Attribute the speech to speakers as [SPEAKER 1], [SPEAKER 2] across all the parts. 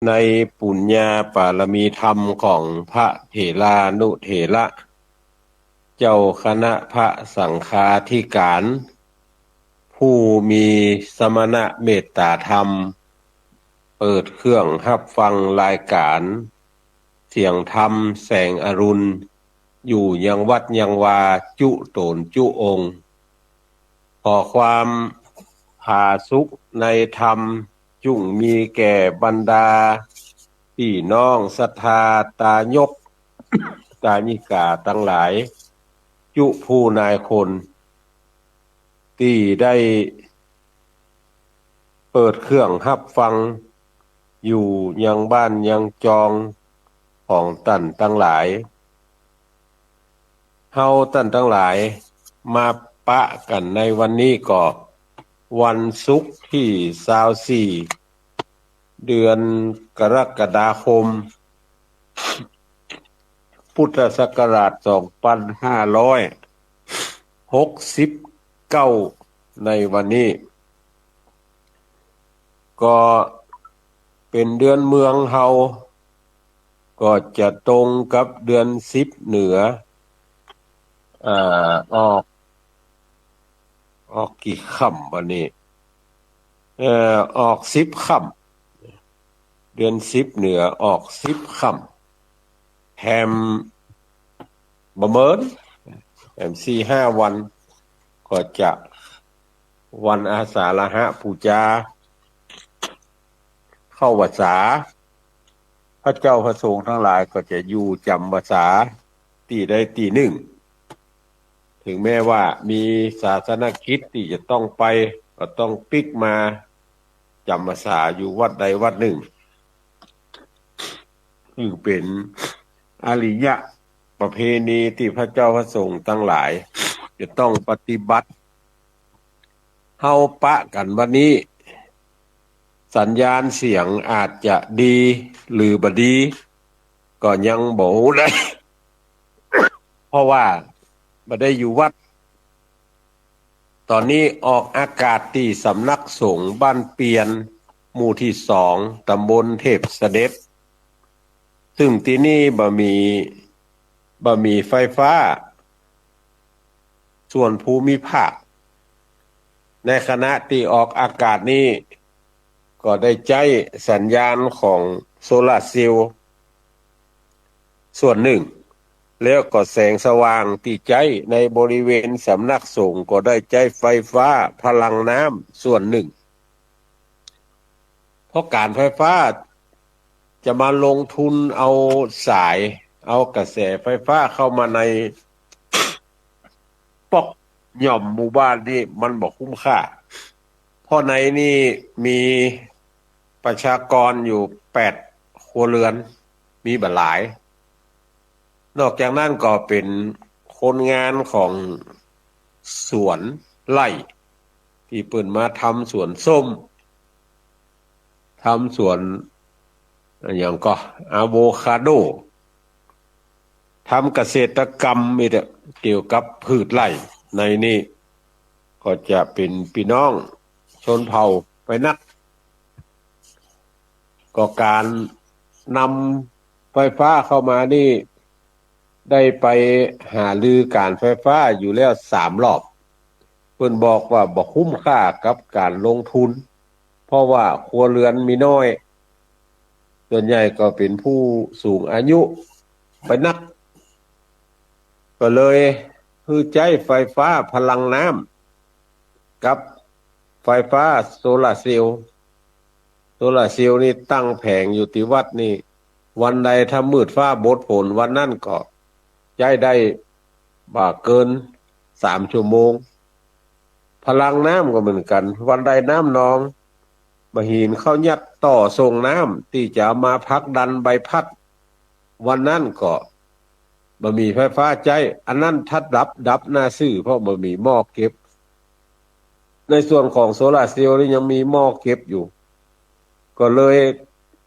[SPEAKER 1] ในปุญญาปารมีธรรมของพระเถรานุเถระเจ้าคณะพระสังฆาธิการผู้มีสมณะเมตตาธรรมเปิดเครื่องรับฟังรายการเสียงธรรมแสงอรุณอยู่ยังวัดยังวาจุโตนจุองค์ขอความผาสุกในธรรมจุงมีแก่บรรดาพี่น้องศรัทธาตายกตาญิกาทั้งหลายจุผู้นายคนที่ได้เปิดเครื่องรับฟังอยู่ยังบ้านยังจองของตันทั้งหลายเฮาตันทั้งหลายมาปะกันในวันนี้ก็วันศุกร์ที่24เดือนกรกฎาคมพุทธศักราช2569ในวันนี้ก็เป็นเดือนเมืองเฮาก็จะตรงกับเดือน10เหนือออกกี่ค่ำวันนี้ออก10ค่ำเดือน10เหนือออก10ค่ำแฮมบ่เมินแฮม4-5วันก็จะวันอาสาฬหบูชาเข้าพรรษาพระเจ้าพระสงฆ์ทั้งหลายก็จะอยู่จำพรรษาที่ใดที่หนึ่งถึงแม้ว่ามีศาสนกิจที่จะต้องไปก็ต้องปิกมาจำพรรษาอยู่วัดใดวัดหนึ่งซึ่งเป็นอริยประเพณีที่พระเจ้าพระสงฆ์ทั้งหลายจะต้องปฏิบัติเฮาปะกันวันนี้สัญญาณเสียงอาจจะดีหรือบ่ดีก็ยังบ่รู้ได้ เพราะว่าบ่ได้อยู่วัดตอนนี้ออกอากาศที่สำนักสงฆ์บ้านเปียนหมู่ที่2ตำบลเทพเสด็จซึ่งที่นี่บ่มีไฟฟ้าส่วนภูมิภาคในขณะที่ออกอากาศนี้ก็ได้ใช้สัญญาณของโซลาร์เซลล์ส่วนหนึ่งแล้วก็แสงสว่างที่ใช้ในบริเวณสำนักสงฆ์ก็ได้ใช้ไฟฟ้าพลังน้ำส่วนหนึ่งเพราะการไฟฟ้าจะมาลงทุนเอาสายเอากระแสไฟฟ้าเข้ามาในปอกหย่อมหมู่บ้านนี่มันบ่คุ้มค่าเพราะในนี่มีประชากรอยู่8ครัวเรือนมีบ่หลายนอกจากนั้นก็เป็นคนงานของสวนไร่ที่เปิ่นมาทำสวนส้มทำสวนอย่างก็อะโวคาโดทำเกษตรกรรมมีแต่เกี่ยวกับพืชไร่ในนี้ก็จะเป็นพี่น้องชนเผ่าไปนักก็การนำไฟฟ้าเข้ามานี่ได้ไปหาลือการไฟฟ้าอยู่แล้ว3 รอบเพิ่นบอกว่าบ่คุ้มค่ากับการลงทุนเพราะว่าครัวเรือนมีน้อยส่วนใหญ่ก็เป็นผู้สูงอายุไปนักก็เลยคือใช้ไฟฟ้าพลังน้ำกับไฟฟ้าโซลาร์เซลล์นี่ตั้งแผงอยู่ที่วัดนี่วันใดถ้ามืดฟ้าบดฝนวันนั้นก็ใช้ได้บ่เกิน3 ชั่วโมงพลังน้ำก็เหมือนกันวันใดน้ำนองบ่หินเข้ายัดต่อส่งน้ำที่จะมาพักดันใบพัดวันนั้นก็บ่มีไฟฟ้าใช้อันนั้นทัดดับหน้าซื่อเพราะบ่มีหม้อเก็บในส่วนของโซลาร์เซลล์นี่ยังมีหม้อเก็บอยู่ก็เลย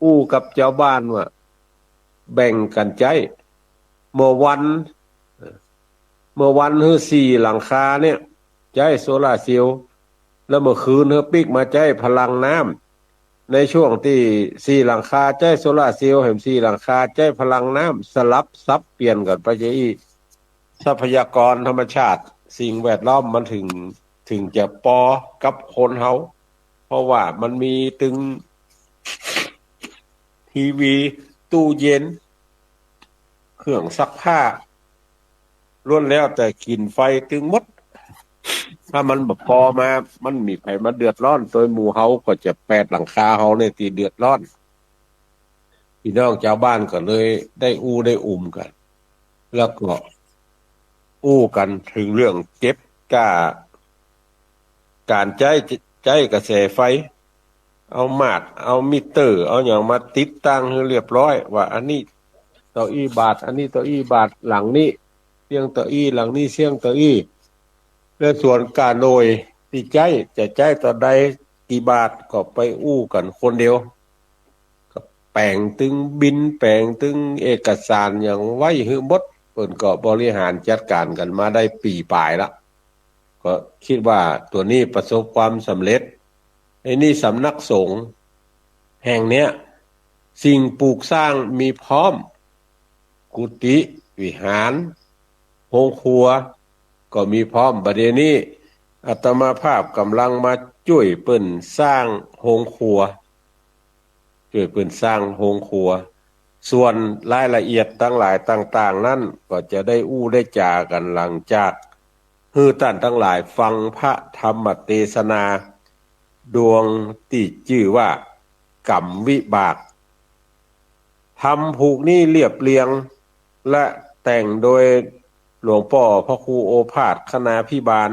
[SPEAKER 1] อู้กับเจ้าบ้านว่าแบ่งกันใช้เมื่อวันคือ4 หลังคาเนี่ยใช้โซลาร์เซลล์แล้วเมื่อคืนเฮาปิกมาใช้พลังน้ำ ในช่วงที่สี่หลังคาใจโซลาร์เซลล์แห่งสี่หลังคาใจพลังน้ำสลับซับเปลี่ยนกันไปอีทรัพยากรธรรมชาติสิ่งแวดล้อมมันถึงจะปอกับคนเฮาเพราะว่ามันมีตึงทีวีตู้เย็นเครื่องซักผ้าล้วนแล้วแต่กินไฟตึงหมดถ้ามันบ่พอมามันมีไผมาเดือดร้อนโดยหมู่เฮาก็จะแปดหลังคาเฮาเนี่ยที่เดือดร้อนพี่น้องชาวบ้านก็เลยได้อู้ได้อุ่มกันแล้วก็อู้กันถึงเรื่องเก็บก้าการใจกระแสไฟเอามาดเอามิเตอร์เอาอย่างมาติดตั้งให้เรียบร้อยว่าอันนี้เก้าอี้บาทอันนี้เก้าอี้บาทหลังนี้เสียงเก้าอี้หลังนี้เสียงเก้าอี้และส่วนการโดยที่จะใจต่อใดกี่บาทก็ไปอู้กันคนเดียวก็แปลงตึงบินแปลงตึงเอกสารอย่างไว้หื้อหมดเพิ่นก็บริหารจัดการกันมาได้ปีปลายละก็คิดว่าตัวนี้ประสบความสำเร็จไอ้นี่สำนักสงฆ์แห่งเนี้ยสิ่งปลูกสร้างมีพร้อมกุฏิวิหารโรงครัวก็มีพร้อมบัดเดี๋ยวนี้อาตมาภาพกำลังมาช่วยเปิ้นสร้างโรงครัวช่วยเปิ้นสร้างโรงครัวส่วนรายละเอียดทั้งหลายต่างๆนั้นก็จะได้อู้ได้จากันหลังจากฮือท่านทั้งหลายฟังพระธรรมเทศนาดวงที่ชื่อว่ากรรมวิบากทำผูกนี้เรียบเรียงและแต่งโดยหลวงพ่อพระครูโอภาสคณาภิบาล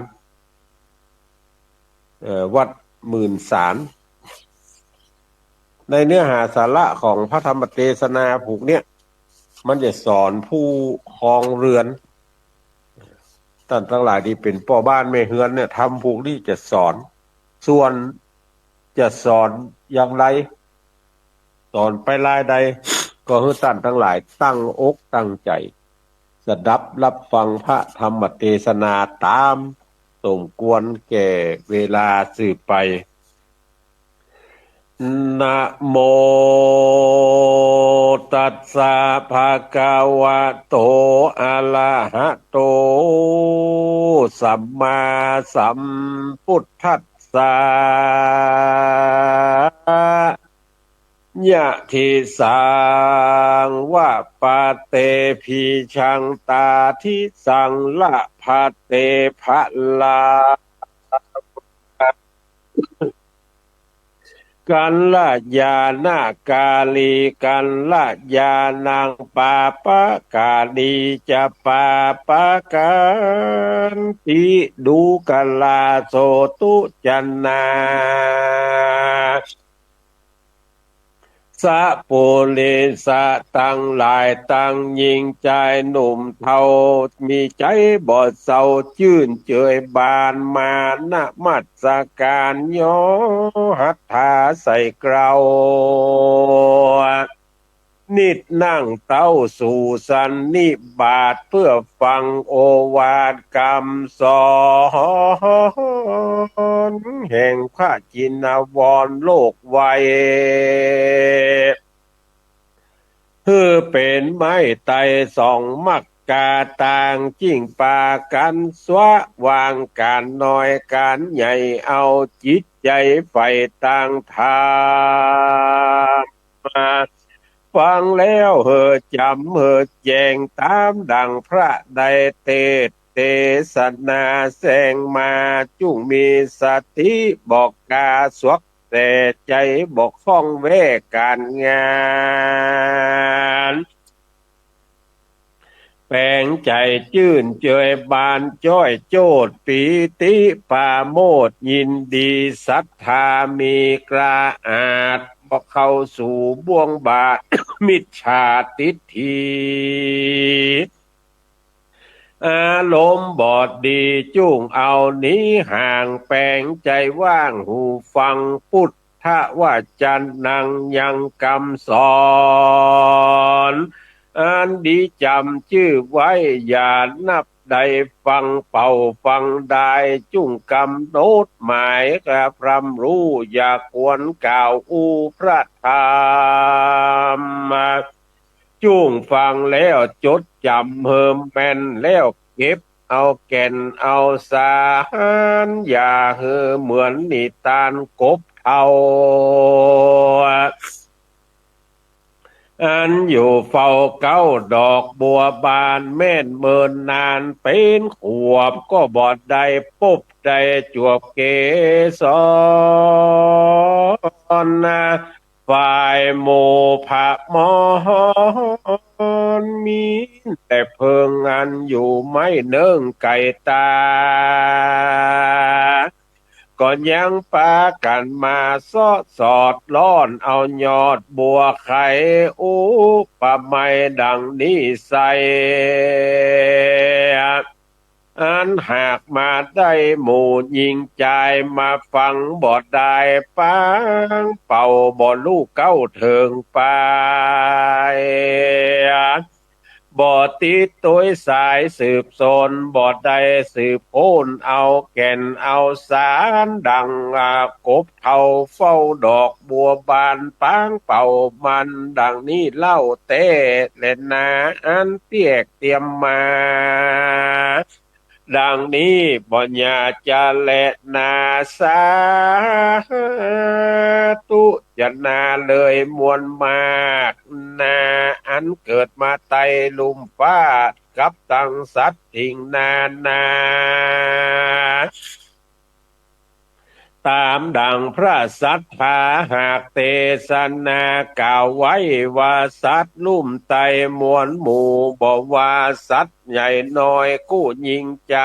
[SPEAKER 1] วัดหมื่นสารในเนื้อหาสาระของพระธรรมเทศนาผูกเนี่ยมันจะสอนผู้ครองเรือนท่านทั้งหลายที่เป็นพ่อบ้านแม่เฮือนเนี่ยทำผูกนี้จะสอนส่วนจะสอนอย่างไรสอนไปรายใดก็ให้ท่านทั้งหลายตั้งอกตั้งใจสดับรับฟังพระธรรมเทศนาตามสมควรแก่เวลาสืบไปนะโมตัสสะภะคะวะโตอะระหะโตสัมมาสัมพุทธัสสะยะทิสังวะปะเตพีชังตาทิสังละภะเตภะลากันละยาณากาลีกันละยานางปาปะกาลีจะปาปะกันติดูกาลาโสตุจันนาสะโปเลสะตั้งหลายตั้งยิงใจหนุ่มเทามีใจบอดเศร้าชื่นเจยบานมานะมัสการย้อหัตถาใส่เกลานิดนั่งเต้าสู่สันนิบาตเพื่อฟังโอวาทคำสอนแห่งพระจินวรโลกไวยคือเป็นไม้ไต่สองมักกาต่างจิ้งปากันสวะวางการน้อยการใหญ่เอาจิตใจไฟต่างทางมาฟังแล้วจำแจงตามดังพระใดเทศนาแสงมาจุงมีสติบอกกาสวกแต่ใจบอกข้องเวการงานแปลงใจจื่นเจยบานจ้อยโจดปีติปาโมดยินดีศรัทธามีกระอาจบอกเข้าสู่บ่วงบาท มิจฉาทิฏฐิอารมณ์บอดดีจุ้งเอานี้ห่างแปลงใจว่างหูฟังพุทธวจนังยังคำสอนอันดีจำชื่อไว้อย่านับ ได้ฟังเป่าฟังได้จุ่งกำโนดหมายกระพรำรู้อย่าควรกล่าวอู้พระธรรมจุ่งฟังแล้วจดจำเพิ่มแม่นแล้วเก็บเอาแก่นเอาสารอย่าเหือเหมือนนิทานกบเท่าอันอยู่เฝ้าเก้าดอกบัวบานแม่นเมินนานเป็นขวบก็บอดได้พบได้จวบเกสรนะฝ่ายโมภะมอนมีแต่เพิงอันอยู่ไม่เนิ่งไก่ตาก่อนยังปากันมาซอดสอดล้อนเอายอดบัวไข่อุปไม่ดังนี้ใส่อันหากมาได้หมู่ยิงใจมาฟังบอดได้ปังเป่าบอลูกเก้าเถิงไปบ่ติดตัวสายสืบโซนบ่ได้สืบโอนเอาแก่นเอาสารดังกบเท่าเฝ้าดอกบัวบานปางเป่ามันดังนี้เล่าเต้เล่นนาอันเตียกเตรียมมาดังนี้บ่ญาจะและนาสาตุจะนาเลยมวลมากนาอันเกิดมาไตลุมฟ้ากับตังสัตว์ทิ้งนาตามดังพระสัทธาหากเทศนากล่าวไว้ว่าสัตว์ลุ่มไตมวลหมู่บอกว่าสัตว์ใหญ่น้อยกู้ยิงใจ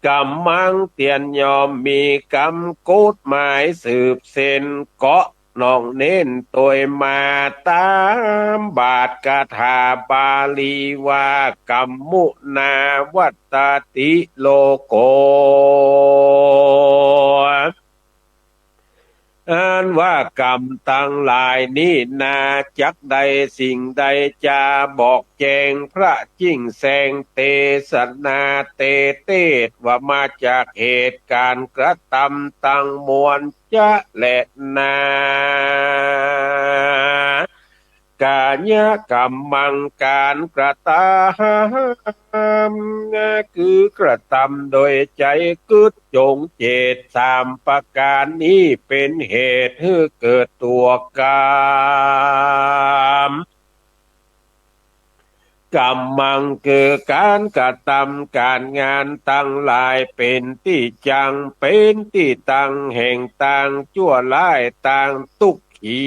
[SPEAKER 1] กำมังเตียนยอมมีกำกูดหมายสืบเส้นเกาะน้องเน้นตัวมาตามบาทกถาบาลีว่ากัมมุนาวัตตติโลโกอันว่ากรรมตั้งหลายนี้นาจักใดสิ่งใดจะบอกแจงพระจิ้งแสงเตสนาเตเตศว่ามาจากเหตุการณ์กระทำตั้งมวลจะและนาการยกรรมังการกระทำคือกระทำโดยใจกึศจงเจตสามประการนี้เป็นเหตุให้เกิดตัวกรรมกรรมังคือการกระทำการงานตั้งหลายเป็นที่จังเป็นที่ตั้งแห่งต่างชั่วร้ายต่างทุกขี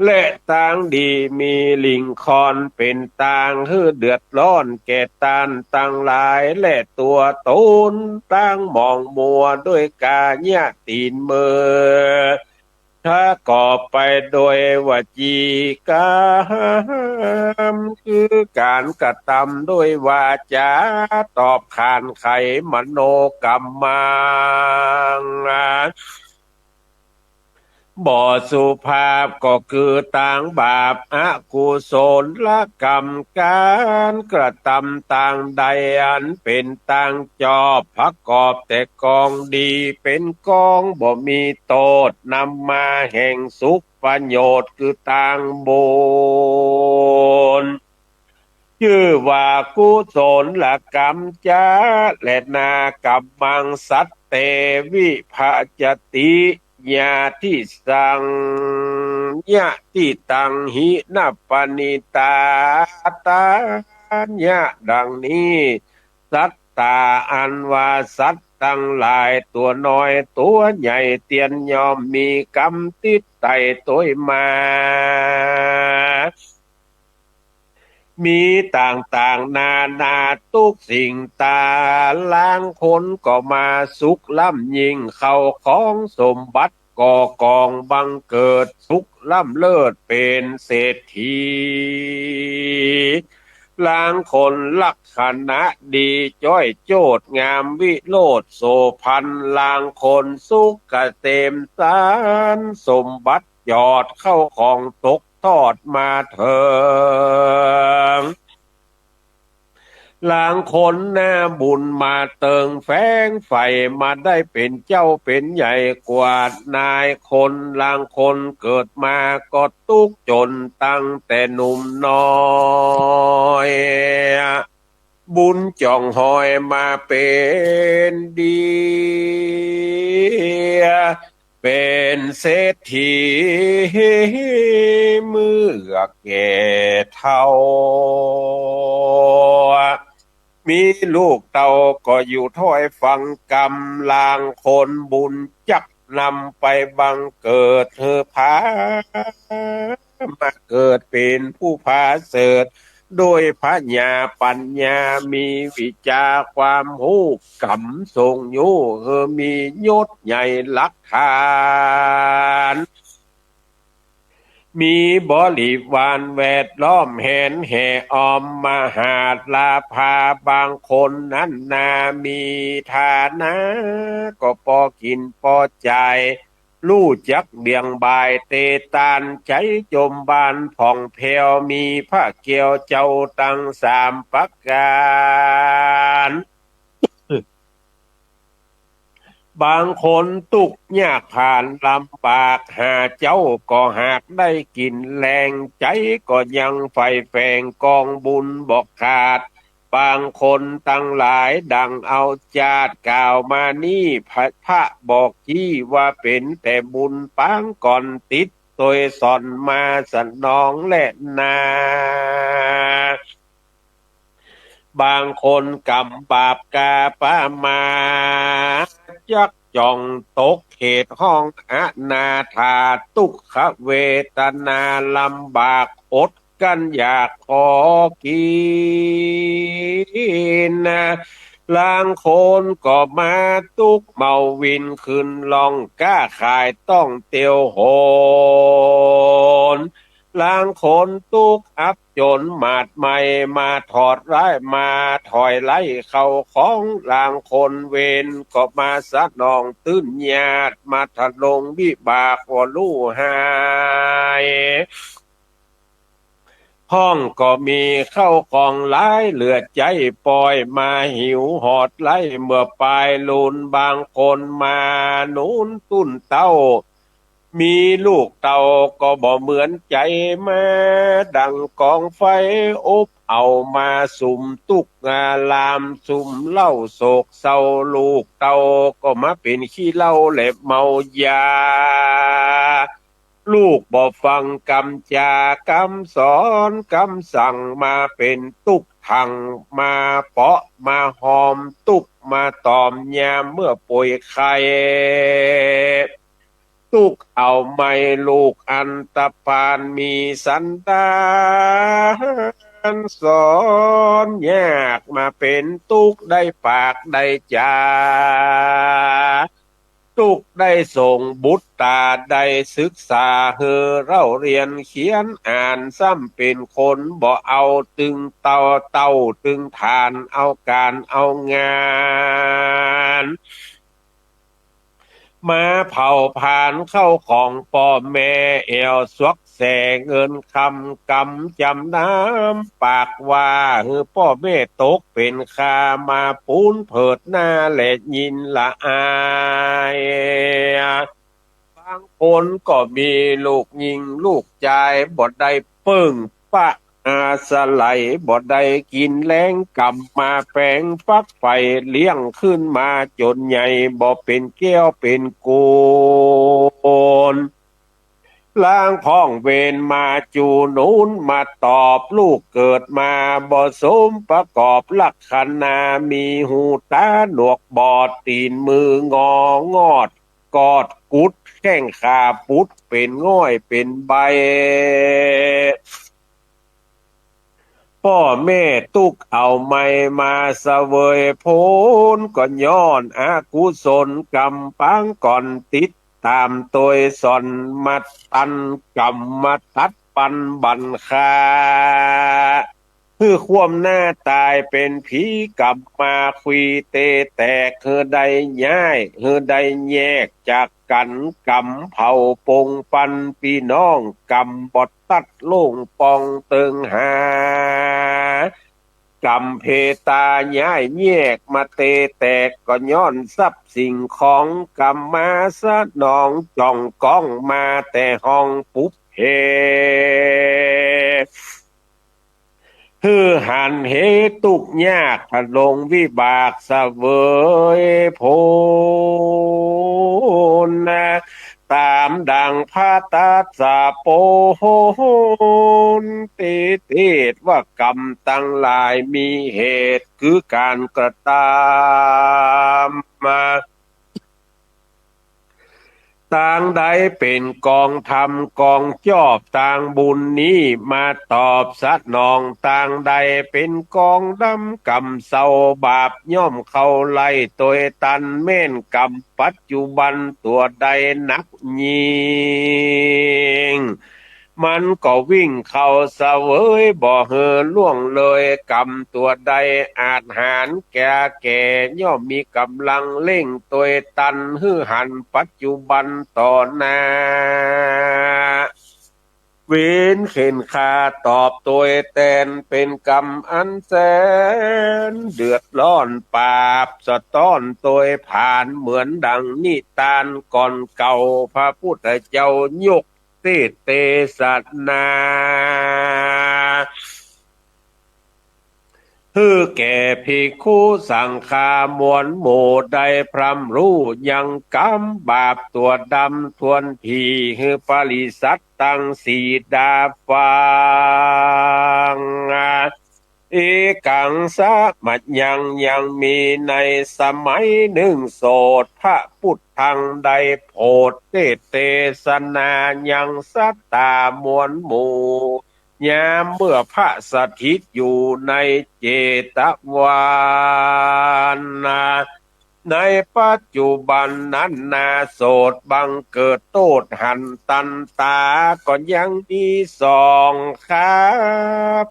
[SPEAKER 1] และต่างดีมีลิงคอนเป็นต่างให้เดือดร้อนแก่ตานตั้งหลายและตัวตนตั้งมองมัวด้วยกาญาตีนมือถ้าก่อไปโดยวจีกรรมคือการกระทำด้วยวาจาตอบขานไขมโนกรรมังบ่สุภาพก็คือต่างบาปอกุศลกรรมการกระทำต่างใดอันเป็นต่างจอบประกอบแต่กองดีเป็นกองบ่มีโทษนำมาแห่งสุขประโยชน์คือต่างบุญชื่อว่ากุศลกรรมจาและนากัมมังสัตเตวิภาจติญาติสังญาติตังหินาปณิตาตาญะดังนี้สัตตาอันว่าสัตว์ตั้งหลายตัวน้อยตัวใหญ่เตียนยอมมีกรรมติดไต่ตัวมามีต่างๆนานาทุกสิ่งตาล้างคนก็มาสุขล่ำยิ่งเข้าของสมบัติก่อกองบังเกิดสุขล่ำเลิศเป็นเศรษฐีล้างคนลักษณะดีจ้อยโจดงามวิโรจน์โสพันล้างคนสุขเกษมสารสมบัติยอดเข้าของตกท ทอดมาเถิงลางคนหน้าบุญมาเติงแฝงไฟมาได้เป็นเจ้าเป็นใหญ่กว่านายคนลางคนเกิดมาก็ตุกจนตั้งแต่หนุ่มน้อยบุญจ่องหอยมาเป็นดีเป็นเศรษฐีเมื่อแก่เฒ่ามีลูกเต่าก็อยู่ถ้อยฟังกรรมลางคนบุญจักนำไปบังเกิดเธอพามาเกิดเป็นผู้พาเสดโดยพระญาปัญญามีวิจาความหูกำทรงอยู่มียศใหญ่ลักฐานมีบริวารแวดล้อมแหนแห่ออมมหาดลาภาบางคนนั้นนามีฐานะก็พอกินพอใจรู้จักเบี่ยงบายเตตานใจจมบานผ่องแผ้วมีพระเกี่ยวเจ้าตั้งสามประการบางคนตุกยากผ่านลำบากหาเจ้าก็หากได้กินแรงใจก็ยังไฟแฝงกองบุญบอกขาดบางคนตั้งหลายดังเอาจาดกล่าวมานี่พระบอกที่ว่าเป็นแต่บุญปางก่อนติดโดยสอนมาสนองและนาบางคนกำบาปกาปามายักจ่องตกเขตห้องอนาถาทุกขเวทนาลำบากอดกันอยากขอกินนะลางคนก็มาตุกเมาวินขึ้นลองก้าขายต้องเตียวโหนลางคนตุกอับจนหมาดใหม่มาถอดร้ายมาถอยไล่เข้าของลางคนเวนก็มาสักนองตื้นญาติมาถลงวิบากว่าลู่หายห้องก็มีเข้าของหลายเหลือใจปล่อยมาหิวหอดไล่เมื่อปลายลุนบางคนมานูนตุ้นเต้ามีลูกเต่าก็บ่เหมือนใจมาดังกองไฟอบเอามาสุ่มตุกงาลามสุ่มเหล้าโศกเศร้าลูกเต่าก็มาเป็นขี้เหล้าและเมายาลูกบ่ฟังกำจากำสอนกำสั่งมาเป็นตุกทังมาเปาะมาหอมตุกมาตอมยามเมื่อป่วยไข้ตุกเอาไม่ลูกอันตะพานมีสันดานสอนยากมาเป็นตุกได้ปากได้จาตุกได้ส่งบุตรตาได้ศึกษาเราเรียนเขียนอ่านซ้ำเป็นคนบ่เอาตึงเต้าตึงทานเอาการเอางานมาเผาผ่านเข้าของพ่อแม่เอวสวกแสเงินคำกำจำน้ำปากว่าพ่อแม่ตกเป็นคามาปูนเผิดหน้าและยินละอายบางคนก็มีลูกยิงลูกใจบ่ได้เปิ้งปะอาสไลบ่ได้กินแรงกำมาแปลงฟักไฟเลี้ยงขึ้นมาจนใหญ่บ่เป็นแก้วเป็นโกนล้างพ้องเวรมาจูนูนมาตอบลูกเกิดมาบ่สมประกอบลักษณะมีหูตาหนวกบอดตีนมืององอดกอดกุดแข้งขาปุดเป็นง่อยเป็นใบพ่อแม่ตุกเอาไม่มาเสวยผลก็ย้อนอากุศลกรรมปังก่อนติดตามตัวสอนมาตันกรรมมาตัดปันบันคาคือความหน้าตายเป็นผีกลับมาคุยเตแตกใดย้ายใดแยกจากกันกรรมเผาปงปันพี่น้องกรรมบด ตัดโล่งปองเติงหากำเพตาย้ายแยกมาเตแตกก็ย้อนทรัพย์สิ่งของกำมาสะนองจ่องก้องมาแต่ห้องปุ๊บเพฮือหันเหตุกยากพลงวิบากเสวยโพนนะตามดังพระตัสสะโปนเทศว่ากรรมตั้งหลายมีเหตุคือการกระทำมา ต่างใดเป็นกองธรรมกองจอบต่างบุญนี้มาตอบสัตนองต่างใดเป็นกองดำกรรมเศร้าบาปย่อมเข้าไล่ตัวตันเม่นกรรมปัจจุบันตัวใดนักยิงมันก็วิ่งเข้าเสวยบ่เหือล่วงเลยกรรมตัวใดอาจหารแก่ย่อมมีกำลังเล่งตัวตันหือหันปัจจุบันต่อหน้าเว้นเข็นคาตอบตัวแตนเป็นกรรมอันแสนเดือดร้อนปราบสะต้อนตัวผ่านเหมือนดังนิทานก่อนเก่าพระพุทธเจ้ายกเตสัตนาฮือแก่ภิกขุสังฆามวลหมู่ได้พรำรู้ยังกำบาปตัวดำทวนผีฮือปริสัตตังสีดาฟังเอกังสะมัจยังมีในสมัยหนึ่งโสดพระพุทธังใดโพดเทศนายังสัตตามวลหมู่ยามเมื่อพระสถิตอยู่ในเจตวานในปัจจุบันนั้นนาโสดบังเกิดโตดหันตันตาก็ยังมีสองขา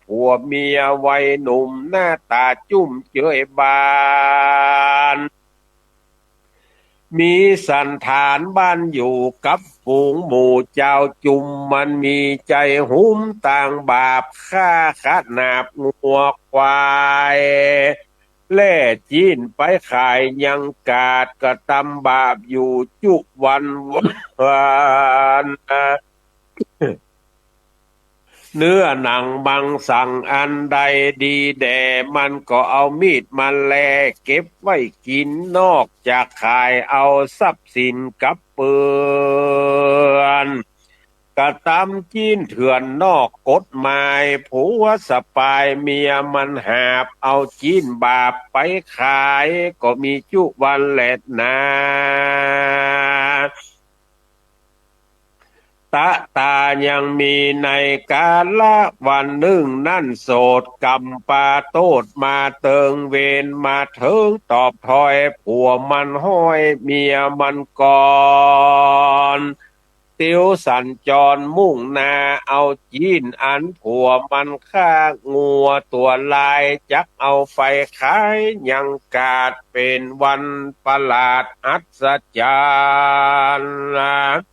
[SPEAKER 1] ผัวเมียวัยหนุ่มหน้าตาจุ่มเจยบานมีสันฐานบ้านอยู่กับฝูงหมู่เจ้าจุมมันมีใจหุ้มต่างบาปฆ่าขาดนาบงัวควายแล่จีนไปขายยังกาดกระทำบาปอยู่จุวันวันเนื้อหนังบางสั่งอันใดดีแด่มันก็เอามีดมาแลเก็บไว้กินนอกจากขายเอาทรัพย์สินกับเปือนกระทำจีนเถื่อนนอกกฎหมายผัวสปายเมียมันหาบเอาจีนบาปไปขายก็มีจุวันแหลดนาตายังมีในกาละวันหนึ่งนั่นโสดกรรมปาโตดมาเติงเวนมาเถิงตอบถอยผัวมันห้อยเมียมันก่อนติวสัญจรมุ่งนาเอาจีนอันผัวมันฆ่างัวตัวลายจักเอาไฟขายยังกาดเป็นวันประหลาดอัศจรรย์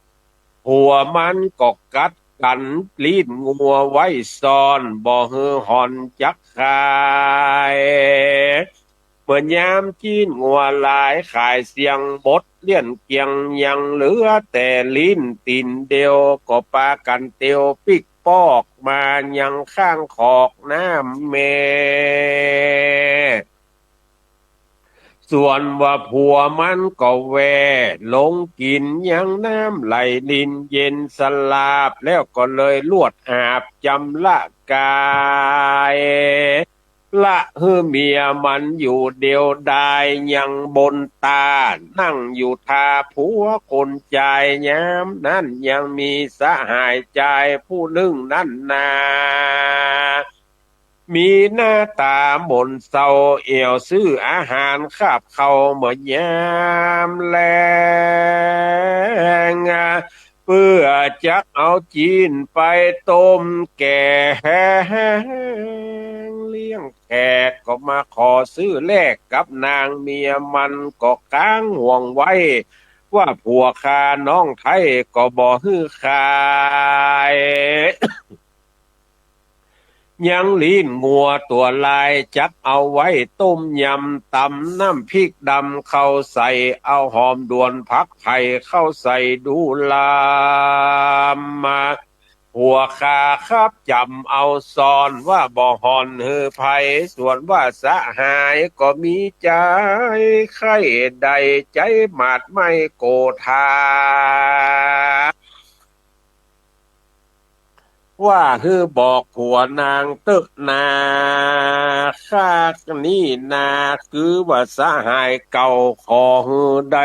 [SPEAKER 1] หัวมันก็กัดกันลีดงัวไว้ซ่อนบ่ฮือหอนจักขายเมื่อยามจีนงัวลายขายเสียงบดเลี่ยนเกียงยังเหลือแต่ลิ้นตินเดียวก็ปากันเตียวปิกปอกมายังข้างขอกน้ำเมส่วนว่าผัวมันก็แวลงกินยังน้ำไหลลินเย็นสลาบแล้วก็เลยลวดอาบจำละกายละฮือเมียมันอยู่เดียวดายยังบนตานั่งอยู่ทาผัวคนใจย้ำนั่นยังมีสหายใจผู้หนึ่งนั่นนามีหน้าตาหม่นเศร้าเอี่ยวซื้ออาหารคาบเข้าเมื่อยามแลงเพื่อจะเอาจีนไปต้มแกงเลี้ยงแขกก็มาขอซื้อแลกกับนางเมียมันก็ค้างห่วงไว้ว่าผัวคาน้องไทยก็บ่ฮื้อขาย ยังลีนงัวตัวลายจักเอาไว้ต้มยำตำน้ำพริกดำเข้าใส่เอาหอมด่วนผักไผ่เข้าใส่ดูลามมาหัวขาครับจำเอาซอนว่าบ่หอนเฮือไผส่วนว่าสะหายก็มีใจใครใดใจหมาดไม่โกธาว่าคือบอกผัวนางตึกนาข้ากนี่นาคือว่าสหายเก่าขอฮือใด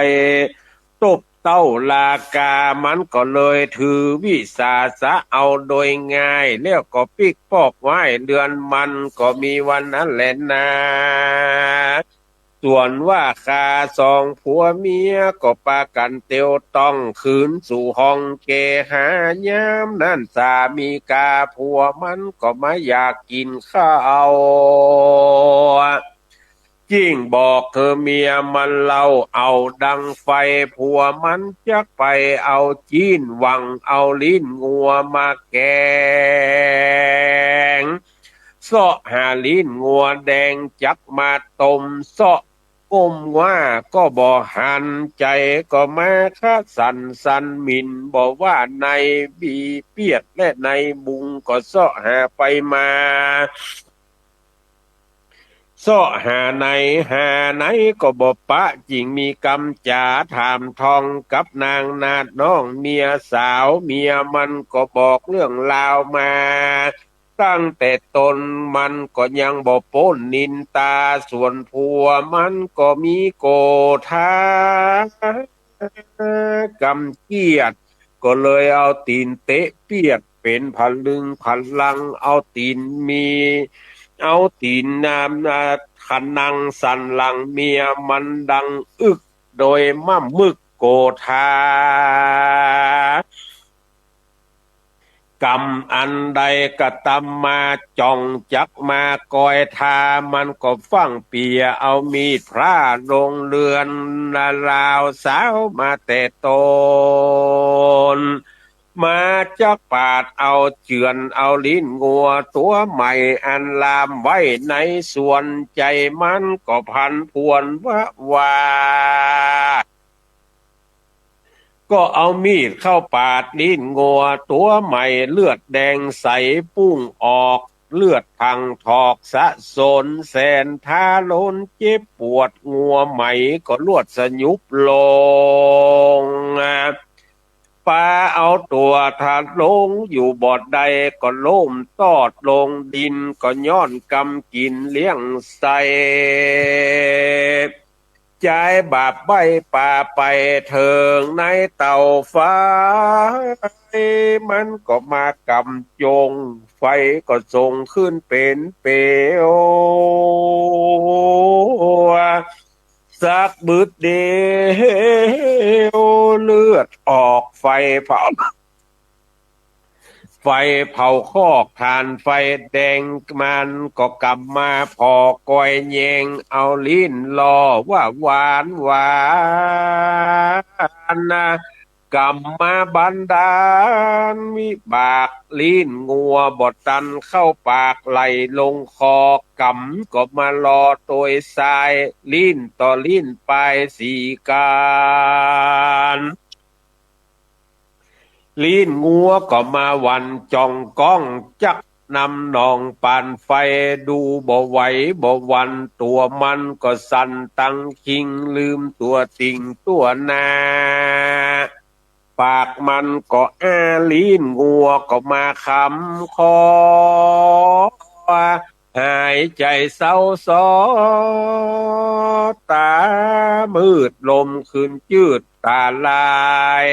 [SPEAKER 1] ตบเต้าลากามันก็เลยถือวิสาสะเอาโดยง่ายแล้วก็ปิกปอกไว้เดือนมันก็มีวันนั้นแหละนาส่วนว่าคาสองผัวเมียก็ปากันเตียวต้องคืนสู่ห้องเกหายามนั่นสามีกาผัวมันก็ไม่อยากกินข้าวยิ่งบอกเธอเมียมันเล่าเอาดังไฟผัวมันจักไปเอาจีนหวังเอาลิ้นงัวมาแกงเสาะหาลิ้นงัวแดงจักมาต้มเสาะก้มว่าก็บ่หันใจก็มาคัดสันหมินบอกว่าในบีเปียดและในบุงก็เสาะหาไปมาเสาะหาไหนก็บ่ปะจริงมีกำจาถามทองกับนางนาดน้องเมียสาวเมียมันก็บอกเรื่องราวมาตั้งแต่ตนมันก็ยังบ่โป้นนินตาส่วนผัวมันก็มีโกธากำเกียดก็เลยเอาตีนเตะเปียดเป็นผลึงผลังเอาตีนมีเอาตีนน้ำขันนังสันหลังเมียมันดังอึกโดยมั่มมึกโกธากรรมอันใดก็ตำมาจ้องจักมากอยทามันก็ฟังเปียเอามีดพระลงเรือนราวสาวมาแต่ตนมาจักปาดเอาเจือนเอาลิ้นงัวตัวใหม่อันลามไว้ในส่วนใจมันก็พันพวนว่าก็เอามีดเข้าปาดลิ้นงัวตัวใหม่เลือดแดงใสปุ้งออกเลือดพังถอกสะสนแสนท้าล้นเจ็บปวดงัวใหม่ก็ลวดสยุบลงปลาเอาตัวทาลงอยู่บอดใดก็ล่มตอดลงดินก็ย้อนกำกินเลี้ยงใสใจบาปใบป่าไปเถิงในเต่าฟ้ามันก็มากำจงไฟก็ส่งขึ้นเป็นเปลวสักบึดเดียวเลือดออกไฟเผาคอกทานไฟแดงมันก็กลับมาพอกอยแยงเอาลิ้นรอว่าหวานนะกำมาบันดาลวิบากลิ้นงัวบดตันเข้าปากไหลลงคอกำก็มารอตัวทรายลิ้นต่อลิ้นไปสีการลิ้นงัวก็มาวันจ้องก้องจักนำนองปานไฟดูบ่ไหวบ่วันตัวมันก็สั่นตั้งคิงลืมตัวติ่งตัวนาปากมันก็ลิ้นงัวก็มาคำคอหายใจเศร้าซ้อตามืดลมคืนจืดตาลาย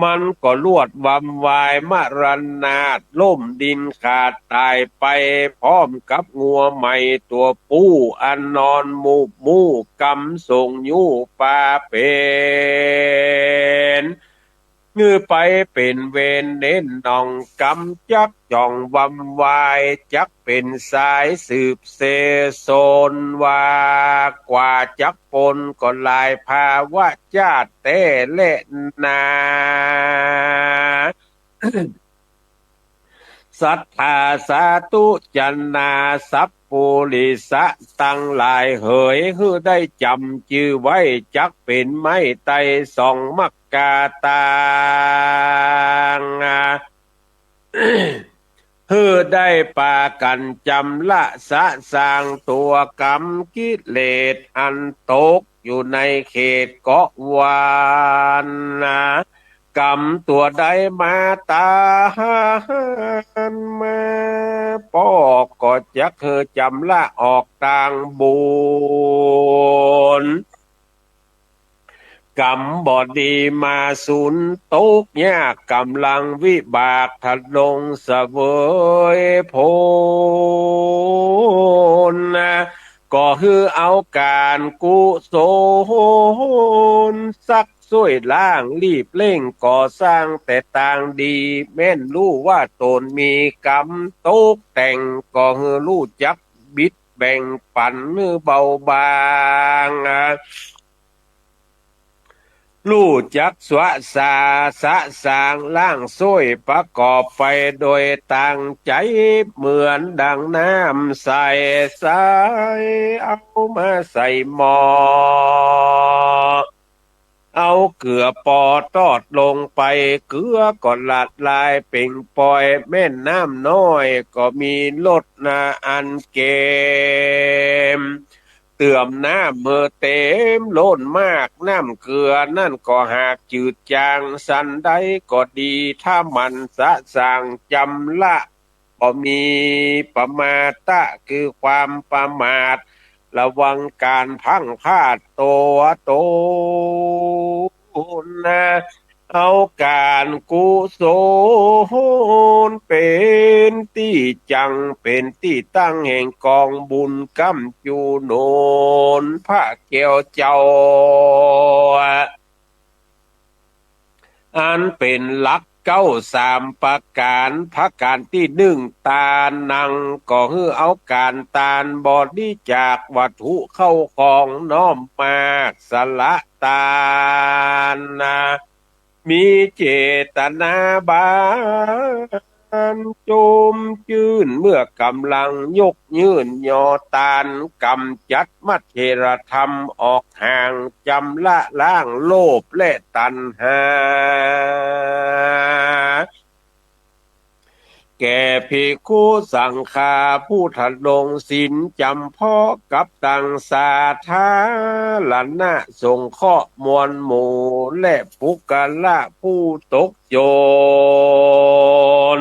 [SPEAKER 1] มันก็ลวดวำวายมรณาดล่มดินขาดตายไปพร้อมกับงัวใหม่ตัวผู้อันนอนมูกำส่งยู่ปาเป็นเงือไปเป็นเวนเน้นนองกำจักจ่องวำวายจักเป็นสายสืบเสโซนว่ากว่าจักปนก็ลายภาวะจาดแต่เละนา สัทธาสาธุจันนาสัพปุริสะตั้งหลายเหยฮือได้จำชื่อไว้จักเป็นไม้ไตสองมักกาตางฮือได้ปากันจำละสะสร้างตัวกรรมกิเลสอันตกอยู่ในเขตเกาะวานกรรมตัวใดมาตานมาปอกก็จะเคยจำละออกต่างบุญกรรมบอดีมาสุนตกยากกำลังวิบากทัดลงเสวยผลก็คือเอาการกุศลสักช่วยล่างรีบเร่งก่อสร้างแต่ต่างดีแม่นรู้ว่าตนมีกรรมตกแต่งก็คือรู้จักบิดแบ่งปันมือเบาบางรู้จักสวะสาสะสางล่างซ้อยประกอบไปโดยตั้งใจเหมือนดังน้ำใส่สายเอามาใส่หม้อเอาเกลือปอตอดลงไปเกลือก็หลาดลายเป่งปล่อยแม่นน้ำน้อยก็มีลดนาอันเกมเตื่อมน้ำเมื่อเต็มล้นมากน้ำเกลือนั่นก็หากจืดจางสันใดก็ดีถ้ามันสะสางจำละก็มีประมาทะคือความประมาทระวังการพังพลาดตัวตนเอาการกุศลเป็นที่จังเป็นที่ตั้งแห่งกองบุญกำจูโนนพระเกี่ยวเจ้าอันเป็นหลักเก้าสามประการพระการที่หนึ่งตานังก็คือเอาการตานบอดีจากวัตถุเข้าของน้อมมากสละตานมีเจตนาบานโจมจื่นเมื่อกำลังยกยื่นยอตานกำจัดมัจเจรธรรมออกห่างจำละล้างโลภและตัณหาแก่ภิกขุสังฆาผู้ทัดลงศีลจำเพาะกับตังสาธาลนะสงเคราะห์มวลหมู่และปุกละผู้ตกโจร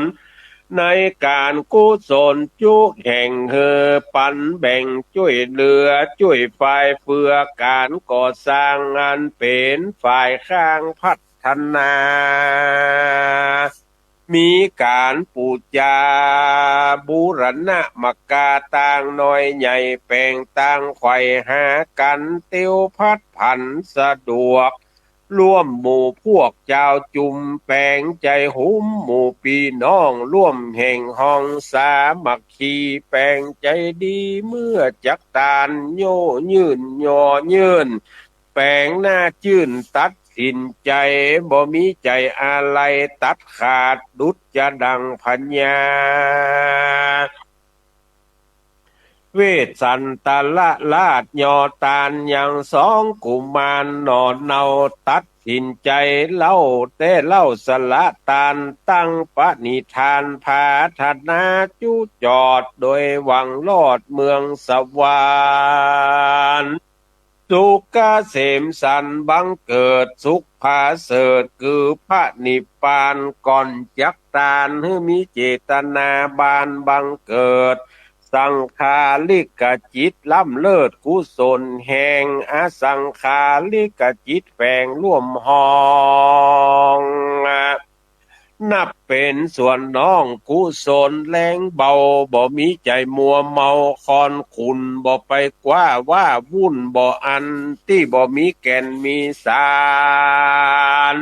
[SPEAKER 1] ในการกุศลจุแห่งเฮอปันแบ่งช่วยเหลือช่วยฝ่ายเพื่อการก่อสร้างงานเป็นฝ่ายข้างพัฒนามีการปูจาบูรณะมกาต่างน้อยใหญ่แปลงต่างไขว่หากันเตียวพัดผันสะดวกร่วมหมู่พวกเจ้าจุมแปลงใจหุ้มหมู่พี่น้องร่วมแห่งห้องสามัคคีแปลงใจดีเมื่อจักตานโยยื่นยอยื่นแปลงหน้าจื่นตัดสินใจบ่มีใจอะไรตัดขาดดุจจะดังพัญญาเวสสันตละลาดยอตานยังสองกุมารนอนเนาตัดสินใจเล่าแต่เล่าสละตานตั้งปณิธานพาธนาจุจอดโดยหวังลอดเมืองสวรรค์สุขเกษมสันต์บังเกิดสุขผาเสริฐคือพระนิพพานก่อนจักตานให้มีเจตนาบานบังเกิดสังขาริกจิตล้ำเลิศกุศลแห่งอสังขาริกจิตแฝงร่วมห้องนับเป็นส่วนน้องกุศลแรงเบาบ่มีใจมัวเมาคอนขุนบ่ไปกว่าว่าวุ่นบ่อันที่บ่มีแก่นมีสาร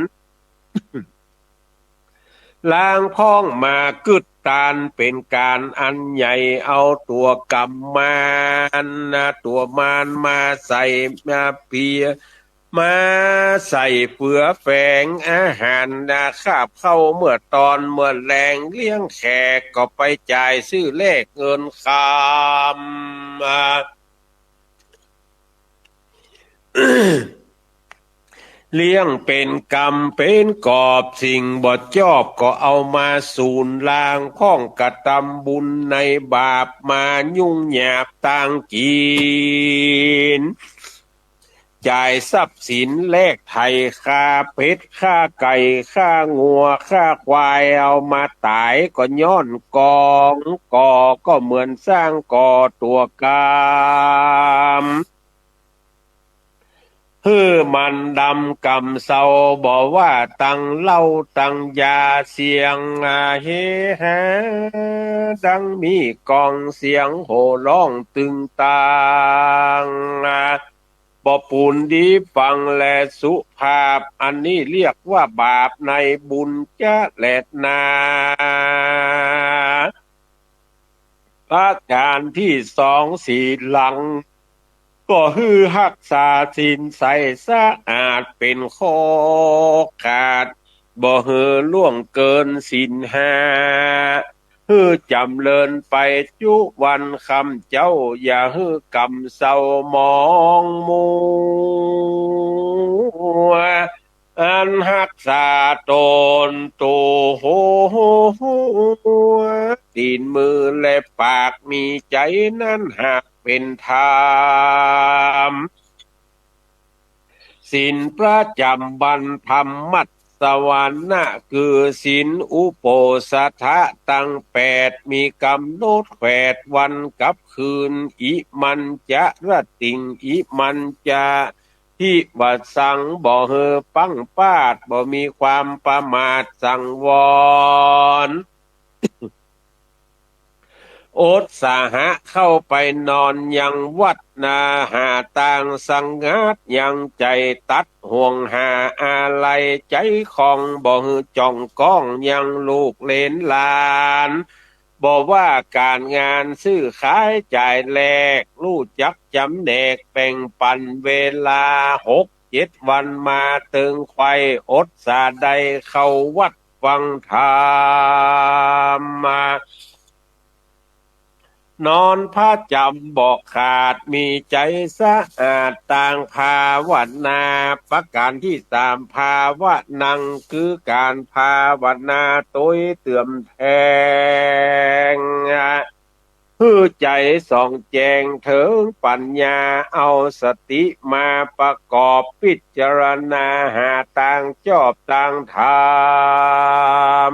[SPEAKER 1] ล้างพ้องมากึดตานเป็นการอันใหญ่เอาตัวกรรมมารตัวมารมาใส่มาเพีย มาใส่เฟือแฝงอาหารนาคาบเข้าเมื่อตอนเมื่อแรงเลี้ยงแขกก็ไปจ่ายซื้อเลขเงินคำเลี้ยงเป็นกรรมเป็นกอบสิ่งบ่ชอบก็เอามาสูนลางพ้องกระทำบุญในบาปมายุ่งหยาบต่างกินจ่ายทรัพย์สินแลกไทยค่าเป็ดค่าไก่ค่างัวค่าควายเอามาตายก็ย้อนกองก่อก็เหมือนสร้างก่อตัวกรรม ฮือมันดำกำเศร้าบอกว่าตังเล่าตังยาเสียงเฮฮาดังมีกองเสียงโห่ร้องตึงตังบ่ปูนดีฟังและสุภาพอันนี้เรียกว่าบาปในบุญจะแลดนาประการที่สองสีหลัง ก็ฮือรักษาศีลใสสะอาดเป็นข้อขาดบ่ฮือล่วงเกินศีลห้าฮือจำเริญไปจุวันคำเจ้าอย่าฮือกำเศร้ามองมัวอันรักษาตนตัวโหตีนมือและปากมีใจนั้นหักเป็นธรรมศีลประจำวันธรรมมัตสวรรค์นะคือศีลอุโปสถะตั้งแปดมีกำหนดแปดวันกับคืนอิมันจะระติงอิมันจะที่วัดสังบ่เฮอปังปาดบ่มีความประมาทสังวร โอตสาหะเข้าไปนอนยังวัดนาหาต่างสังงัดยังใจตัดห่วงหาอะไรใจของบ่ฮือจ้องก้องยังลูกเลนหลานบอกว่าการงานซื้อขายจ่ายแลกรู้จักจำแนกแบ่งปันเวลา6-7 วันมาเติงไข่อดสาใดเข้าวัดฟังธรรมมานอนพระจำบอกขาดมีใจสะอาดต่างภาวนาประการที่สามภาวนังคือการภาวนาโดยเตื่อมแทงฮือใจส่องแจงถึงปัญญาเอาสติมาประกอบพิจารณาหาต่างชอบต่างธรรม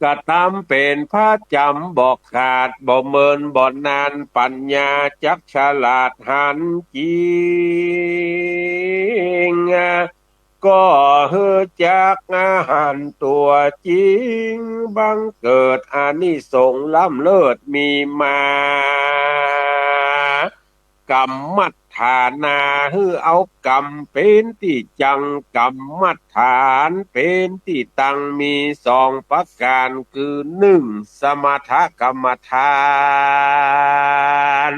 [SPEAKER 1] กระทำเป็นพระจำบอกขาดบ่เมินบ่นานปัญญาจักฉลาดหันจริงก็เฮือจักอาหารตัวจริงบังเกิดอานิสงส์ล้ำเลิศมีมากรรมมัฏฐานาฮือเอากรรมเป็นที่จังกรรมมัฏฐานเป็นที่ตั้งมี2ประการคือ1สมถกรรมฐาน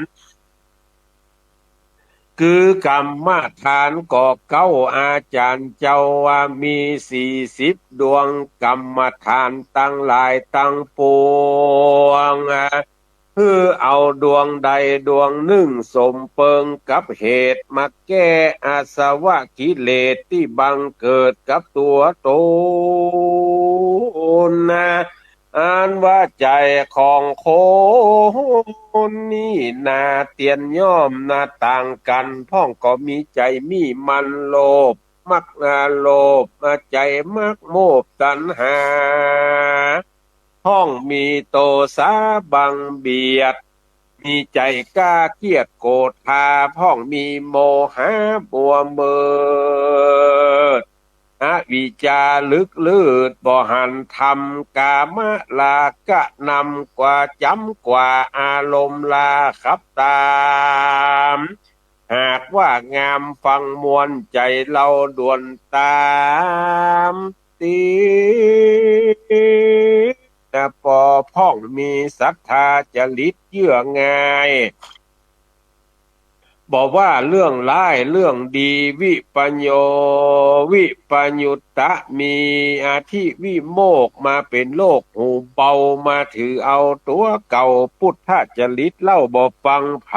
[SPEAKER 1] คือกรรมฐานก็เก้าอาจารย์เจ้าว่ามี40ดวงกรรมฐานตั้งหลายตั้งปวงคือเอาดวงใดดวงหนึ่งสมเปิงกับเหตุมาแก้อาสวะกิเลสที่บังเกิดกับตัวตนอันว่าใจของคนนี่นาเตียนย่อมนาต่างกันพ้องก็มีใจมีมันโลภมักโลภใจมักโมภตัณหา ห้องมีโตสาบังเบียดมีใจกล้าเกียจโกรธพาพ้องมีโมหะบัวเมิดวิจาลึกลืดบ่หันทำกามลากะนำกว่าจำกว่าอารมณ์ลาขับตามหากว่างามฟังมวลใจเราด่วนตามตีแต่พอพ่องมีศรัทธาจริตเยื่อง่าย บอกว่าเรื่องร้ายเรื่องดีวิปัญโยวิปัญญุตะมีอาทิวิโมกข์มาเป็นโลกหูเบามาถือเอาตัวเก่าพุทธจริตเล่าบ่ฟังไผ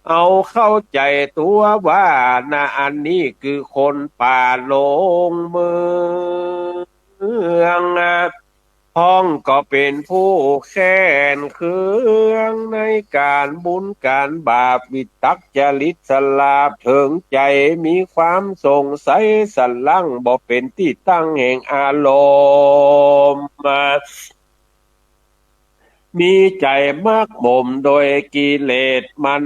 [SPEAKER 1] เอาเข้าใจตัวว่านะอันนี้คือคนป่าหลงเมืองพ้องก็เป็นผู้แค้นเคืองในการบุญการบาปวิตักจริตสลาบถึงใจมีความสงสัยสันลังบ่เป็นที่ตั้งแห่งอารมณ์ มีใจมากบ่มโดยกิเลสมัน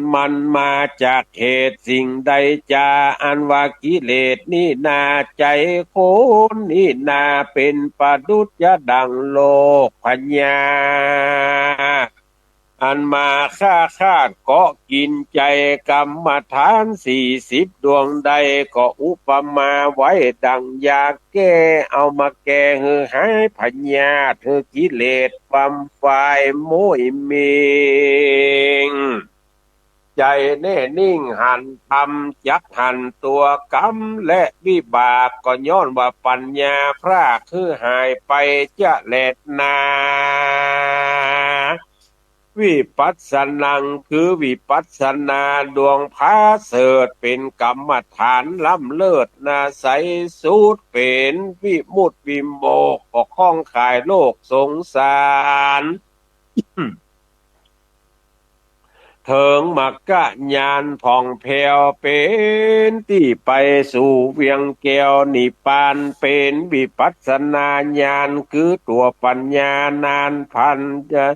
[SPEAKER 1] มาจากเหตุสิ่งใดจาอันว่ากิเลสนี่นาใจโคนนี่นาเป็นปดุจยดังโลกพัญญาอันมาฆ่าเกาะกินใจกรรมฐาน40ดวงใดก็อุปมาไว้ดังยาแก้เอามาแก้เฮือหายพญาเธอกิเลสความฝ่ายโมยเมงใจแน่นิ่งหันทำจักหันตัวกรรมและวิบากก็ย้อนว่าปัญญาพรากคือหายไปจะแลดนาวิปัสสนังคือวิปัสสนาดวงพาเสดเป็นกรรมฐานล้ำเลิศนาใสสูตรเป็นวิมุตติวิโมกข์ก็ข้องขายโลกสงสารเถิงมักกะญาณผ่องแผ้วเป็นที่ไปสู่เวียงแก้วนิพพานเป็นวิปัสสนาญาณคือตัวปัญญานานพันจะ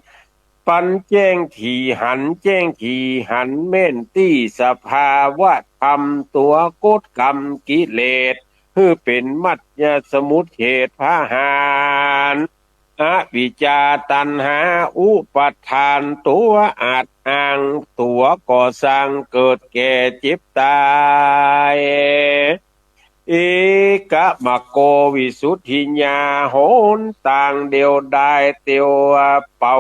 [SPEAKER 1] ปันแจ้งที่หันแจ้งที่หันเม่นที่สภาวะธรรมตัวกฎกรรมกิเลสคือเป็นมัจยสมุทเฉทพาหารอวิชชาตัณหาอุปาทานตัวอาจอ้างตัวก่อสร้างเกิดแก่เจ็บตายเอกะมะโกวิสุทธิญาโหนต่างเดียวได้เตียวเป่า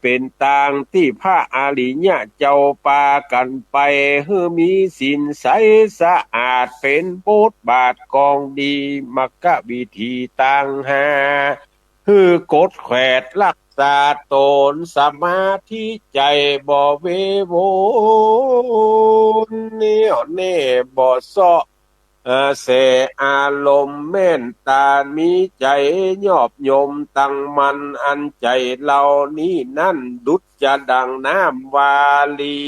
[SPEAKER 1] เป็นต่างที่พระอริยะเจ้าปากันไปฮือมีสินใสสะอาดเป็นโบทบาทกองดีมักกะวิธีต่างหาคือกฎแขวดรักษาตนสมาธิใจบ่เวโวนเนียวแน่บ่เสาะเสอารมณ์แม่นตามีใจยอบยมตั้งมันอันใจเหล่านี้นั่นดุจจะดังน้ำวาลี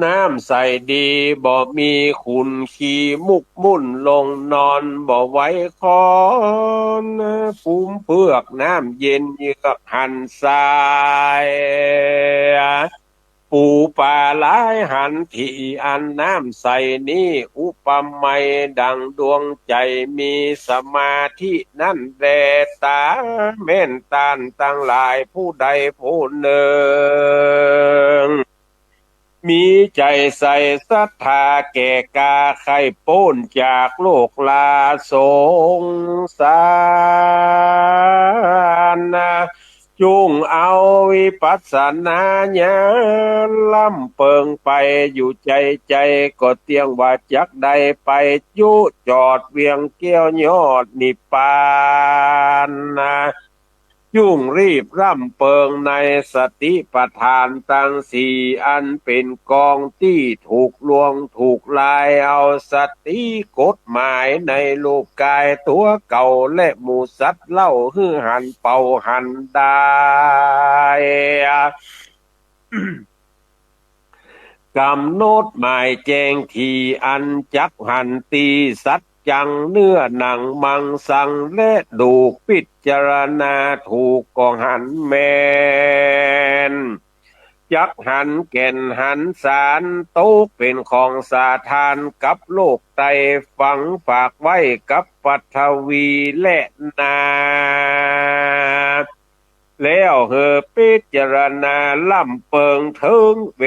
[SPEAKER 1] น้ำใสดีบ่มีขุนขี้มุกมุ่นลงนอนบ่ไว้คอนภูมิเพือกน้ำเย็นเยือกหันทรายปูปลาหลายหันที่อันน้ำใสนี้อุปมาดังดวงใจมีสมาธินั่นแลตาแม่นตานตั้งหลายผู้ใดผู้หนึ่งมีใจใส่ศรัทธาแก่กาไข่ป้นจากโลกลาสงสารจุงเอาวิปัสสนาญาณล่ำเปิงไปอยู่ใจก็เตียงว่าจักใดไปยุจอดเวียงเกี้ยวยอดนิพพานยุ่งรีบร่ำเปิงในสติปัฏฐานตั้งสี่อันเป็นกองที่ถูกลวงถูกลายเอาสติกฎหมายในรูปกายตัวเก่าและหมูสัตว์เล่าฮือหันเป่าหันได้กำหนดหมายแจงที่อันจักหันตีสัจจังเนื้อหนังมังสังและดูพิจารณาถูกก็หันแมนจักหันแก่นหันสารโตเป็นของสาทานกับโลกไตฝังฝากไว้กับปัทวีและนาแล้วเฮอพิจารณาล่ำเปิงถึงเว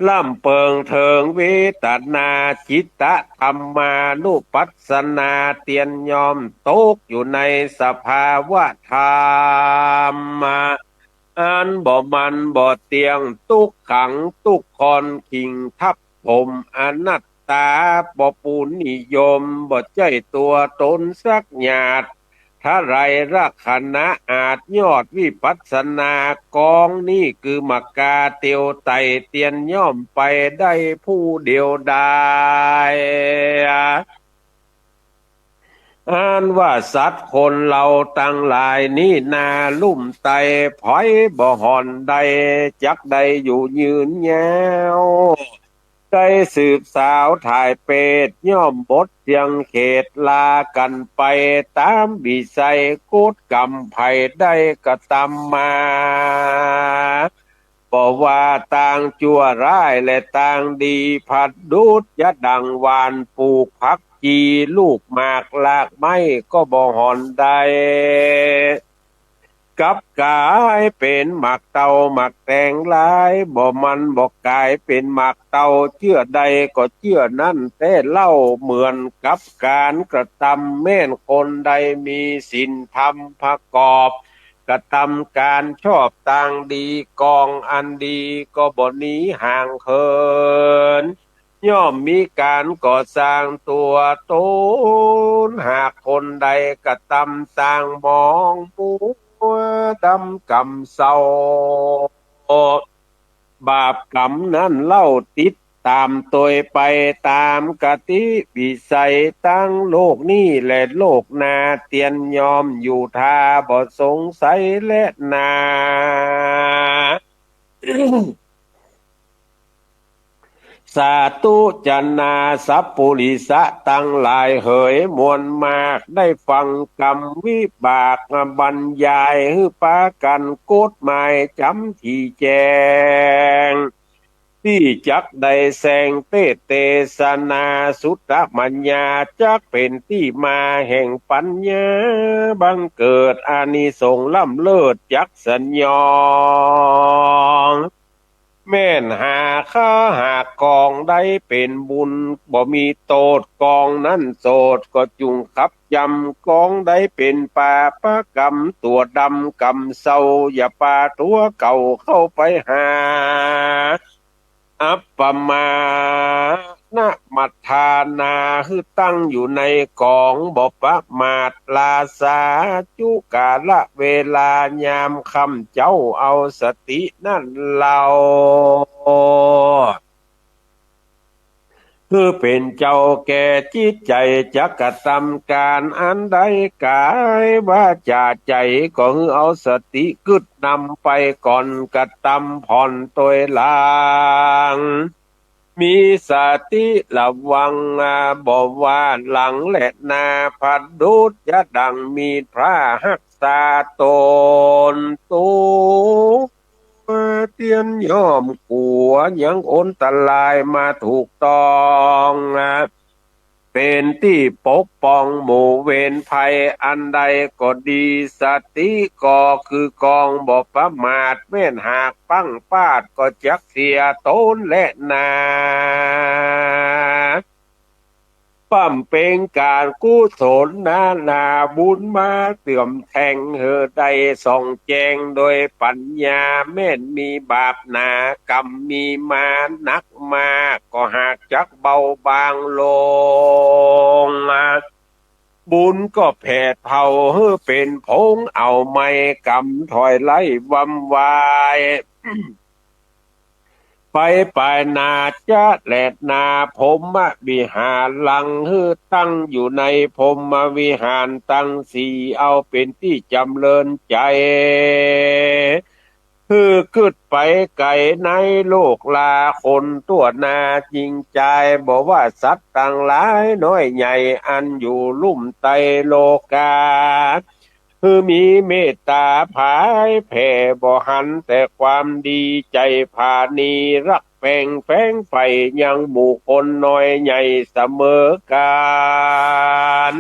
[SPEAKER 1] ล่ำเปิงเทิงเวตนาจิตตะธรรมานุปัสสนาเตียนยอมตกอยู่ในสภาวะธรรมอันบ่มันบ่เตียงทุกขังทุกคนขิงทับผมอนัตตาบ่ปูนิยมบ่ใจตัวตนสักหยาดถ้าไรรักขณะอาจยอดวิปัสสนากองนี่คือมกาเตียวไตเตียนย่อมไปได้ผู้เดียวได้อ่านว่าสัตว์คนเราตั้งหลายนี่นาลุ่มไตพอยบ่หอนใดจักใดอยู่ยืนแย้วได้สืบสาวถ่ายเป็ดย่อมบดยังเขตลากันไปตามบิไซกูดกรรมไผ่ได้กระทำมาบอกว่าต่างชั่วร้ายและต่างดีผัดดูดยะดังหวานปลูกผักจีลูกหมากลากไม้ก็บ่หอนได้กับกายเป็นหมากเตาหมากแตงหลายบ่มันบ่กายเป็นหมากเตาเชื่อใดก็เชื่อนั่นแต่เล่าเหมือนกับการกระทำแม่นคนใดมีศีลธรรมประกอบกระทำการชอบต่างดีกองอันดีก็บ่หนีห่างเหินย่อมมีการก่อสร้างตัวตนหากคนใดกระทำสร้างมองปูดำกำเศร้าบาปกรรมนั้นเล่าติดตามตัวไปตามกติวิสัยตั้งโลกนี้และโลกหนาเตียนยอมอยู่ทาบ่สงสัยและนา สาธุจันนาสัพปุริสะตั้งหลายเหยมวลมากได้ฟังกรรมวิบากบรรยายฮือปากันกฎหมายจำที่แจงที่จักได้แสงเตสนาสุตตมัญญาจักเป็นที่มาแห่งปัญญาบังเกิดอานิสงส์ล้ำเลิศจักสัญญองแม่นหาข้าหากกองได้เป็นบุญบ่มีโตดกองนั้นโสดก็จุงขับยำกองได้เป็นป่าปะกรรมตัวดำกำเศร้าอย่าป่าตัวเก่าเข้าไปหาอัปปมานะมัทธานาคือตั้งอยู่ในกองบ่ประมาทลาสาจุกาละเวลายามคำเจ้าเอาสตินั่นเราคือเป็นเจ้าแก่จิตใจจักกระทำการอันใดกายว่าจาใจก็คือเอาสติกึดนำไปก่อนกระทำผ่อนตัวลางมีสติระวังบ่ว่าหลังและหนาพัดดูดยะดังมีพระหักษาตนตูเตียนย่อมขัวยังโอนตรายมาถูกต้องเป็นที่ปกป้องหมู่เวรภัยอันใดก็ดีสติก็คือกองบ่ประมาทแม่นหากปั้งปาดก็จักเสียตนและนาปั้มเป็นการกุศลนาบุญมาเตื่อมแทงใดส่องแจงโดยปัญญาแม่นมีบาปหนากรรมมีมานักมาก็หากจักเบาบางลงบุญก็แผดเผาเป็นพงเอาไม่กำถอยไล่วำวายไปปลายนาจะแหลดนาพรหมวิหารหลังตั้งอยู่ในพรหมวิหารตั้งสี่เอาเป็นที่จำเริญใจขึ้นไปไกลในโลกลาคนตัวนาจริงใจบอกว่าสัตว์ต่างหลายน้อยใหญ่อันอยู่ลุ่มไตโลกามีเมตตาภายแผ่บ่หันแต่ความดีใจผานีรักแปงแฝงไฟยังหมู่คนน้อยใหญ่เสมอกัน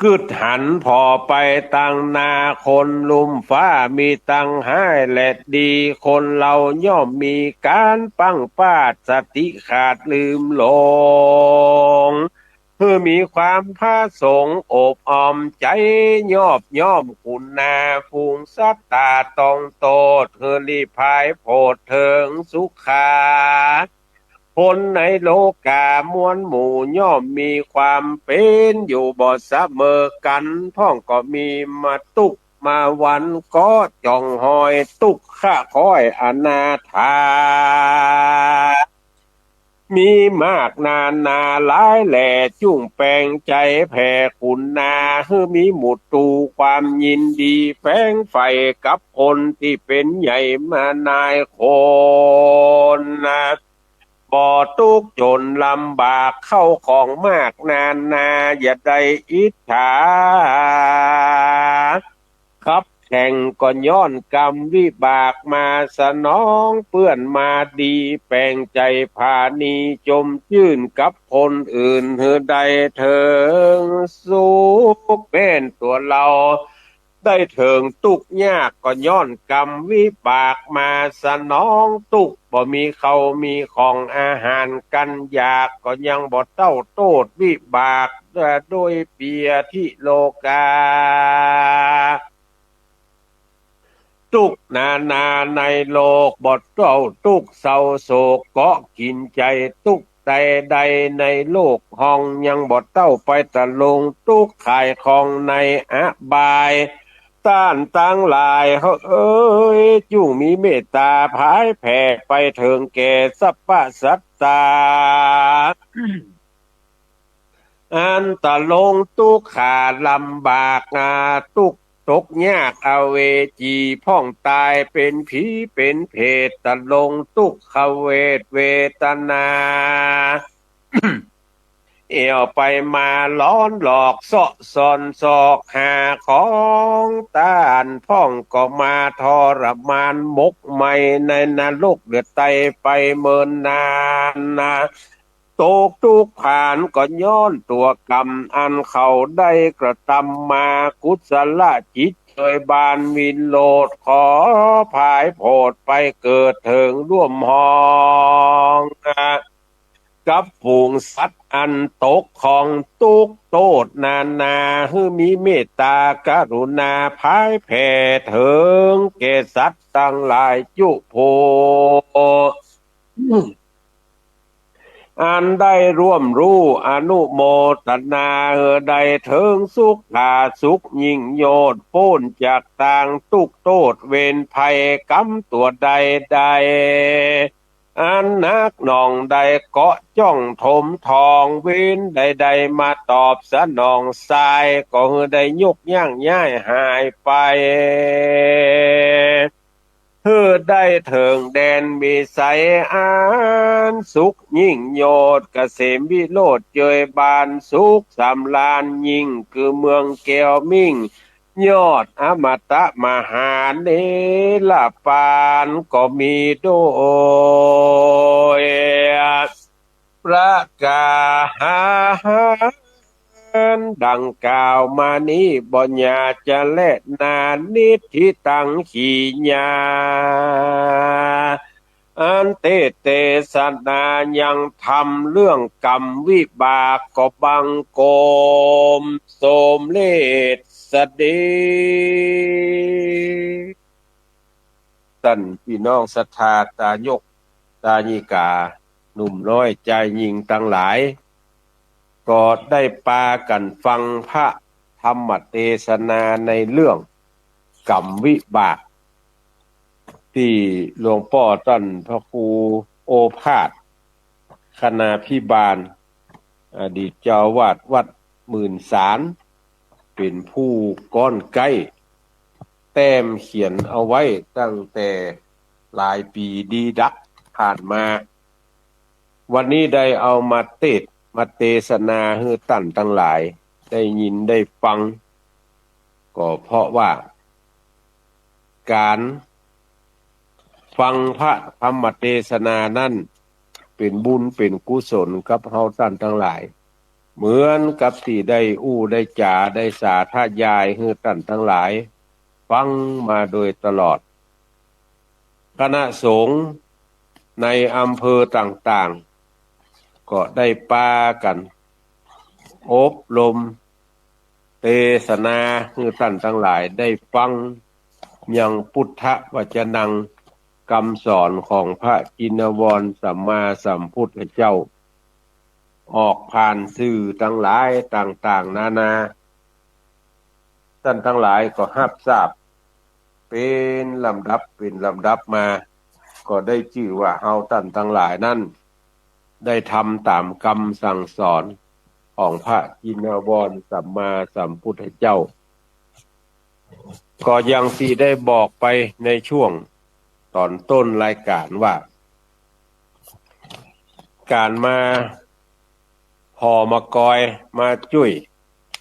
[SPEAKER 1] กึดหันพอไปตั้งนาคนลุมฟ้ามีตังให้และดีคนเราย่อมมีการปั้งป้าดสติขาดลืมหลงเพื่อมีความพาสงฆ์โอบอ้อมใจยอบย่อมคุณนาฟูงสัตตาตองโตเธอรีพายโพดเถิงสุขาคนในโลกามวลหมู่ย่อมมีความเป็นอยู่บ่เสมอกันพ้องก็มีมาตุกมาวันก็จ่องหอยตุกข้าคอยอนาถามีมากนาหลายแหล่จุ่งแปลงใจแผ่คุณนาฮือมีหมุดตูความยินดีแฝงไฟกับคนที่เป็นใหญ่มานายคนนะบ่ทุกข์จนลำบากเข้าของมากนาอย่าได้อิจฉาครับแข่งก็ย้อนกรรมวิบากมาสนองเปื้อนมาดีแปลงใจผานีจมชื่นกับคนอื่นเธอใดเถิงสุขเป็นตัวเราได้เถิงตุกยากก็ย้อนกรรมวิบากมาสนองตุกบ่มีเขามีของอาหารกันอยากก็ยังบ่เต้าโตดวิบากโดยเปียที่โลกาทุกนาในโลกบทเจ้าทุกเศร้าโศกเกาะกินใจทุกใดในโลกห้องยังบทเต้าไปตะลงทุกขายของในอบายต้านตั้งหลายเอ้ยจุ่งมีเมตตาพายแผ่ไปเถิงแก่สัพพสัตตาอันตะลงทุกขาลำบากทุกตกยากอเวจีพ่องตายเป็นผีเป็นเพศตะลงทุกขเวทเวทนา เอวไปมาล้อนหลอกเสาะซอนศอกหาของต้านพ่องก็มาทรมานมกใหม่ในนรกเดือดไตไปเมินนานนาตกทุกข์ผ่านก็ย้อนตัวกรรมอันเขาได้กระทำมากุศลจิตเคยบานวินโลดขอภายโพดไปเกิดเถิงร่วมห้องกับฝูงสัตว์อันตกของทุกโทษนาฮือมีเมตตากรุณาพายแผ่เถิงแก่สัตว์ตั้งหลายจุโพอันได้ร่วมรู้อนุโมทนาได้เถิงสุขลาสุขยิ่งโยดโพ้นจากต่างทุกโทษเวรภัยกรรมตัวใดอันนักหนองใดเกาะจ้องถมทองเว้นใดมาตอบสนองทรายก็ได้ยกย่างย้ายหายไปเพื่อได้เถิงแดนมีใสอันสุขยิ่งโยดเกษมวิโรจน์เจยบานสุขสำลานยิ่งคือเมืองแก้วมิ่งยอดอมตะมหาเนรปานก็มีโดยประกาศดังกล่าวมานี้บ่ญาจะเละนานิทิตังขีญาอันเตสนายังทำเรื่องกรรมวิบากก็บังโกมโสมเลสเดท่านพี่น้องศรัทธาตายกตาญิกาหนุ่มน้อยใจยิงทั้งหลายก็ได้ปากันฟังพระธรรมเทศนาในเรื่องกรรมวิบากที่หลวงพ่อท่านพระครูโอภาสคณาภิบาลอดีตเจ้าวาดวัดหมื่นสารเป็นผู้ก้อนใกล้แต้มเขียนเอาไว้ตั้งแต่หลายปีดีดักผ่านมาวันนี้ได้เอามาเทศนาให้ท่านทั้งหลายได้ยินได้ฟังก็เพราะว่าการฟังพระธรรมเทศนานั้นเป็นบุญเป็นกุศลกับเฮาท่านทั้งหลาย เหมือนกับที่ได้อู้ได้จ่าได้สาธยายให้ท่านทั้งหลายฟังมาโดยตลอดคณะสงฆ์ในอำเภอต่างๆก็ได้ปากันอบรมเทศนาให้ท่านทั้งหลายได้ฟังอย่างพุทธวจนังคำสอนของพระจินวรสัมมาสัมพุทธเจ้าออกผ่านสื่อทั้งหลายต่างๆนานาท่านทั้งหลายก็รับทราบเป็นลำดับมาก็ได้ชื่อว่าเฮาท่านทั้งหลายนั้นได้ทำตามคำสั่งสอนของพระจินวรสัมมาสัมพุทธเจ้าก็ยังที่ได้บอกไปในช่วงตอนต้นรายการว่าการมาพอมากอยมาช่วย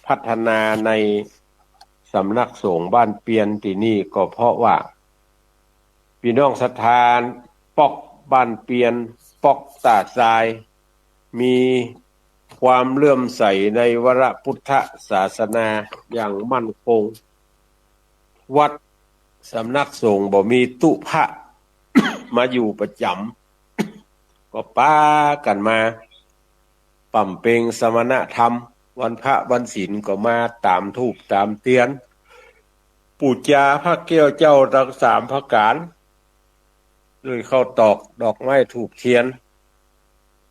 [SPEAKER 1] พัฒนาในสำนักสงฆ์บ้านเปียนที่นี่ก็เพราะว่าพี่น้องศรัทธาปอกบ้านเปียนปอกตาดทรายมีความเลื่อมใสในวรพุทธศาสนาอย่างมั่นคงวัดสำนักสงฆ์บ่มีตุพระ มาอยู่ประจำก็ป้ากันมาปั่มเปงสมณธรรมวันพระวันศีลก็มาตามธูปตามเทียนปูจาพระแก้วเจ้าทั้งสามพระการด้วยเข้าตอกดอกไม้ธูปเทียน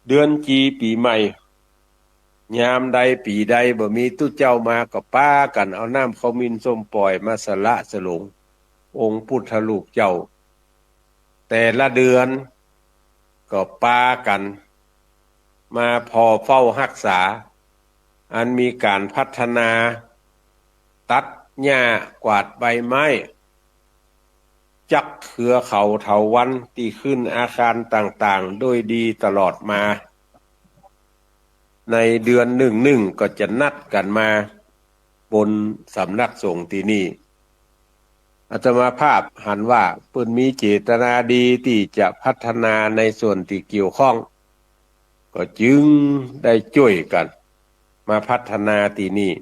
[SPEAKER 1] เดือนจีปีใหม่ยามใดปีใดบ่มีตู้เจ้ามาก็ป้ากันเอาน้ำข้าวมินส้มปล่อยมาสละสลงองค์พุทธลูกเจ้าแต่ละเดือนก็ป้ากันมาพอเฝ้ารักษาอันมีการพัฒนาตัดหญ้ากวาดใบไม้จักเขือเขาเถาวัลย์ที่ขึ้นอาคารต่างๆโดยดีตลอดมาในเดือนหนึ่งก็จะนัดกันมาบนสำนักสงฆ์ที่นี่อาตมาภาพหันว่าเพิ่นมีเจตนาดีที่จะพัฒนาในส่วนที่เกี่ยวข้องก็จึงได้ช่วยกันมาพัฒนาที่นี่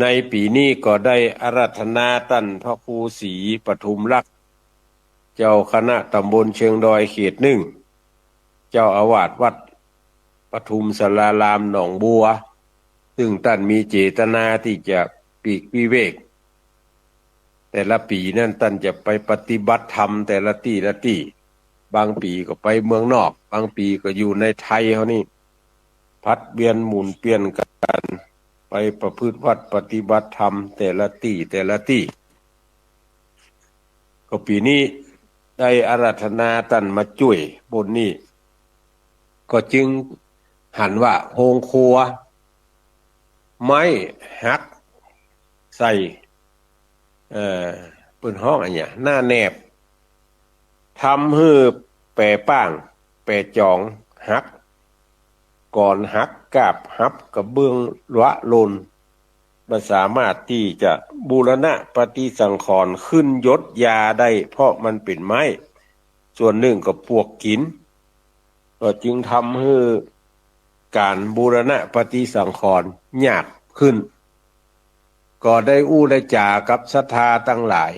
[SPEAKER 1] ในปีนี้ก็ได้อาราธนาท่านพระครูศรีปทุมลักษณ์เจ้าคณะตำบลเชียงดอยเขตหนึ่งเจ้าอาวาสวัดปทุมศาลารามหนองบัวซึ่งท่านมีเจตนาที่จะปีกวิเวกแต่ละปีนั้นท่านจะไปปฏิบัติธรรมแต่ละที่บางปีก็ไปเมืองนอกบางปีก็อยู่ในไทยเขานี่พัดเวียนหมุนเปลี่ยนกันไปประพฤติวัดปฏิบัติธรรมแต่ละที่ก็ปีนี้ได้อาราธนาท่านมาช่วยบนนี้ก็จึงหันว่าโฮงครัวไม้หักใส่ปืนห้องอันเนี้ยหน้าแนบทำให้แปรป้างแปรจองหักก่อนหักกาบหับกระเบื้องละลนมันสามารถที่จะบูรณะปฏิสังขรณ์ขึ้นยศยาได้เพราะมันเป็นไม้ส่วนหนึ่งก็ปวกกินก็จึงทำให้การบูรณะปฏิสังขรณ์ยากขึ้นก็ได้อู้ได้จากับศรัทธาตั้งหลาย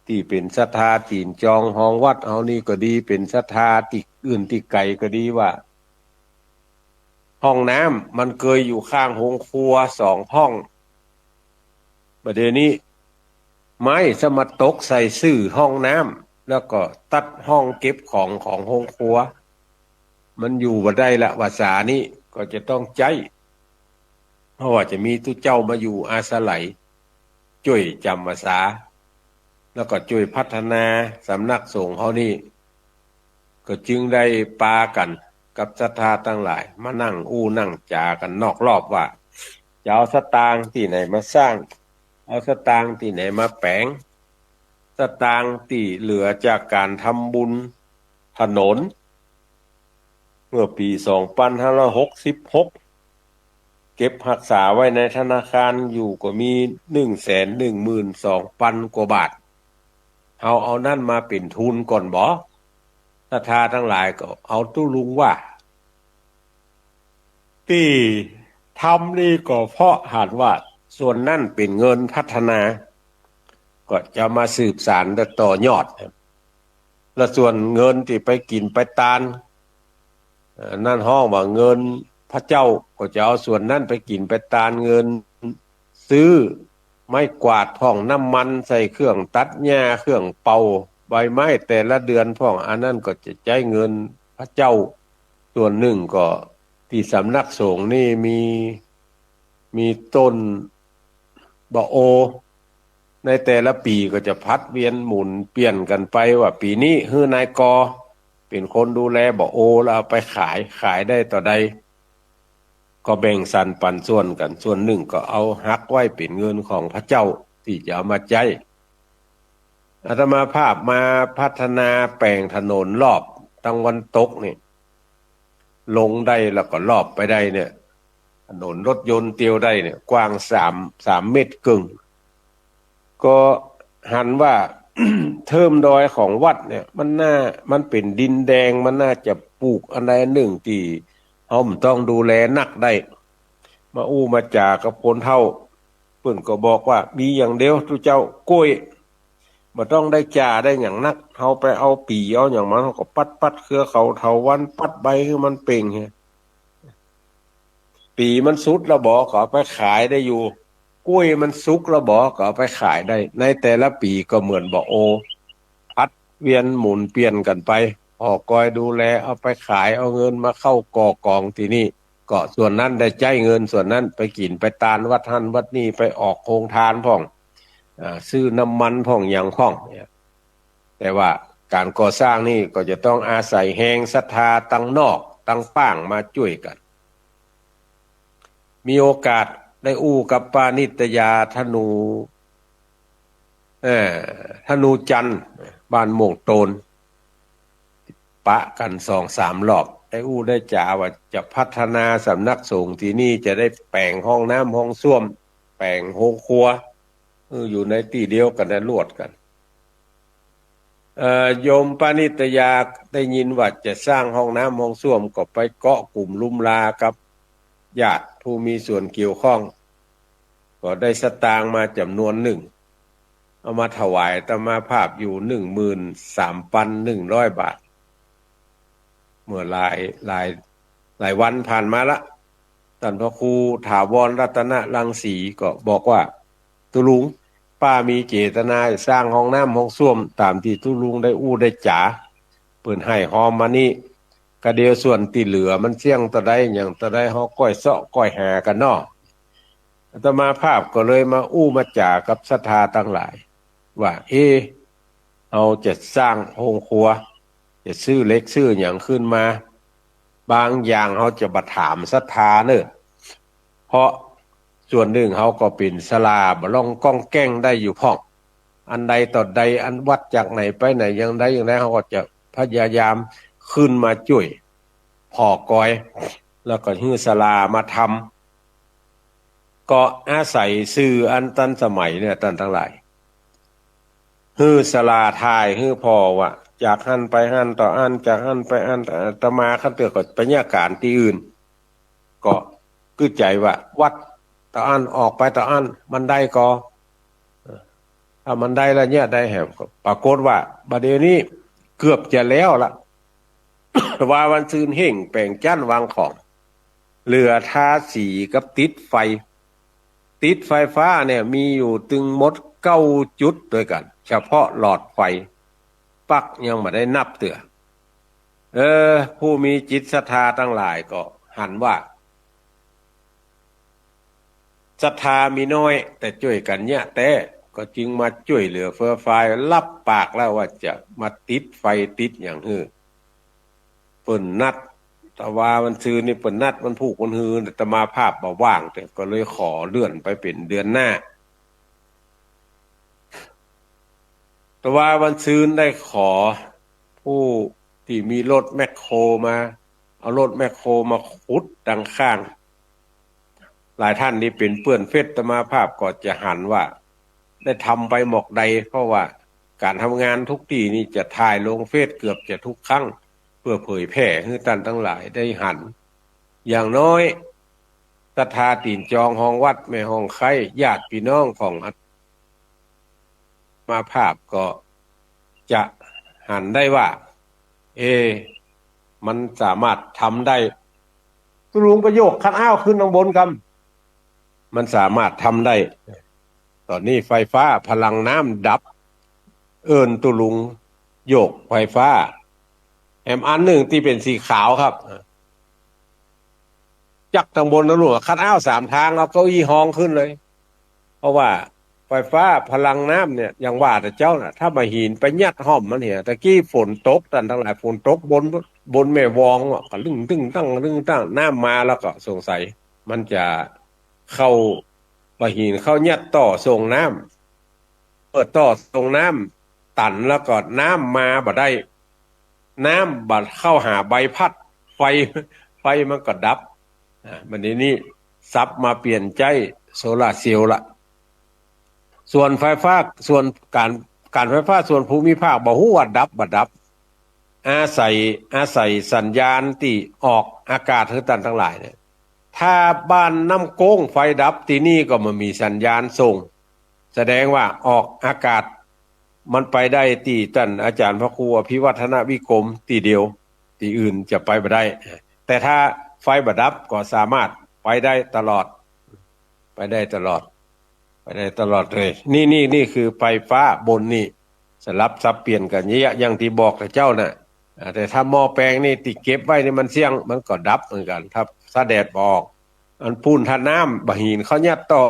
[SPEAKER 1] ที่เป็นศรัทธาตีนจองห้องวัดเฮานี่ก็ดีเป็นศรัทธาที่อื่นที่ไกลก็ดีว่าห้องน้ำมันเคยอยู่ข้างโรงครัว2 ห้องประเดี๋ยวนี้ไม้สมัตกใส่ซื่อห้องน้ำแล้วก็ตัดห้องเก็บของโรงครัวมันอยู่บ่ได้ละภาษานี้ก็จะต้องใจเพราะว่าจะมีตู้เจ้ามาอยู่อาศัยช่วยจำภาษาแล้วก็ช่วยพัฒนาสำนักสงฆ์เขานี่ก็จึงได้ปากันกับศรัทธาทั้งหลายมานั่งอู้นั่งจากันนอกรอบว่าจะเอาสตางค์ที่ไหนมาสร้างเอาสตางค์ที่ไหนมาแปลงสตางค์ที่เหลือจากการทำบุญถนนเมื่อปี2566เก็บรักษาไว้ในธนาคารอยู่ก็มี 112,000 กว่าบาทเอานั่นมาเป็นทุนก่อนบ่ศรัทธาทั้งหลายก็เอาตู้ลุงว่าที่ ทำนี่ก็เพราะหากว่าส่วนนั่นเป็นเงินพัฒนาก็จะมาสืบสานและต่อยอดและส่วนเงินที่ไปกินไปตานนั่นห้องว่าเงินพระเจ้าก็จะเอาส่วนนั้นไปกินไปตานเงินซื้อไม้กวาดพ่องน้ำมันใส่เครื่องตัดหญ้าเครื่องเป่าใบไม้แต่ละเดือนพ่องอันนั้นก็จะใช้เงินพระเจ้าส่วนหนึ่งก็ที่สำนักสงฆ์นี่มีต้นบะโอในแต่ละปีก็จะพัดเวียนหมุนเปลี่ยนกันไปว่าปีนี้ฮื้อนายกเป็นคนดูแลบะโอแล้วเอาไปขายได้ต่อใดก็แบ่งสรรปันส่วนกันส่วนหนึ่งก็เอาหักไว้เป็นเงินของพระเจ้าที่จะเอามาใช้อาตมาภาพมาพัฒนาแปลงถนนรอบตะวันตกนี่ลงได้แล้วก็รอบไปได้เนี่ยถนนรถยนต์เตียวได้เนี่ยกว้าง3 เมตรครึ่งก็หันว่า เทิมดอยของวัดเนี่ยมันเป็นดินแดงมันน่าจะปลูกอันใดหนึ่งที่เฮาต้องดูแลนักได้มามาจากับคนเฒ่าเพิ่นก็บอกว่ามีอย่างเดียวทุเจ้ากล้วยบ่ต้องได้จ่าได้อย่างนักเฮาไปเอาปีเอาอย่างมันเฮาก็ปัดเครือเขาเถาวันปัดใบคือมันเป่งปีมันสุดแล้วบ่ก็เอาไปขายได้อยู่กล้วยมันสุกแล้วบ่ก็เอาไปขายได้ในแต่ละปีก็เหมือนบ่พัดเวียนหมุนเปลี่ยนกันไปออกคอยดูแลเอาไปขายเอาเงินมาเข้ากองที่นี่ก็ส่วนนั้นได้ใจเงินส่วนนั้นไปกินไปตานวัดหันวัดนี้ไปออกโครงทานพ่องซื้อน้ำมันพ่องอย่างพ่องแต่ว่าการก่อสร้างนี่ก็จะต้องอาศัยแหงศรัทธาตั้งนอกตั้งป้างมาช่วยกันมีโอกาสได้กับปานิตยาธนูจันทร์บ้านโมงโตนปะกัน2-3 รอบได้ได้จ่าว่าจะพัฒนาสำนักสงฆ์ที่นี่จะได้แปลงห้องน้ำห้องส้วมแปลงโรงครัวอยู่ในที่เดียวกันได้รวดกันโยมปานิตยาได้ยินว่าจะสร้างห้องน้ำห้องส้วมก็ไปเกาะกลุ่มลุมลากับญาติผู้มีส่วนเกี่ยวข้องก็ได้สตางค์มาจำนวนหนึ่งเอามาถวายอาตมาภาพอยู่ 13,100 บาทเมื่อหลายวันผ่านมาละท่านพระครูถาวรรัตนรังสีก็บอกว่าตุลุงป้ามีเจตนาสร้างห้องน้ำห้องส้วมตามที่ตุลุงได้ได้จ๋าเปิ่นให้หอมมานี่กระเดียวส่วนที่เหลือมันเสี่ยงตะได้อย่างตะได้เฮาก้อยเซาะก้อยหากันเนาะอาตมาภาพก็เลยมามาจ๋ากับศรัทธาทั้งหลายว่าเอาจะสร้างโรงครัวจะซื้อเล็กซื้ออย่างขึ้นมาบางอย่างเขาจะบัดถามศรัทธาเนอะเพราะส่วนหนึ่งเขาก็เป็นศาลาบ่ล่องก้องแก้งได้อยู่พ่องอันใดต่อใดอันวัดจากไหนไปไหนอย่างใดเขาก็จะพยายามขึ้นมาช่วยพอกอยแล้วก็ฮื้อศาลามาทำก็อาศัยสื่ออันทันสมัยเนี่ยท่านทั้งหลายฮื้อศาลาทายฮื้อพอว่าจากหันไปหันต่ออันจากหันไปอันตมาขั้นเตือก็ไปเนี่ยการที่อื่นก็คือใจว่าวัดต่ออันออกไปต่ออันมันได้ก็ถ้ามันได้แล้วเนี่ยได้แหมปรากฏว่าบัดเดี๋ยวนี้เกือบจะแล้วละ ว่าวันซืนเห่งแปลงจั่นวางของเหลือทาสีกับติดไฟฟ้าเนี่ยมีอยู่ตึงหมด9 จุดด้วยกันเฉพาะหลอดไฟปักยังไม่ได้นับเตือผู้มีจิตศรัทธาทั้งหลายก็หันว่าศรัทธามีน้อยแต่ช่วยกันเนี่ยแต่ก็จึงมาช่วยเหลือเฟื่อฟายรับปากแล้วว่าจะมาติดไฟติดอย่างฮือเปิ่นนัดแต่ว่ามันซื้อนี่เปิ่นนัดมันผูกมันฮือแต่มาภาพบ่ว่างแต่ก็เลยขอเลื่อนไปเป็นเดือนหน้าแต่ว่าวันซื้นได้ขอผู้ที่มีรถแมคโครมาเอารถแมคโครมาขุดดังข้างหลายท่านนี่เป็นเปื้อนเฟซตมาภาพก็จะหันว่าได้ทำไปหมอกใดเพราะว่าการทำงานทุกที่นี่จะถ่ายลงเฟซเกือบจะทุกครั้งเพื่อเผยแพร่ให้ท่านทั้งหลายได้หันอย่างน้อยต ศรัทธาตีนจองห้องวัดแม่ห้องไข่ญาติพี่น้องของอาตมาภาพก็จะหันได้ว่า เอ มันสามารถทำได้ตุลุงประโยคคันอ้าวขึ้นข้างบนกันมันสามารถทำได้ ตอนนี้ไฟฟ้าพลังน้ำดับ เอิ้นตุลุงโยกไฟฟ้าแอมอันหนึ่งที่เป็นสีขาวครับจักทางบนนะลูกคันอ้าวสามทางแล้วเก้าอี้ห้องขึ้นเลย เพราะว่าไฟฟ้าพลังน้ำเนี่ยอย่างว่าแต่เจ้าน่ะถ้ามาหินไปยัดห้อมมันเหี่ยตะกี้ฝนตกตันทั้งหลายฝนตกบนแม่วองก็ลึงตึงตั้งลึงตั้งน้ำมาแล้วก็สงสัยมันจะเข้ามาหินเข้ายัดต่อส่งน้ำเปิดต่อส่งน้ำตันแล้วก็น้ำมาบ่ได้น้ำบัดเข้าหาใบพัดไฟมันก็ดับมันนี้ซับมาเปลี่ยนใจโซลาร์เซลล์ละส่วนไฟฟ้าส่วนการไฟฟ้าส่วนภูมิภาคบ่ฮู้ว่าดับบ่ดับอาศัยสัญญาณที่ออกอากาศคือตันทั้งหลายเนี่ยถ้าบ้านน้ำโก้งไฟดับที่นี่ก็มันมีสัญญาณส่งแสดงว่าออกอากาศมันไปได้ที่ท่านอาจารย์พระครูอภิวัฒนวิกรมที่เดียวที่อื่นจะไปบ่ได้แต่ถ้าไฟบ่ดับก็สามารถไปได้ตลอดไปได้ตลอดเลยนี่คือไฟฟ้าบนนี่สลับซับเปลี่ยนกันเยอะอย่างที่บอกกับเจ้าน่ะแต่ถ้าหม้อแปลงนี่ติดเก็บไว้นี่มันเสี่ยงมันก็ดับเหมือนกันถ้าแดดบอกอันปูนท่าน้ำบะหินเขายัดต่อ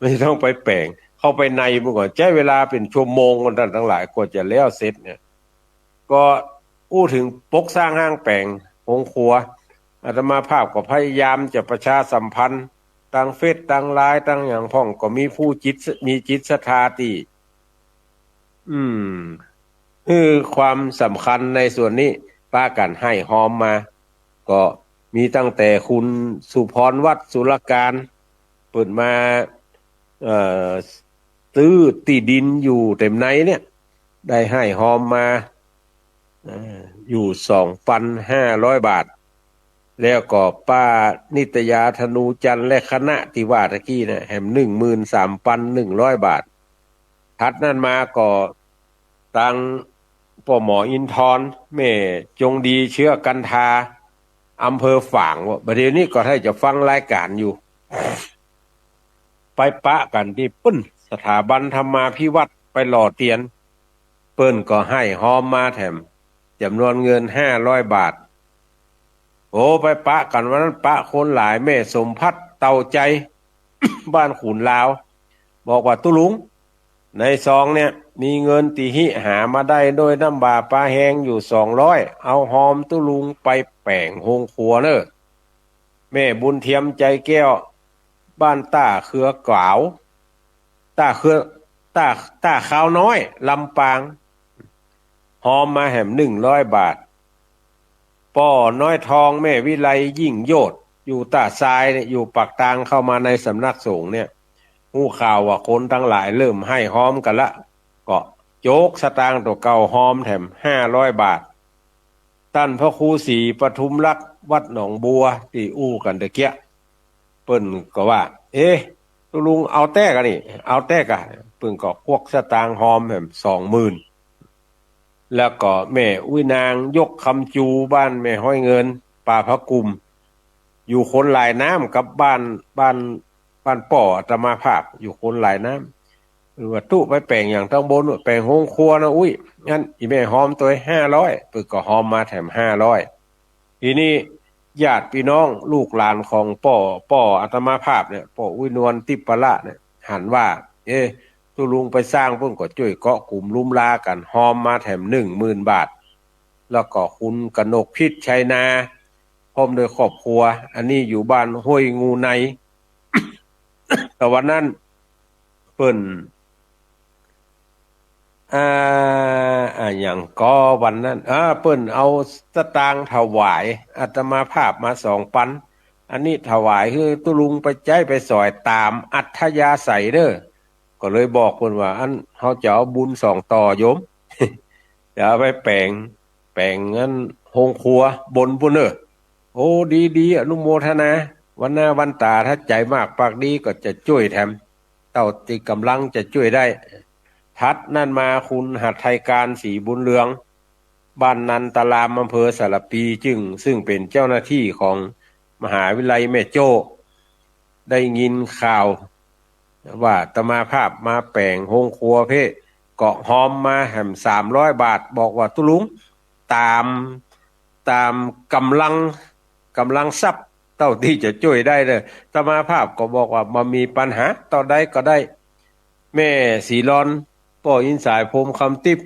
[SPEAKER 1] ไม่ต้องไปแปลงเข้าไปในมันก่อนใช้เวลาเป็นชั่วโมงกันทั้งหลายกว่าจะแล้วเสร็จเนี่ยก็อู้ถึงปกสร้างห้างแปลงโรงครัวอาตมาภาพก็พยายามจะประชาสัมพันธ์ตั้งเฟซตั้งไลน์ตั้งอย่างพ่องก็มีผู้มีจิตศรัทธาที่คือความสำคัญในส่วนนี้ป้ากันให้หอมมาก็มีตั้งแต่คุณสุพรวัดสุรการเปิดมาซื้อที่ดินอยู่เต็มในเนี่ยได้ให้หอมมาอยู่ 2,500 บาทแล้วก็ป้านิตยาธนูจันทร์และคณะที่ว่าตะกี้เนี่ยแหม 13,100 บาทถัดนั้นมาก็ตังป่อหมออินทรแม่จงดีเชื้อกันทาอำเภอฝางว่าประเดี๋ยวนี้ก็ให้จะฟังรายการอยู่ไปปะกันที่ปึ้นสถาบันธรรมาภิวัตน์ไปหล่อเตียนเปิ้นก็ให้หอมมาแถมจำนวนเงิน500 บาทโอ้ไปปะกันวันนั้นปะคนหลายแม่สมพัฒน์เต่าใจ บ้านขุนลาวบอกว่าตุลุงในซองเนี่ยมีเงินติหิหามาได้โดยน้ำบาปลาแหงอยู่200เอาหอมตุลุงไปแป่งโฮงครัวเนอะแม่บุญเทียมใจแก้วบ้านต้าเครือเก๋าต้าเครือต้าขาวน้อยลำปางหอมมาแหม100 บาทป่อน้อยทองแม่วิไลยิ่งโยดอยู่ตาทรายเนี่ยอยู่ปากตางเข้ามาในสำนักสงฆ์เนี่ยหูข่าวว่าคนทั้งหลายเริ่มให้หอมกันละก็โจกสตางค์ตัวเก่าหอมแถม500 บาทท่านพระครูศรีปทุมรักษ์วัดหนองบัวที่อู้กันตะเกียเปิ้นก็ว่าตุลุงเอาแต้กันนี่เอาแต้กันเปิ้นก็พวกสตางค์หอมแถม20,000แล้วก็แม่อุ้ยนางยกคำจูบ้านแม่ห้อยเงินป่าพระกุมอยู่คนหลายน้ำกับบ้านป่ออาตมาภาพอยู่คนหลายน้ำหรือว่าตู้ไปแปลงอย่างตั้งบนแปลงโฮงครัวนะอุ้ยงั้นอีแม่หอมตัว500ปึกก็หอมมาแถม500ทีนี้ญาติพี่น้องลูกหลานของป่ออาตมาภาพเนี่ยป่ออุ้ยนวลติปละเนี่ยหันว่าตุลุงไปสร้างเพิ่นก็ช่วยเกาะกลุ่มลุ่มลากันหอมมาแถม10,000 บาทแล้วก็คุณกนกพิษชัยนาพร้อมโดยครอบครัวอันนี้อยู่บ้านห้วยงูใน แต่วันนั้นเปิ้นอย่างก็วันนั้นเปิ้นเอาสตางค์ถวายอาตมาภาพมา2,000อันนี้ถวายคือตุลุงไปใจไปสอยตามอัธยาศัยเด้อก็เลยบอกเพิ่นว่าอันเฮาจะเอาบุญ2 ต่อโยม จะเอาไปแปลงงั้นโฮงครัวบนพุ่นเด้อโอ้ดีอนุโมทนา วันหน้าวันตาถ้าใจมากปากดีก็จะช่วยแถมเต่าที่กำลังจะช่วยได้ทัดนั่นมาคุณหัตถ์ไทยการศรีบุญเรืองบ้านนันตารามอำเภอสารปีซึ่งเป็นเจ้าหน้าที่ของมหาวิทยาลัยแม่โจ้ได้ยินข่าวว่าอาตมาภาพมาแปลงโฮงครัวเพ่เกาะหอมมาแหม300 บาทบอกว่าตุลุงตามตามกำลังทรัพย์เท่าที่จะช่วยได้เลยอาตมาภาพก็บอกว่ามามีปัญหาต่อได้ก็ได้แม่สีรอนป่ออินสายพรมคำติบ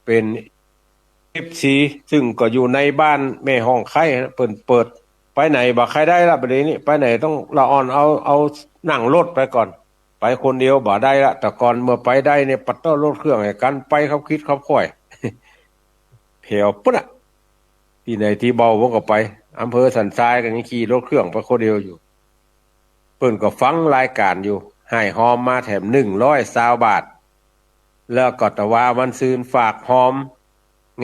[SPEAKER 1] เป็นFC ซึ่งก็อยู่ในบ้านแม่ห้องไข่เปิดไปไหนบ่ใครได้ละประเดี๋ยวนี้ไปไหนต้องละอ่อนเอานั่งรถไปก่อนไปคนเดียวบ่ได้ละแต่ก่อนเมื่อไปได้เนี่ยปัดต้อรถเครื่องให้กันไปเขาคิดเขาค่อยเพียวปุ๊บอะที่ไหนที่เบาผมก็ไปอำเภอสันทรายกันยังขี่รถเครื่องไปคนเดียวอยู่เปิ้นก็ฟังรายการอยู่ให้หอมมาแถม120 บาทแล้วก็ตะว่าวันซืนฝากหอม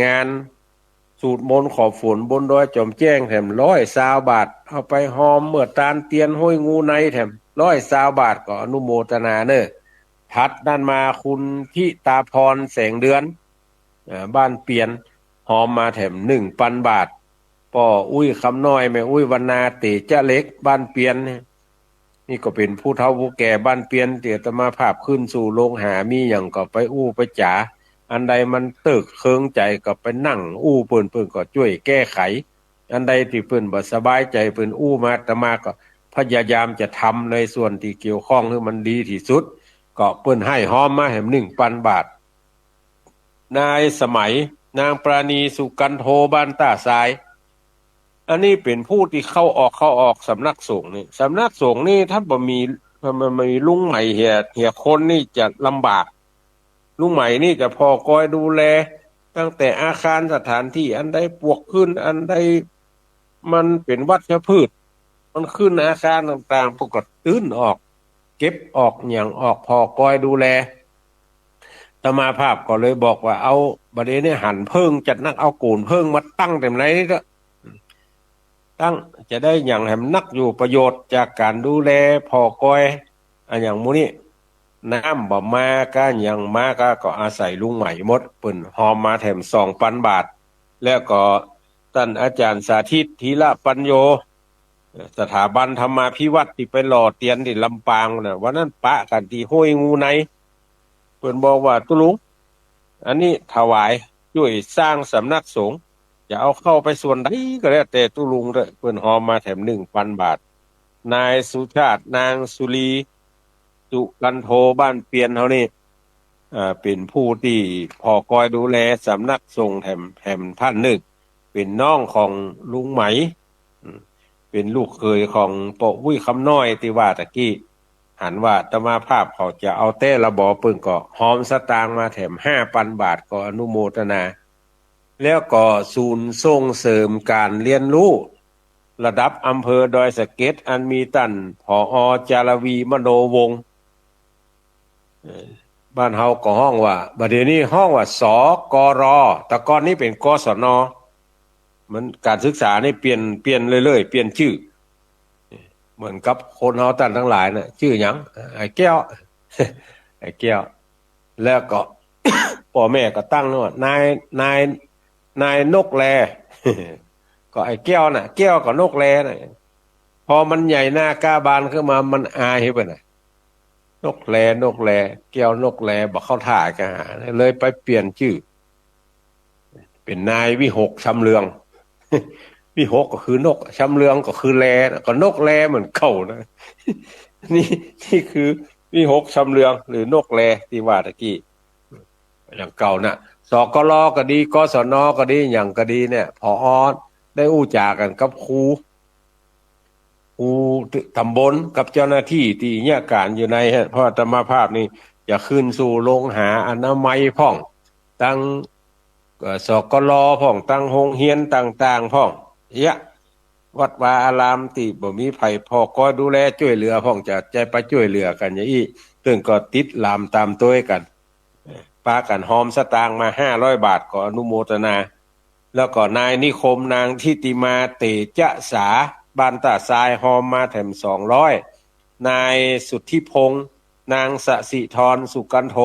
[SPEAKER 1] งานสูตรมนต์ขอบฝนบนดอยจอมแจ้งแถม120 บาทเอาไปหอมเมื่อตาลเตียนห้วยงูในแถม120 บาทก็อนุโมทนาเนอะทัดนั่นมาคุณทิตาพรแสงเดือนบ้านเปลี่ยนหอมมาแถม1,000 บาทป่ออุ้ยคำน้อยแม่อุ้ยวรรณาเตจะเล็กบ้านเปลี่ยนนี่ก็เป็นผู้เฒ่าผู้แก่บ้านเปลี่ยนเตียตมาภาพขึ้นสู่โรงหามีอย่างก็ไปอู้ไปจ๋าอันใดมันตึกเคืองใจก็ไปนั่งอู้เปิ้นก็ช่วยแก้ไขอันใดที่เปิ้นบ่สบายใจเปิ้นอู้มาอาตมาก็พยายามจะทำในส่วนที่เกี่ยวข้องให้มันดีที่สุดก็เปิ้นให้หอมมาแหม1,000 บาทนายสมัยนางปราณีสุกันโทบ้านต้าทรายอันนี้เป็นผู้ที่เข้าออกสำนักสงฆ์นี่สำนักสงฆ์นี่ถ้าบ่มีลุงใหม่เหียคนนี่จะลำบากลุงใหม่นี่จะพอคอยดูแลตั้งแต่อาคารสถานที่อันใดปวกขึ้นอันใดมันเป็นวัชพืชมันขึ้นอาคารต่างๆพวกก็ตื้นออกเก็บออกอย่างออกพอคอยดูแลอาตมาภาพก็เลยบอกว่าเอาบัดนี้หั่นเพิ่งจัดนักเอาโกนเพิ่งมาตั้งเต็มไหนนี่ก็ตั้งจะได้อย่างแหมนักอยู่ประโยชน์จากการดูแลพอคอยอันอย่างมูนี้น้ำบ่มาก็อย่างมาก็อาศัยลุงใหม่หมดเปิ้นหอมมาแถม2,000 บาทแล้วก็ท่านอาจารย์สาธิตธีระปัญโยสถาบันธรรมาภิวัตน์ที่ไปหล่อเตียนที่ลำปางน่ะวันนั้นปะกันที่ห้วยงูในเปิ้นบอกว่าตุลุงอันนี้ถวายช่วยสร้างสำนักสงฆ์จะเอาเข้าไปส่วนใดก็แล้วแต่ตุลุงเด้อเปิ้นหอมมาแถม1,000 บาทนายสุชาตินางสุรีสุกันโทบ้านเปียนเฮานี่เป็นผู้ที่พอคอยดูแลสำนักสงฆ์แถมท่านหนึ่งเป็นน้องของลุงไหมเป็นลูกเคยของปอวุ้ยคำน้อยที่ว่าตะกี้หันว่าอาตมาภาพเขาจะเอาแต่ระบอปึ้งก็หอมสตางค์มาแถม5,000 บาทก็อนุโมทนาแล้วก็ศูนย์ส่งเสริมการเรียนรู้ระดับอำเภอดอยสะเก็ดอันมีท่านผอ.จารวีมโนวงศ์บ้านเฮาก็ห้องว่าบัดเดี๋ยวนี้ห้องว่าสกรแต่ก่อนนี้เป็นกศนมันการศึกษานี่เปลี่ยนเรื่อยๆเปลี่ยนชื่อเหมือนกับคนเฮาท่านทั้งหลายน่ะชื่อหยังไอ้แก้ว ไอ้แก้วแล้วก็ พ่อแม่ก็ตั้งว่นายนกแล ก็ไอ้แก้วน่ะแก้วกับนกแลน่ะพอมันใหญ่หน้ากาบานขึ้นมามันอายเพิ่นน่ะนกแลแก้วนกแลบ่เข้าท่ากันหาเลยไปเปลี่ยนชื่อเป็นนายวิหกชำเลือง วิหกก็คือนกชำเลืองก็คือแลก็นกแลเหมือนเก่านะ นี่คือวิหกชำเลืองหรือนกแลที่ว่าตะกี้อย่างเก่าน่ะสกลก็ดีกศนก็ดีอย่างก็ดีเนี่ยผอ.ได้อู้จากันกับครูตำบลกับเจ้าหน้าที่ที่เนี่ยการอยู่ในเพราะอาตมาภาพนี่จะขึ้นสู่โรงหาอนามัยพ่องตั้งสกลพ่องตั้งโรงเรียนต่างๆพ่องยะวัดวาอารามที่บ่มีไผพอคอยดูแลช่วยเหลือพ่องจะใจไปช่วยเหลือกันอย่างนี้ซึ่งก็ติดลามตามตัวกันปากันหอมสตางค์มา500 บาทก็อนุโมทนาแล้วก็นายนิคมนางทิติมาเตจะสา บ้านตาทรายหอมมาแถม200นายสุทธิพงษ์นางสสิธรสุกันโท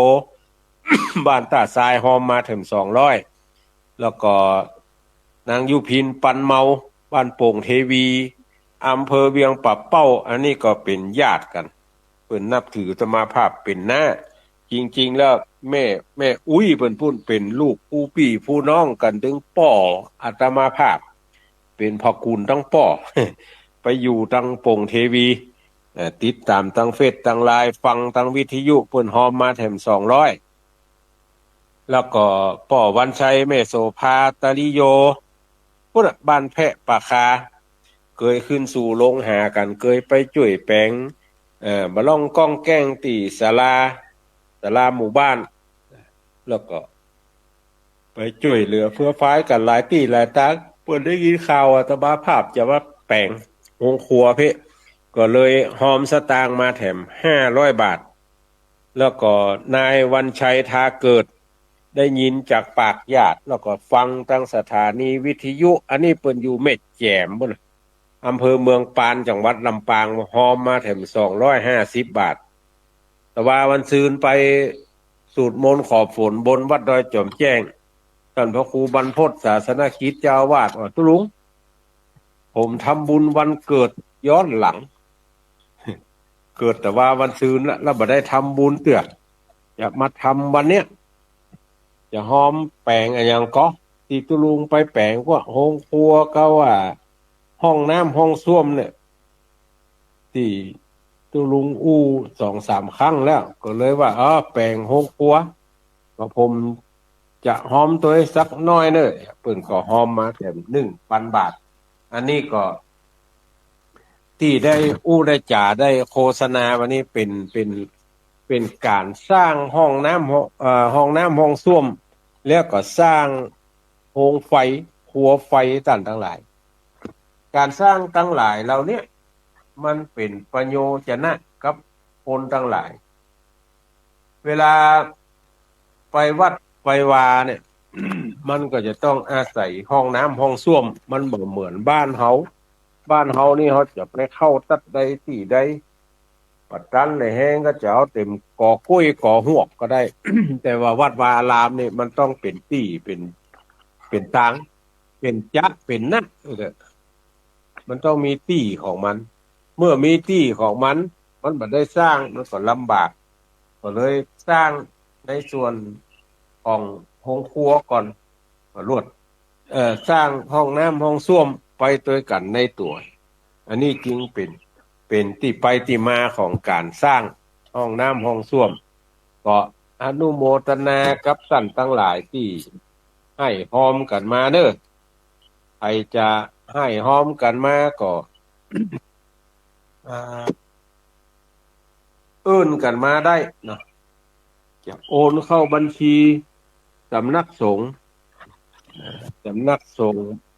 [SPEAKER 1] บ้านตาทรายหอมมาแถม200แล้วก็นางยุพินปันเมาบ้านโป่งเทวีอำเภอเวียงปะเป้าอันนี้ก็เป็นญาติกันเพิ่นนับถือสมาภาพเป็นหน้าจริงๆแล้วแม่อุ้ยเพิ่นพูดเป็นลูกผู้พี่ผู้น้องกันถึงป่ออาตมาภาพเป็นพ่อกุลทั้งป่อ ไปอยู่ตั้งโป่งเทวีติดตามตั้งเฟซตั้งไลน์ฟังตั้งวิทยุเพิ่นหอมมาแถม200แล้วก็ป่อวันชัยแม่โสภาตาลิโยพุ่นน่ะบ้านแพะปะคาเคยขึ้นสู่ลงหากันเคยไปช่วยแปลงมาล่องก้องแก้งตีศาลาหมู่บ้านแล้วก็ไปช่วยเหลือเพื่อฟ้ายกันหลายปีหลายตักเพิ่นได้ยินข่าวอาตมาภาพจะว่าแปลงโรงครัวเพ่ก็เลยหอมสตางค์มาแถม500 บาทแล้วก็นายวันชัยทาเกิดได้ยินจากปากญาติแล้วก็ฟังตั้งสถานีวิทยุอันนี้เปิ้นอยู่เม็ดแจ่มพุ่นอำเภอเมืองปานจังหวัดลำปางหอมมาแถม250 บาทแต่ว่าวันซืนไปสูตรมนต์ขอบฝนบนวัดดอยจอมแจ้งท่านพระครูบรรพตศาสนกิจเจ้าอาวาสตุลุงผมทำบุญวันเกิดย้อนหลังเกิดแต่ว่าวันซืนแล้วบ่ได้ทำบุญเตืออยากมาทำวันเนี้ยจะหอมแปลงอะไรอย่างก็ที่ตุลุงไปแปลงว่าห้องครัวก็ว่าห้องน้ำห้องส้วมเนี่ยที่ตุลุงอู้2-3 ครั้งแล้วก็เลยว่าแปลงห้องครัวก็ผมจะหอมตัวสักน้อยเนอะเปิ่นก็หอมมาแถม1,000 บาทอันนี้ก็ที่ได้อู้ได้จ่าได้โฆษณาวันนี้เป็นการสร้างห้องน้ำห้องน้ำห้องส้วมแล้วก็สร้างโรงไฟครัวไฟต่างทั้งหลายการสร้างทั้งหลายเราเนี่ยมันเป็นประโยชนะกับคนทั้งหลาย เวลาไปวัดไปวาเนี่ย มันก็จะต้องอาศัยห้องน้ำห้องส้วมมันบ่เหมือนบ้านเฮานี่เขาจะไปเข้าตัดใดที่ใดปัดตันในแห้งก็จะเอาเต็มก่อกล้วยก่อหวกก็ได้ แต่ว่าวัดวาอารามนี่มันต้องเป็นที่เป็นตางเป็นจ๊ะเป็นนั่นมันต้องมีที่ของมัน เมื่อมีที่ของมันบ่ได้สร้างมันก็ลำบากก็เลยสร้างในส่วนของโรงครัวก่อนก็รวดสร้างห้องน้ำห้องส้วมไปด้วยกันในตัวอันนี้จริงเป็นที่ไปที่มาของการสร้างห้องน้ำห้องส้วมก็อนุโมทนากับท่านทั้งหลายที่ให้หอมกันมาเด้อใครจะให้หอมกันมาก็เอิ้นกันมาได้เนาะจะโอนเข้าบัญชีสำนักสงฆ์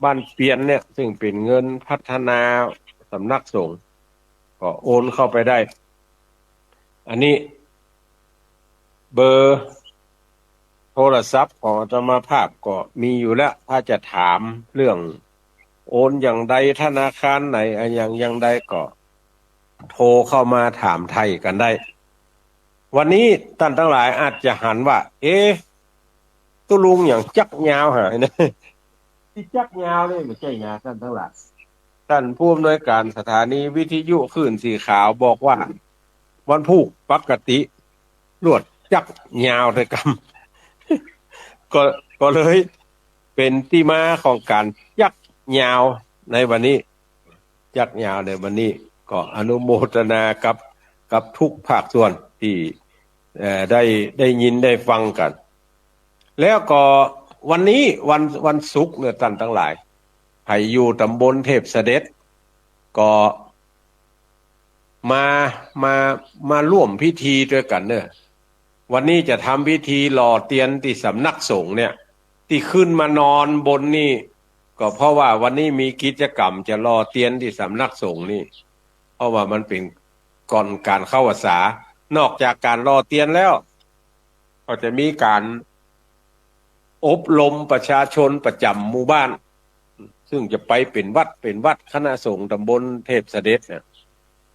[SPEAKER 1] บ้านเปียนเนี่ยซึ่งเป็นเงินพัฒนาสำนักสงฆ์ก็โอนเข้าไปได้อันนี้เบอร์โทรศัพท์ของอาตมาภาพก็มีอยู่แล้วถ้าจะถามเรื่องโอนอย่างใดธนาคารไหนอย่างใดก็โทรเข้ามาถามไทยกันได้วันนี้ท่านทั้งหลายอาจจะหันว่าตุลุงอย่างจักยาวหายนะ ที่จักยาวนี่ไม่ใช่ยาท่านทั้งหลายท่านผู้อำนวยการสถานีวิทยุคลื่นสีขาวบอกว่าวันพุธปกติรวดจักยาวเลยกำ ก็เลยเป็นที่มาของการจักยาวในวันนี้จักยาวในวันนี้ก็อนุโมทนากับทุกภาคส่วนที่ได้ยินได้ฟังกัน แล้วก็วันนี้วันศุกร์เนี่ยท่านทั้งหลายให้อยู่ตำบลเทพเสด็จก็มาร่วมพิธีด้วยกันเนอะวันนี้จะทำพิธีหล่อเตียนที่สำนักสงฆ์เนี่ยที่ขึ้นมานอนบนนี่ก็เพราะว่าวันนี้มีกิจกรรมจะหล่อเตียนที่สำนักสงฆ์นี่เพราะว่ามันเป็นก่อนการเข้าพรรษานอกจากการหล่อเตียนแล้วก็จะมีการอบรมประชาชนประจำหมู่บ้าน ซึ่งจะไปเป็นวัดคณะสงฆ์ตำบลเทพเสด็จเนี่ย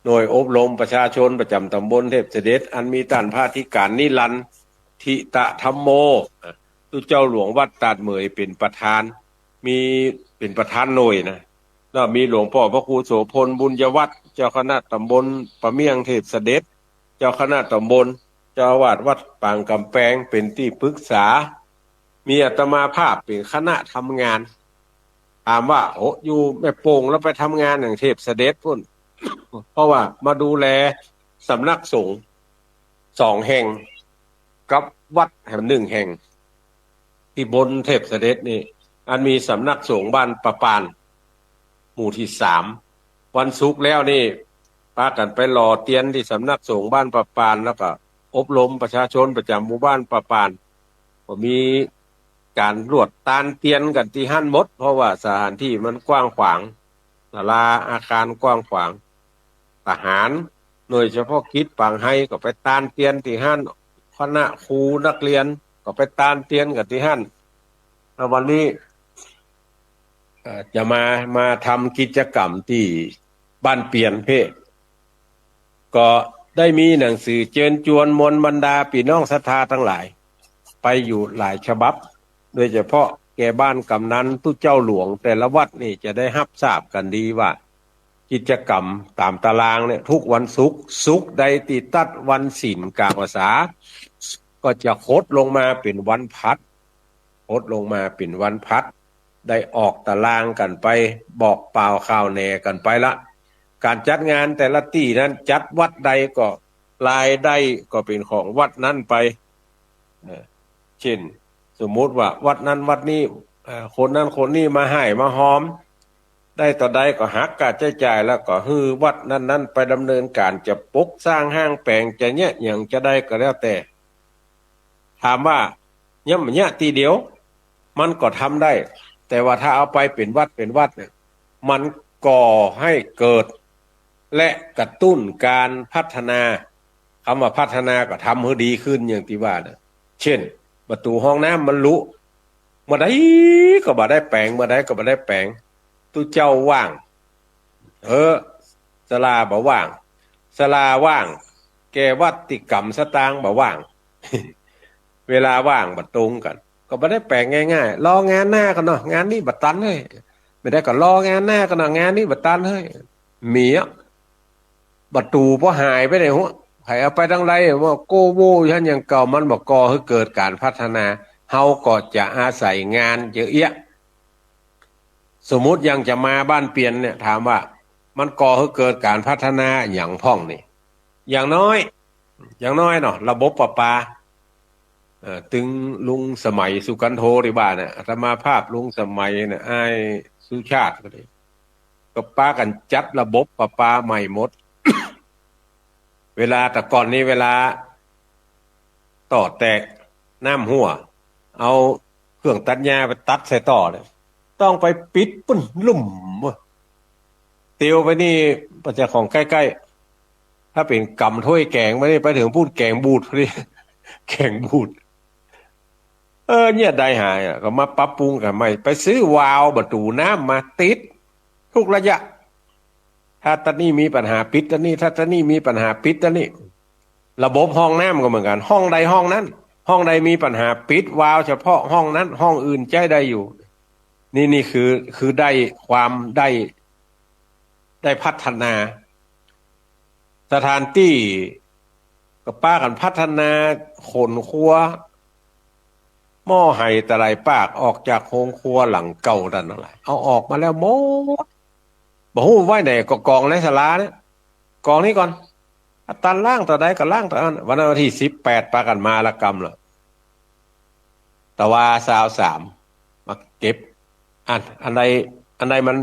[SPEAKER 1] หน่วยอบรมประชาชนประจำตำบลเทพเสด็จอันมีท่านพระธิการนิรันดร์ทิตธรรมโมตุเจ้าหลวงวัดตาดเหมยเป็นประธานมีเป็นประธานหน่วยนะแล้วมีหลวงพ่อพระครูโสพลบุญยวัฒน์เจ้าคณะตำบลปะเมียงเทพเสด็จเจ้าคณะตำบลเจ้าอาวาสวัดปางกำแพงเป็นที่ปรึกษามีอาตมาภาพเป็นคณะทำงานถามว่าโอ้อยู่แม่โป่งแล้วไปทำงานอย่างเทพเสด็จพุ่น เพราะว่ามาดูแลสำนักสงฆ์2 แห่งกับวัดแห่ง1 แห่งที่บนเทพเสด็จนี่อันมีสำนักสงฆ์บ้านประปานหมู่ที่3วันศุกร์แล้วนี่พากันไปรอเตียนที่สำนักสงฆ์บ้านประปานแล้วก็อบรมประชาชนประจำหมู่บ้านประปานก็มีการรวดตานเตียนกันที่หั่นหมดเพราะว่าสถานที่มันกว้างขวางศาลาอาคารกว้างขวางทหารหน่วยเฉพาะกิจปางไห้ก็ไปตานเตียนที่หั่นคณะครูนักเรียนก็ไปตานเตียนกันที่หั่นแล้ววันนี้จะมาทำกิจกรรมที่บ้านเปลี่ยนเพศก็ได้มีหนังสือเชิญชวนมวลบรรดาพี่น้องศรัทธาทั้งหลายไปอยู่หลายฉบับโดยเฉพาะแก่บ้านกำนันตู้เจ้าหลวงแต่ละวัดนี่จะได้รับทราบกันดีว่ากิจกรรมตามตารางเนี่ยทุกวันศุกร์ใดติดตัดวันศีลกลางพรรษาก็จะโคดลงมาเป็นวันพัดได้ออกตารางกันไปบอกเปล่าข่าวแหน่กันไปละการจัดงานแต่ละที่นั้นจัดวัดใดก็รายได้ก็เป็นของวัดนั้นไปเช่นสมมุติว่าวัดนั้นวัดนี้คนนั้นคนนี้มาให้มาหอมได้ต่อใดก็หักค่าใช้จ่ายแล้วก็ฮือวัดนั้นไปดำเนินการจะปกสร้างห้างแปลงจะเนี่ยอย่างจะได้ก็แล้วแต่ถามว่าเนี่ยทีเดียวมันก็ทำได้แต่ว่าถ้าเอาไปเป็นวัดเนี่ยมันก่อให้เกิดและกระตุ้นการพัฒนาคำว่าพัฒนาก็ทำให้ดีขึ้นอย่างที่ว่านะเช่นประตูห้องน้ำมันลุเมื่อใดก็บ่ได้แปลงเมื่อใดก็บ่ได้แปลงตู้เจ้าว่างศาลาบ่ว่างศาลาว่างแกวัดติกรรมสตางค์บ่ว่าง เวลาว่างบ่ตรงกันก็บ่ได้แปลงง่ายๆรองานหน้ากันเนาะงานนี้บ่ตันเฮ้ยไม่ได้ก็รองานหน้ากันเนาะงานนี้บ่ตันเฮ้ยมีอ่ะประตูพอหายไปไหนหัวให้เอาไปทั้งไรว่าโกโวฉันอย่างเก่ามันบอกก่อให้เกิดการพัฒนาเฮาก็จะอาศัยงานเยอะแยะสมมุติยังจะมาบ้านเปลี่ยนเนี่ยถามว่ามันก่อให้เกิดการพัฒนาอย่างพ่องนี่อย่างน้อยเนาะระบบประปาถึงลุงสมัยสุกันโทที่บ้านน่ะอาตมาภาพลุงสมัยเนี่ยอ้ายสุชาติก็ดีก็ป้ากันจัดระบบประปาใหม่หมด เวลาแต่ก่อนนี้เวลาต่อแตกน้ำหัวเอาเครื่องตัดหญ้าไปตัดใส่ต่อเลยต้องไปปิดปุ้นลุ่มเตียวไปนี่ประจะของใกล้ๆถ้าเป็นกำถ้วยแกงไม่ได้ไปถึงพูดแกงบูดพอดี แกงบูดเนี่ยได้หายก็มาปรับปรุงกันใหม่ไปซื้อวาล์วประตูน้ำมาติดทุกระยะถ้าตอนนี้มีปัญหาปิดตอนนี้ถ้าตอนนี้มีปัญหาปิดตอนนี้ระบบห้องน้ำก็เหมือนกันห้องใดห้องนั้นห้องใดมีปัญหาปิดวาล์วเฉพาะห้องนั้นห้องอื่นใช้ได้อยู่นี่คือได้ความได้พัฒนาสถานที่ก็ป้ากันพัฒนาขนครัวหม้อไห่ตะไลปากออกจากโรงครัวหลังเก่าดันอะไรเอาออกมาแล้วหมดบ่ฮู้ไว้ไหนก็กองในศาลาเนี่ยกองนี้ก่อนตันล่างต่อใดก็ล่างต่อนั้นวันที่18ปากันมาละกรรมล่ะตะวา23มาเก็บอันใดมัน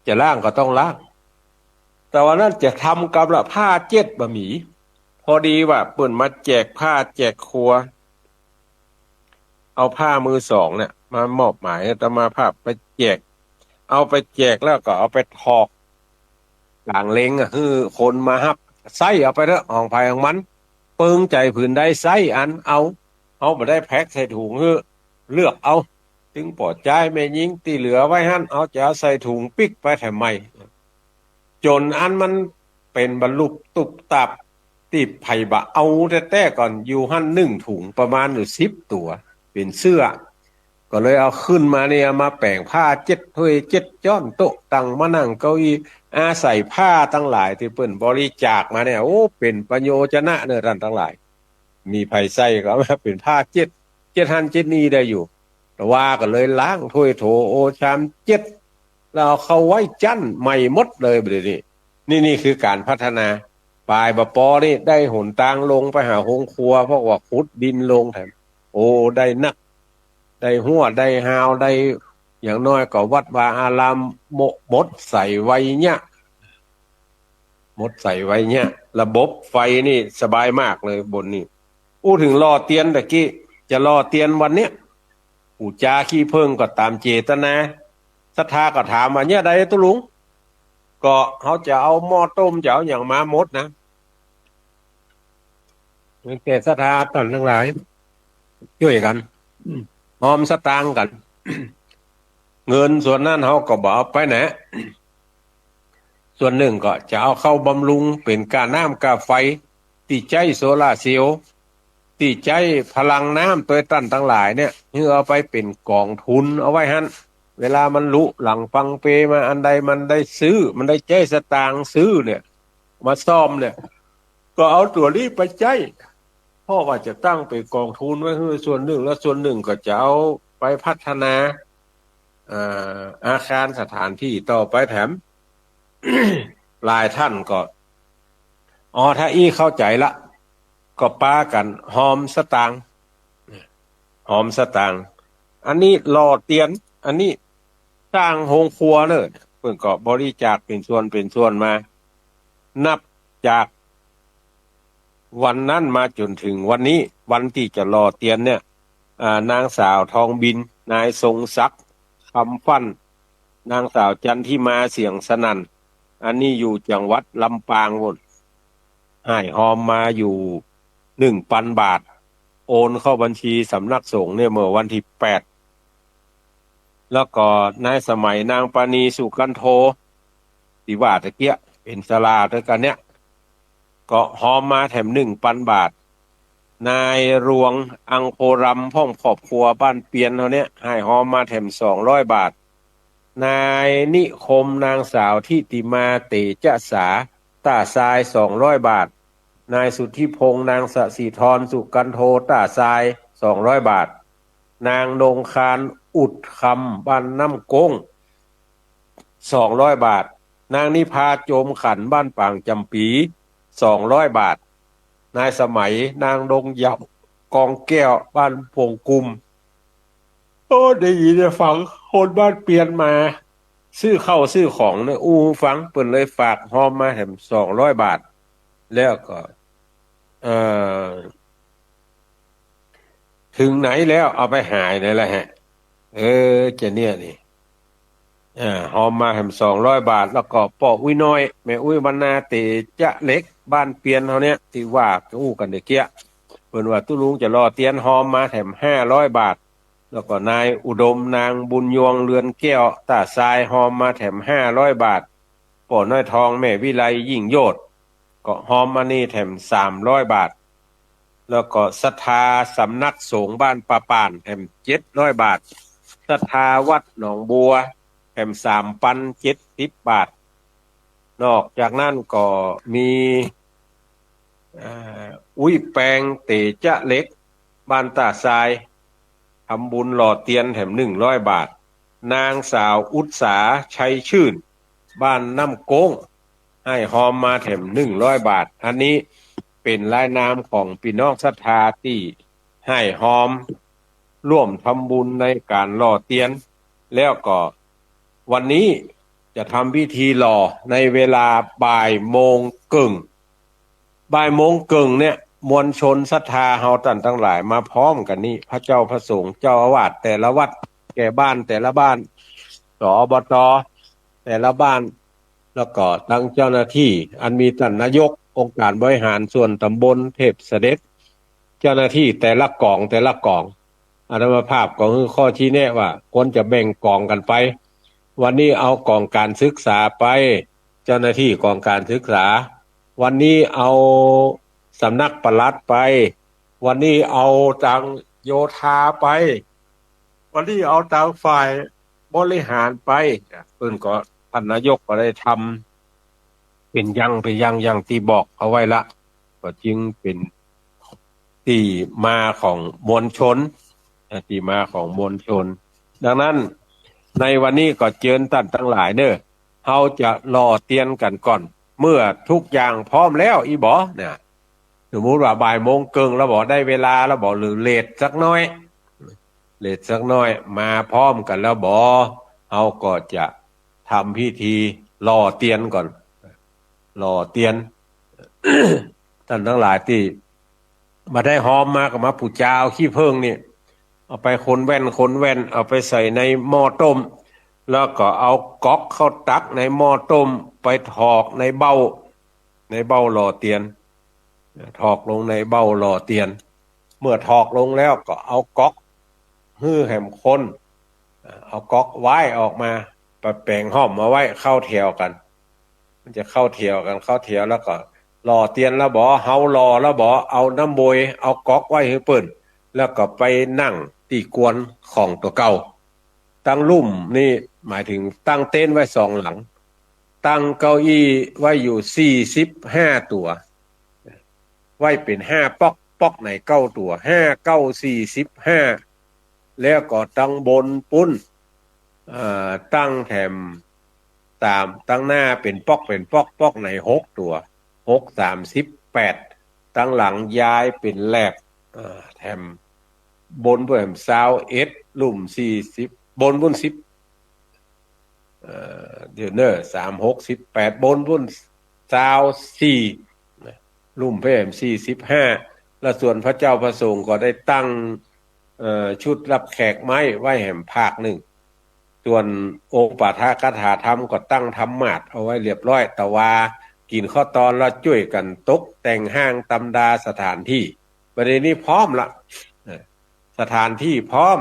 [SPEAKER 1] จะล่างก็ต้องล่างแต่ว่านั้นจะทำกับละผ้าเจ็ดบะหมี่พอดีว่าเปิ่นมาแจกผ้าแจกครัวเอาผ้ามือสองเนี่ยมามอบหมายแต่มาภาพไปแจกเอาไปแจกแล้วก็เอาไปทอกหลังเล้งคือคนมาฮับไส้เอาไปเถอะของภายของมันเปิงใจผืนได้ไส้อันเอาบ่ได้แพ็คใส่ถุงคือเลือกเอา ถึงปอดจ่ายแม่ยิงที่เหลือไว้หั่นเอาจะเอาใส่ถุงปิกไปแถมไม่จนอันมันเป็นบรรลุตุบตับติบไผ่บะเอาแต่ก่อนอยู่หั่น1 ถุงประมาณอยู่10 ตัวเป็นเสื้อก็เลยเอาขึ้นมาเนี่ยมาแปลงผ้า7 ถ้วย7 จ้อนโต๊ะตั้งมานั่งเก้าอี้อาศัยผ้าตั้งหลายที่เปิ้นบริจาคมาเนี่ยโอ้เป็นประโยชนะเนอะท่านทั้งหลายมีไผใส่ก็มาเป็นผ้า7 หัน 7 นี้ได้อยู่แต่ว่าก็เลยล้างถ้วยโถโอชามแล้วเอาเข้าไว้จั่นใหม่หมดเลยเดี๋ยวนี้นี่คือการพัฒนาปลายบะปอนี่ได้หนทางลงไปหาโรงครัวเพราะว่าขุดดินลงแถมโอ้ได้นักได้หัวได้หาวได้อย่างน้อยก็วัดวาอารามหมดใส่ไว้เนี่ยหมดใส่ไว้เนี่ยระบบไฟนี่สบายมากเลยบนนี้อู้ถึงรอเตียนตะกี้จะรอเตียนวันเนี้ยปู่จาขี้เพิ่งก็ตามเจตนาศรัทธาก็ถามว่าเนี่ยใดตุลุงก็เขาจะเอาหม้อต้มจะเอาอย่างมาหมดนะแต่ศรัทธาท่านทั้งหลายช่วยกันหอมสตางค์กัน เงินส่วนนั้นเขาก็บอกเอาไปไหนส่วนหนึ่งก็จะเอาเข้าบำรุงเป็นกาน้ำกาไฟที่ใจโซลาร์เซลล์ที่ใจพลังน้ำตัวตั้นทั้งหลายเนี่ยเพื่อเอาไปเป็นกองทุนเอาไว้ฮั่นเวลามันลุหลังปังเปมาอันใดมันได้ซื้อมันได้ใจสตางค์ซื้อเนี่ยมาซ่อมเนี่ยก็เอาตัวนี้ไปใจเพราะว่าจะตั้งเป็นกองทุนไว้คือส่วนหนึ่งแล้วส่วนหนึ่งก็จะเอาไปพัฒนาอาคารสถานที่ต่อไปแถม หลายท่านก็ถ้าอี้เข้าใจละก็ป้ากันหอมสตางค์หอมสตางค์อันนี้หล่อเตียนอันนี้สร้างโรงครัวเนอะเพิ่นก็บริจาคเป็นส่วนมานับจากวันนั้นมาจนถึงวันนี้วันที่จะหล่อเตียนเนี่ยนางสาวทองบินนายทรงศักดิ์คำฟั่นนางสาวจันทิมาเสียงสนั่นอันนี้อยู่จังหวัดลำปางหมดให้หอมมาอยู่1,000 บาทโอนเข้าบัญชีสำนักสงฆ์เนี่ยเมื่อวันที่8แล้วก็ในสมัยนางปานีสุกันโทที่ว่าตะเกียเป็นศาลาด้วยกันเนี่ยก็หอมมาแถม1,000 บาทนายรวงอังโพรำพ่องครอบครัวบ้านเปียนเขาเนี่ยให้หอมมาแถม200 บาทนายนิคมนางสาวทิติมาเตจสาตาทราย200 บาทนายสุทธิพงษ์นางสศิธรสุกันโทตาทราย200 บาทนางนงคารอุดคำบ้านน้ำก้ง200 บาทนางนิพาโจมขันบ้านป่างจำปี200 บาทนายสมัยนางดงเหยากองแก้วบ้านพงกุมโอ้ได้ยินได้ฟังคนบ้านเปลี่ยนมาซื้อข้าวซื้อของเนี่ยฟังเปิ่นเลยฝากหอมมาแถม200 บาทแล้วก็เอ่อถึงไหนแล้วเอาไปหายนี่แหละฮะจะเนี่ยนี่หอมมาแถม200 บาทแล้วก็ปออุ้ยน้อยแม่อุ้ยบรรณาเตจะเล็กบ้านเปลี่ยนเขาเนี่ยที่ว่ากันเด็กเกี้ยเพิ่นว่าตุลุงจะรอเตียนหอมมาแถม500 บาทแล้วก็นายอุดมนางบุญยวงเรือนแก้วตาทรายหอมมาแถม500 บาทป่อน้อยทองแม่วิไลยิ่งโยชน์ก็หอมมานี่แถม300 บาทแล้วก็ศรัทธาสำนักสงฆ์บ้านป่าป่านแถม700 บาทศรัทธาวัดหนองบัวแถม3,070 บาทนอกจากนั้นก็มีอุ้ยแปงเตจะเล็กบ้านตาทรายทำบุญหล่อเตียนแถม100 บาทนางสาวอุตสาชัยชื่นบ้านน้ำโก้งให้หอมมาแถม100 บาทอันนี้เป็นรายนามของพี่น้องศรัทธาที่ให้หอมร่วมทำบุญในการหล่อเตียนแล้วก็วันนี้จะทำพิธีหล่อในเวลาบ่ายโมงครึ่งเนี่ยมวลชนศรัทธาเฮาท่านทั้งหลายมาพร้อมกันนี่พระเจ้าพระสงฆ์เจ้าอาวาสแต่ละวัดแก่บ้านแต่ละบ้านสอบตแต่ละบ้านแล้วก็ทั้งเจ้าหน้าที่อันมีท่านนายกองค์การบริหารส่วนตำบลเทพเสด็จเจ้าหน้าที่แต่ละกอง อาตมาภาพก็คือข้อชี้แนะว่าควรจะแบ่งกองกันไปวันนี้เอากองการศึกษาไปเจ้าหน้าที่กองการศึกษาวันนี้เอาสำนักปลัดไปวันนี้เอาทางโยธาไปวันนี้เอาทางฝ่ายบริหารไปเพิ่นก็ท่านนายกก็ได้ทำเป็นอย่างที่บอกเอาไว้ละก็จึงเป็นที่มาของมวลชนที่มาของมวลชนดังนั้นในวันนี้ก็เชิญท่านทั้งหลายเด้อเฮาจะรอเตียนกันก่อนเมื่อทุกอย่างพร้อมแล้วอีบ่เนี่ยสมมุติว่าบ่ายโมงเกิงแล้วบอกได้เวลาแล้วบอกหรือเลทสักน้อยมาพร้อมกันแล้วบอเฮาก็จะทำพิธีรอเตียนก่อนรอเตียน ท่านทั้งหลายที่มาได้หอมมากับมาผู้จาวขี้เพิ่งนี่เอาไปคนแว่นเอาไปใส่ในหม้อต้มแล้วก็เอาก๊อกเข้าตักในหม้อต้มไปถอกในเบ้าหล่อเตียนถอกลงในเบ้าหล่อเตียนเมื่อถอกลงแล้วก็เอาก๊อกฮื้อแหมคนเอาก๊อกไว้ออกมาไปแปลงห้อมมาไว้เข้าแถวกันมันจะเข้าแถวแล้วก็หล่อเตียนแล้วบ่เฮารอแล้วบ่เอาน้ำบวยเอาก๊อกไว้ให้เปิ้นแล้วก็ไปนั่งตีกวนของตัวเก่าตั้งลุ่มนี่หมายถึงตั้งเต็นท์ไว้2หลังตั้งเก้าอี้ไว้อยู่45ตัวไว้เป็น5ป๊อกไหน9ตัว5 9 45แล้วก็ตั้งบนปุ้นตั้งแถมตามตั้งหน้าเป็นป๊อกไหน6ตัว6 38ตั้งหลังย้ายเป็นแหลกแถมบนเพิ่ม21ลุ่ม40บน10เดี๋ยวเนอ3 6 18บน24ลุ่มเพิ่ม45และส่วนพระเจ้าพระสงฆ์ก็ได้ตั้งชุดรับแขกไม้ไว้แห่มภาคหนึ่งส่วนโอปาทคถาธรรมก็ตั้งธรรมาสเอาไว้เรียบร้อยแต่ว่ากินข้อตอนแล้วช่วยกันตกแต่งห้างตำดาสถานที่ประเด็นนี้พร้อมละสถานที่พร้อม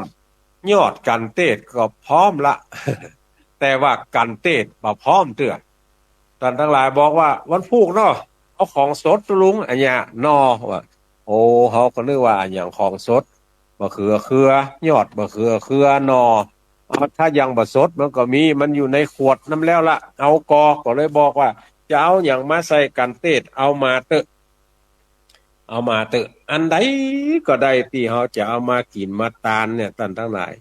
[SPEAKER 1] ยอดกันเตศก็พร้อมละ แต่ว่ากันเตศบ่พร้อมเตื้อท่านทั้งหลายบอกว่าวันพุกเนาะเอาของสดลุงอันเนี้ยนอว่าโอ้เขาก็นึกว่าอย่างของสดบะเขือยอดบะเขือนอถ้ายังบะสดมันก็มีมันอยู่ในขวดน้ำแล้วละเอาก็เลยบอกว่าจะเอาอย่างมาใส่กันเตศเอามาเตอะอันใดก็ได้ที่เขาจะเอามากินมาตานเนี่ยท่านทั้งหลาย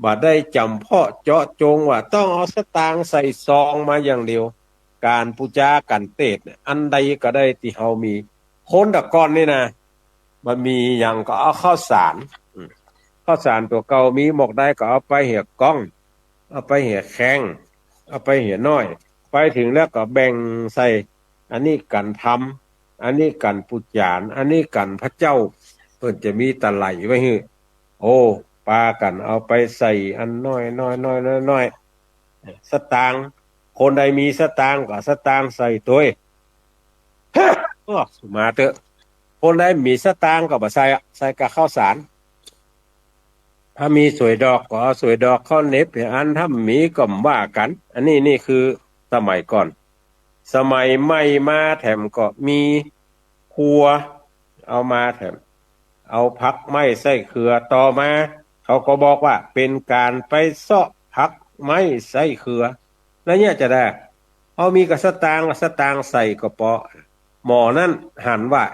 [SPEAKER 1] บ่ได้จำเพาะเจาะจงว่าต้องเอาสตางค์ใส่ซองมาอย่างเดียวการปูจากันเตศเนี่ยอันใดก็ได้ที่เขามีคนตะก่อนนี่นะมันมีอย่างก็เอาข้าวสารตัวเก่ามีหมกได้ก็เอาไปเหี่ยก้องเอาไปเหี่ยแข้งเอาไปเหี่ยน้อยไปถึงแล้วก็แบ่งใส่อันนี้กันทำอันนี้กันปุจจานอันนี้กันพระเจ้าเพิ่นจะมีตะไหลไว้ให้โอ้ปากันเอาไปใส่อันน้อยสตางค์คนใดมีสตางค์ก็สตางค์ใส่ตัวก็มาเถอะคนใดมีสตางค์ก็บ่ใส่กับข้าวสารถ้ามีสวยดอกก็สวยดอกข้อเน็บอันถ้ามีก็ว่ากันอันนี้นี่คือสมัยก่อนสมัยใหม่มาแถมก็มีครัวเอามาแถมเอาผักไม้ใส่เขือต่อมาเขาก็บอกว่าเป็นการไปเสาะผักไม้ใส่เขือแล้วเนี่ยจะได้เอามีกับสตางค์ใส่กระเปาะหมอนั่นหันว่า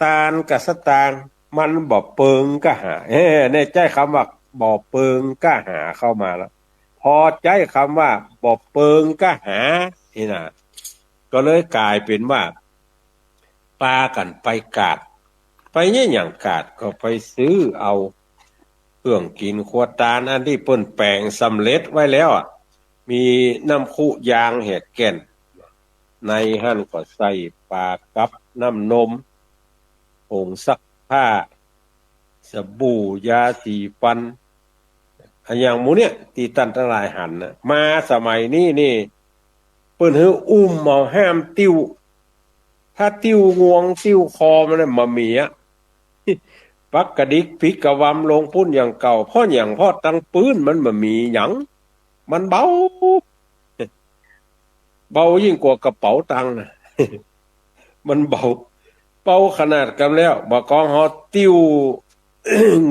[SPEAKER 1] ตาลกับสตางค์มันบ่เปิงก็หาในใจคำว่าบ่เปิงก็หาเข้ามาแล้วพอใจคำว่าบ่เปิงก็หานี่นะก็เลยกลายเป็นว่าปากันไปกาดไปเนี่ยอย่างกาดก็ไปซื้อเอาเครื่องกินขวดตาลอันที่เปิ้นแปลงสำเร็จไว้แล้วมีน้ำคุยางเห็ดแก่นในหั่นก็ใส่ปลากับน้ำนมผงซักผ้าสบู่ยาสีฟันอันอย่างหมูเนี่ยตีตันทั้งหลายหันนะมาสมัยนี้นี่เปิ้นฮืออุ้มเอาห้ามติ้วถ้าติ้วงวงติ้วคอมันน่ะมามีไป ปักกระดิกพิกกะวำลงพุ่นอย่างเก่าพ่ออย่างพ่อตั้งปืนมันบ่มีหยังมันเบาเบายิ่งกว่ากระเป๋าตังค์นะ มันเบาขนาดกันแล้วบ่กองเฮาติ้ว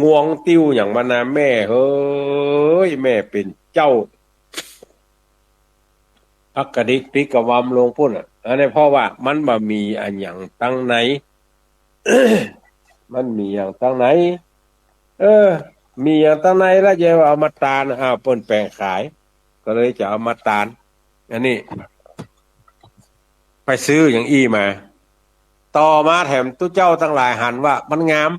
[SPEAKER 1] งวงติ้วอย่างมานาแม่เฮ้ยแม่เป็นเจ้าพักกระดิกพริกกะวำลงพุ่นอันนี้เพราะว่ามันบ่มีอันหยังตั้งไหน มันมีอย่างตั้งไหนมีอย่างตั้งไหนแล้วจะเอามาตาลเปิ้นแปลงขายก็เลยจะเอามาตาลอันนี้ไปซื้ออย่างอี้มาต่อมาแถมตู้เจ้าทั้งหลายหันว่ามันงาม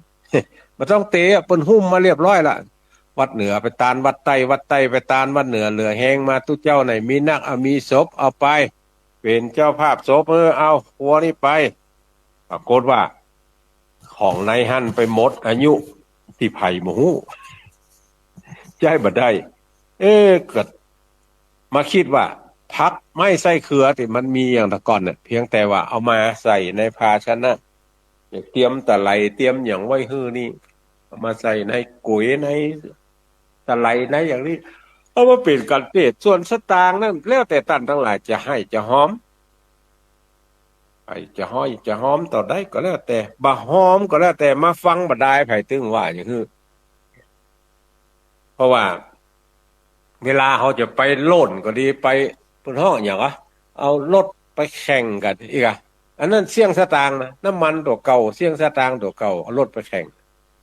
[SPEAKER 1] มันต้องเตะเปิ้นหุ้มมาเรียบร้อยละวัดเหนือไปตาลวัดใต้วัดใต้ไปตาลวัดเหนือเหลือแห้งมาตู้เจ้าไหนมีนักมีศพเอาไปเป็นเจ้าภาพศพเอาหัวนี่ไปปรากฏว่าของในหั่นไปหมดอายุที่ไผ่หมูใจบ่ได้เกิดมาคิดว่าพักไม่ใส่เขือที่มันมีอย่างแต่ก่อนเพียงแต่ว่าเอามาใส่ในภาชนะเตรียมตะไลเตรียมอย่างไว้ฮื้อนี่เอามาใส่ในก๋วยในตะไลในอย่างนี้เอามาเปลี่ยนกันเทศส่วนสตางค์นั่นแล้วแต่ท่านทั้งหลายจะให้จะหอมไอ้จะห้อยจะหอมต่อได้ก็แล้วแต่บ่หอมก็แล้วแต่มาฟังบ่ได้ไผตึงว่าอย่างนี้เพราะว่าเวลาเขาจะไปโล่นก็ดีไปบนห้องอย่างเอารถไปแข่งกันอีกอันนั้นเสี่ยงสตางค์นะน้ำมันตัวเก่าเสี่ยงสตางค์ตัวเก่าเอารถไปแข่ง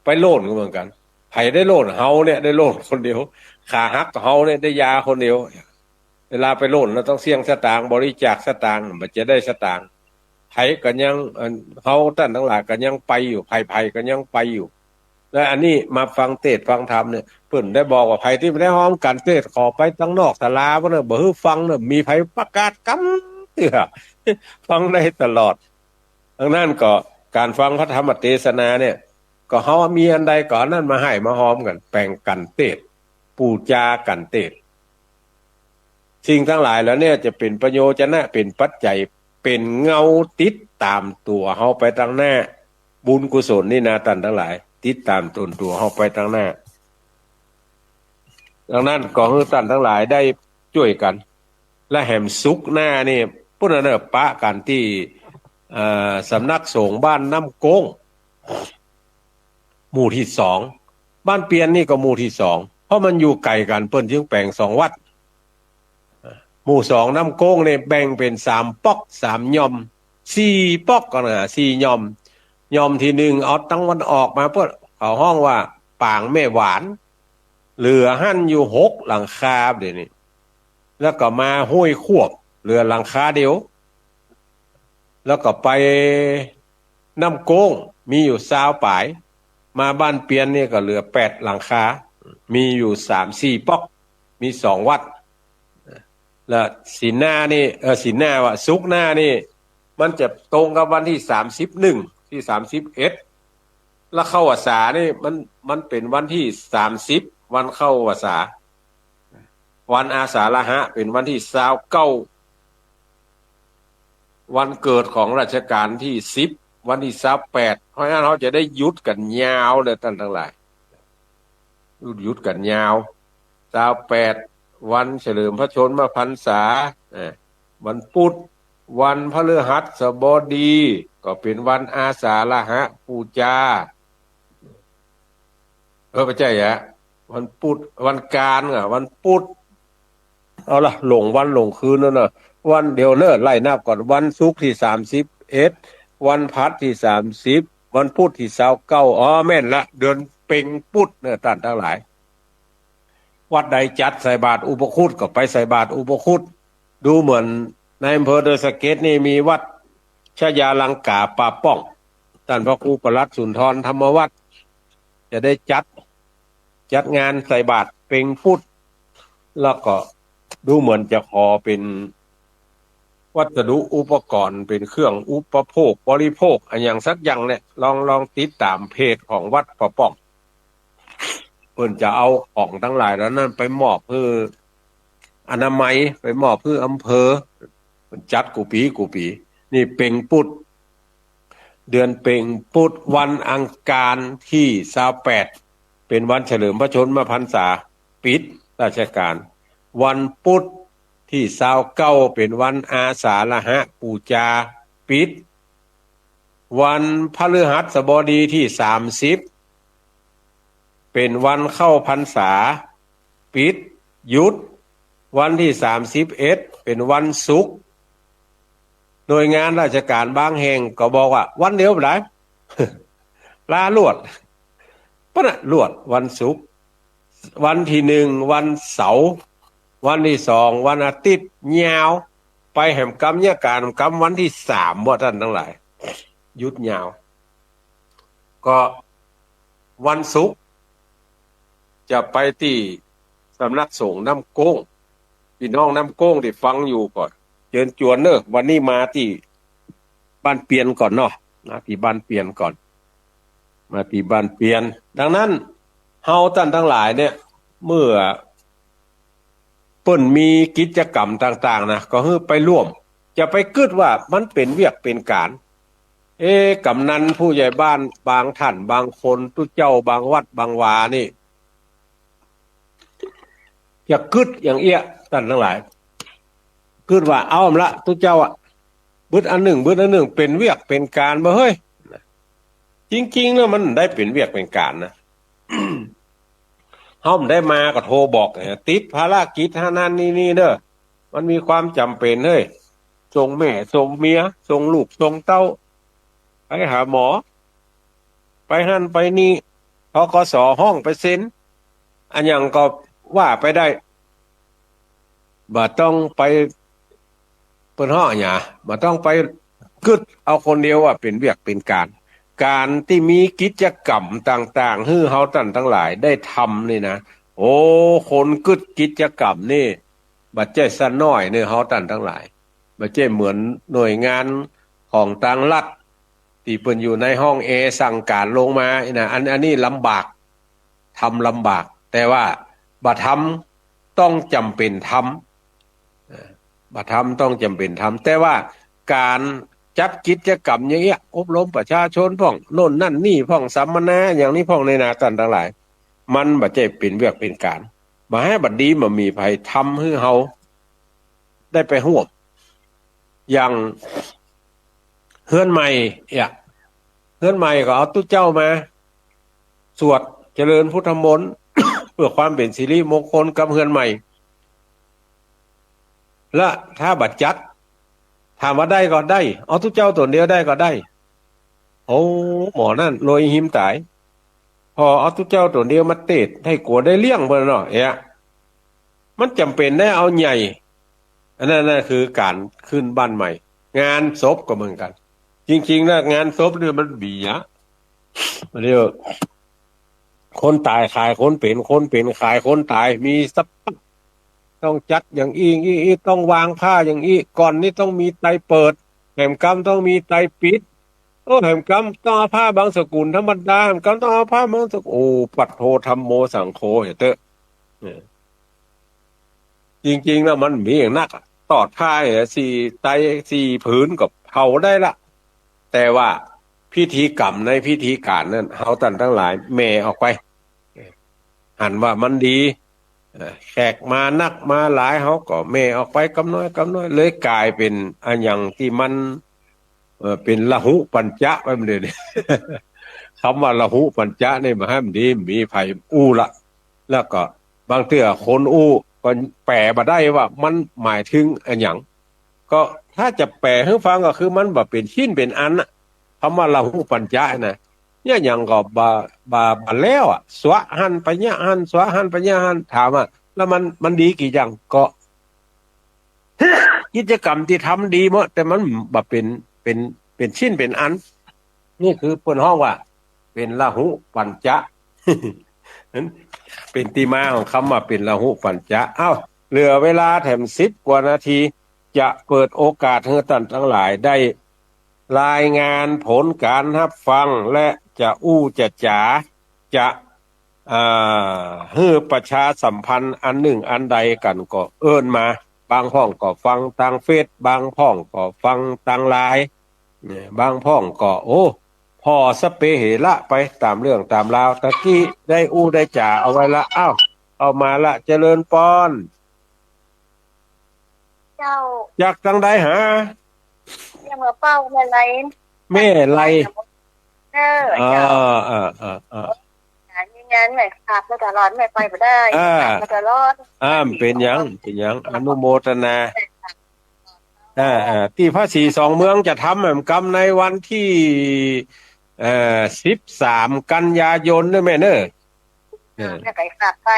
[SPEAKER 1] ไปโล่นก็เหมือนกันไผได้โล่นเฮาเนี่ยได้โล่นคนเดียวขาหักเฮาเนี่ยได้ยาคนเดียวเวลาไปโล่นเราต้องเสี่ยงสตางค์บริจาคสตางค์มันจะได้สตางค์ไผก็ยังเฮาท่านทั้งหลายก็ยังไปอยู่ไผก็ยังไปอยู่และอันนี้มาฟังเทศฟังธรรมเนี่ยเพิ่นได้บอกว่าไผที่ไม่ได้ห้อมกันเทศขอไปตั้งนอกศาลาบ่เด้อบ่ฮือฟังเด้อมีไผประกาศกำเตื้อ ฟังได้ตลอดดังนั้นก็การฟังพระธรรมเทศนาเนี่ยก็เฮามีอันใดก็นั้นมาให้มาหอมกันแปลงกันเทศปูจากันเทศสิ่งทั้งหลายแล้วเนี่ยจะเป็นประโยชน์นะเป็นปัจจัยเป็นเงาติดตามตัวเฮาไปทางหน้าบุญกุศลนี่นะท่านทั้งหลายติดตามตนตัวเฮาไปทางหน้าดังนั้นก็ให้ท่านทั้งหลายได้ช่วยกันและแห่มสุขหน้านี่พุ่นน่ะปะกันที่สำนักสงฆ์บ้านน้ำโก้งหมู่ที่2บ้านเปียนนี่ก็หมู่ที่2เพราะมันอยู่ไกลกันเปิ้นจึงแปลง2วัดหมู่2น้ำโก้งเนี่ยแบ่งเป็น3ป๊อก3ย่อม4ป๊อกก็นะ4ย่อมย่อมที่1เอาตั้งวันออกมาเพิ่นเขาห้องว่าปางแม่หวานเหลือหั่นอยู่6หลังคาเดี๋ยวนี้แล้วก็มาห้วยควบเหลือหลังคาเดียวแล้วก็ไปน้ำโก้งมีอยู่20ปลายมาบ้านเปียนเนี่ยก็เหลือ8หลังคามีอยู่3-4ป๊อกมี2วัดแล้วศีลหน้านี่ศีลหน้าว่าศุกร์หน้านี่มันจะตรงกับวันที่31ที่31แล้วเข้าพรรษานี่มันเป็นวันที่30วันเข้าพรรษาวันอาสาฬหะเป็นวันที่29วันเกิดของรัชกาลที่10วันที่28เพราะฉะนั้นเราจะได้หยุดกันยาวเลยท่านทั้งหลายหยุดกันยาว28วันเฉลิมพระชนมพรรษาวันพุธวันพฤหัสบดีก็เป็นวันอาสาฬหะปูจาไม่ใช่วันพุธวันการวันพุธเอาล่ะหลงวันหลงคืนนั่นน่ะวันเดียวเลิศไล่นับก่อนวันศุกร์ที่31วันพฤหัสที่30วันพุธที่29แม่นละเดือนเพ็ญพุธเนี่ยท่านทั้งหลายวัดใดจัดใส่บาตรอุปคุตก็ไปใส่บาตรอุปคุตดูเหมือนในอำเภอดอยสะเก็ดนี่มีวัดชยาลังกาป่าป้องท่านพระครูประหลัดสุนทรธรรมวัฒน์จะได้จัดงานใส่บาตรเพ็ญพุธแล้วก็ดูเหมือนจะขอเป็นวัสดุอุปกรณ์เป็นเครื่องอุปโภคบริโภคอันอย่างสักอย่างเนี่ยลองติดตามเพจของวัดป่าป้องเพิ่นจะเอาของทั้งหลายแล้วนั่นไปมอบเพื่ออนามัยไปมอบเพื่ออำเภอจัดกูปีนี่เพ็ญพุธ เดือนเพ็ญพุธวันอังคารที่28เป็นวันเฉลิมพระชนมพรรษาปิดราชการวันพุธที่29เป็นวันอาสาฬหปูชาปิดวันพฤหัสบดีที่30เป็นวันเข้าพรรษาปิดหยุดวันที่31เป็นวันศุกร์หน่วยงานราชการบางแห่งก็บอกว่าวันเดียวบ่ได้ ลาลวดปะน่ะลวดวันศุกร์วันที่1วันเสาร์วันที่2วันอาทิตย์ยาวไปแห่มกรรมเนี่ยการกรรมวันที่3บ่ท่านทั้งหลายหยุดยาวก็วันศุกร์จะไปที่สำนักสงฆ์น้ำโก้งพี่น้องน้ำโก้งที่ฟังอยู่ก่อนเชิญจวนเนอะวันนี้มาที่บ้านเปียนก่อนเนาะมาที่บ้านเปียนก่อนมาที่บ้านเปียนดังนั้นเฮาท่านทั้งหลายเนี่ยเมื่อเปิ้นมีกิจกรรมต่างๆนะก็คือไปร่วมจะไปคิดว่ามันเป็นเวียกเป็นการกำนันผู้ใหญ่บ้านบางท่านบางคนตุเจ้าบางวัดบางวานี่จะคิดอย่างเอี้ยท่านทั้งหลายคิดว่าเอาละตุเจ้าอ่ะบึดอันหนึ่งเป็นเวียกเป็นการบ่เฮ้ยจริงๆแล้วมันได้เป็นเวียกเป็นการนะ เฮาได้มาก็โทรบอกติดภารกิจท่านั้นนี่เด้อมันมีความจำเป็นเฮ้ยส่งแม่ส่งเมียส่งลูกส่งเต้าไปหาหมอไปหั่นไปนี่ธกส.ห้องไปเซ็นอันอย่างก็ว่าไปได้บ่ต้องไปเปิ้นฮ้อหยังบ่ต้องไปกึดเอาคนเดียวว่าเป็นเวียกเป็นการที่มีกิจกรรมต่างๆให้เฮาท่านทั้งหลายได้ทำนี่นะโอ้คนกึดกิจกรรมนี่บ่ใช่ซะน้อยเนี่ยเฮาท่านทั้งหลายบ่ใช่เหมือนหน่วยงานของทางรัฐที่เพิ่นอยู่ในห้องสั่งการลงมานะอันนี้ลำบากทำลำบากแต่ว่าบ่ทำต้องจำเป็นทำบ่ทำต้องจำเป็นทำแต่ว่าการจัดกิจกรรมอย่างเงี้ยอบรมประชาชนพ่องโน่นนั่นนี่พ่องสัมมนาอย่างนี้พ่องในนาท่านทั้งหลายมันบ่ใช่เป็นเวียกเป็นการบ่ให้บัดดีมันมีภัยทำให้เฮาได้ไปร่วมอย่างเฮือนใหม่เฮือนใหม่ก็เอาตุ๊เจ้ามาสวดเจริญพุทธมนต์ เพื่อความเป็นสิริมงคลกับเฮือนใหม่และถ้าบัดจัดถามว่าได้ก็ได้เอาทุกเจ้าตัวเดียวได้ก็ได้โอ้หมอนั่นโรยหิมตายพอเอาทุกเจ้าตัวเดียวมาเตะให้กลัวได้เลี้ยงเบิ่นเนาะมันจำเป็นได้เอาใหญ่อันนั้นน่ะคือการขึ้นบ้านใหม่งานศพก็เหมือนกันจริงๆนะงานศพเนี่ยมันเบียมันเรียกคนตายขายคนเป็นขายคนตายมีสัพต้องจัดอย่างอีต้องวางผ้าอย่างอีก่อนนี้ต้องมีไตเปิดแหมกำต้องมีไตปิดแหมกำต้องเอาผ้าบางสกุลธรรมดาแหมกำต้องเอาผ้าบางสกุลโอ้ปัดโทธัมโมสังโฆเถอะจริงๆแล้วมันมีอย่างนักตอดผ้า4 ไต 4 ผืนกับเผาได้ละแต่ว่าพิธีกรรมในพิธีการนั้นเฮาท่านทั้งหลายแม่ออกไปหันว่ามันดีแขกมานักมาหลายเขาก็แม่ออกไปกำน้อยเลยกลายเป็นอันอย่างที่มันเป็นละหุปัญจะไปมันเลย คำว่าละหุปัญจะนี่มาให้มันดีมีไผอู้ละแล้วก็บางเทื่อคนอู้ก็แปลมาได้ว่ามันหมายถึงอันอย่างก็ถ้าจะแปลให้ฟังก็คือมันแบบเป็นชิ้นเป็นอันน่ะคำว่าละหุปัญจะนะเนี่ยอย่างก็บาแล้วสวะหันไปเนี่ยหันสวะหันไปเนี่ยหันถามว่าแล้วมันดีกี่อย่างก็ กิจกรรมที่ทำดีหมดแต่มันแบบเป็นชิ้นเป็นอันนี่คือเปิ้นห้องว่าเป็นละหุปัญจะ นั้นเป็นที่มาของคำว่าเป็นละหุปัญจะเหลือเวลาแถม10 กว่านาทีจะเปิดโอกาสให้ท่านทั้งหลายได้รายงานผลการรับฟังและจะจะจ๋าจะให้ประชาสัมพันธ์อันหนึ่งอันใดกันก็เอิ้นมาบางห้องก็ฟังทางเฟซบางห้องก็ฟังทางไลน์ เนี่ยบางพ่องก็โอ้พ่อสเปเหระไปตามเรื่องตามราวตะกี้ได้อู้ได้จ่าเอาไว้ละอ้าวเอามาละเจริญปอน
[SPEAKER 2] เจ้า
[SPEAKER 1] อยากจังได้หา
[SPEAKER 2] ยังมาเป้าอะไร
[SPEAKER 1] แม่ไร
[SPEAKER 2] เออ
[SPEAKER 1] อ่า
[SPEAKER 2] เจ้างานไหนขาดมาตลอดไม่ไปไม่ได้มาตลอด
[SPEAKER 1] เป็นยังอนุโมทนาที่พระศรีสองเมืองจะทำแหม่มกรรมในวันที่13 กันยายนด้วยแม่เนอะ
[SPEAKER 2] ไปฝากไป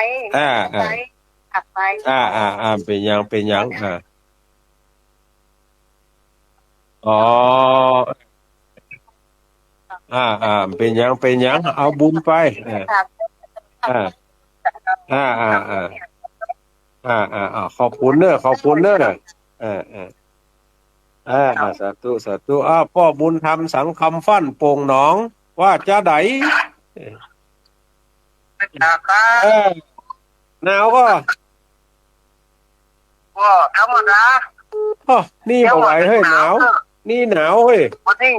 [SPEAKER 2] ฝากไป
[SPEAKER 1] เป็นยังอ๋อเป็นยังเอาบุญไปขอบคุณเนอะสาธุพ่อบุญธรรมสังคำฟั่นโป่งหนองว่าจะไดหนาวก็
[SPEAKER 2] ธรรมดา
[SPEAKER 1] นี่บอกไว้เฮ้ยหนาวนี่หนาวเฮ้ย
[SPEAKER 2] วันนี้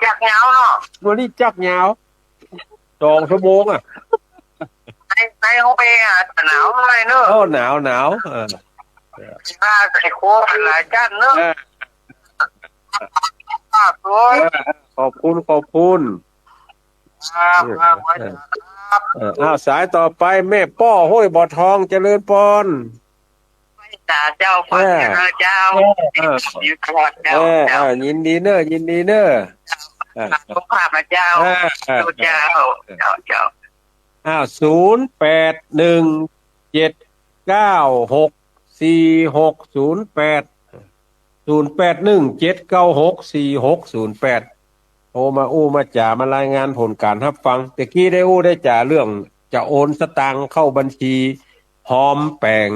[SPEAKER 2] จักหนาวเนาะ
[SPEAKER 1] วันนี้จักหนาว2 ชั่วโมง
[SPEAKER 2] ในห้องเองหนาวอะไรเนอะ
[SPEAKER 1] หนาว
[SPEAKER 2] ใส่โค้ทหลายจันเนอะ
[SPEAKER 1] ขอบคุณสายต่อไปแม่ป้อห้วยบ่อทองเจริญปอน
[SPEAKER 2] เจ้าฟังเจ้าอยู่ตลอดเจ้า
[SPEAKER 1] ยินดีเนอะ
[SPEAKER 2] สุขภาพเจ้า
[SPEAKER 1] 0817964608โทรมามาจ่ามารายงานผลการรับฟังตะกี้ได้ได้จ่าเรื่องจะโอนสตางค์เข้าบัญชีพร้อมแปลง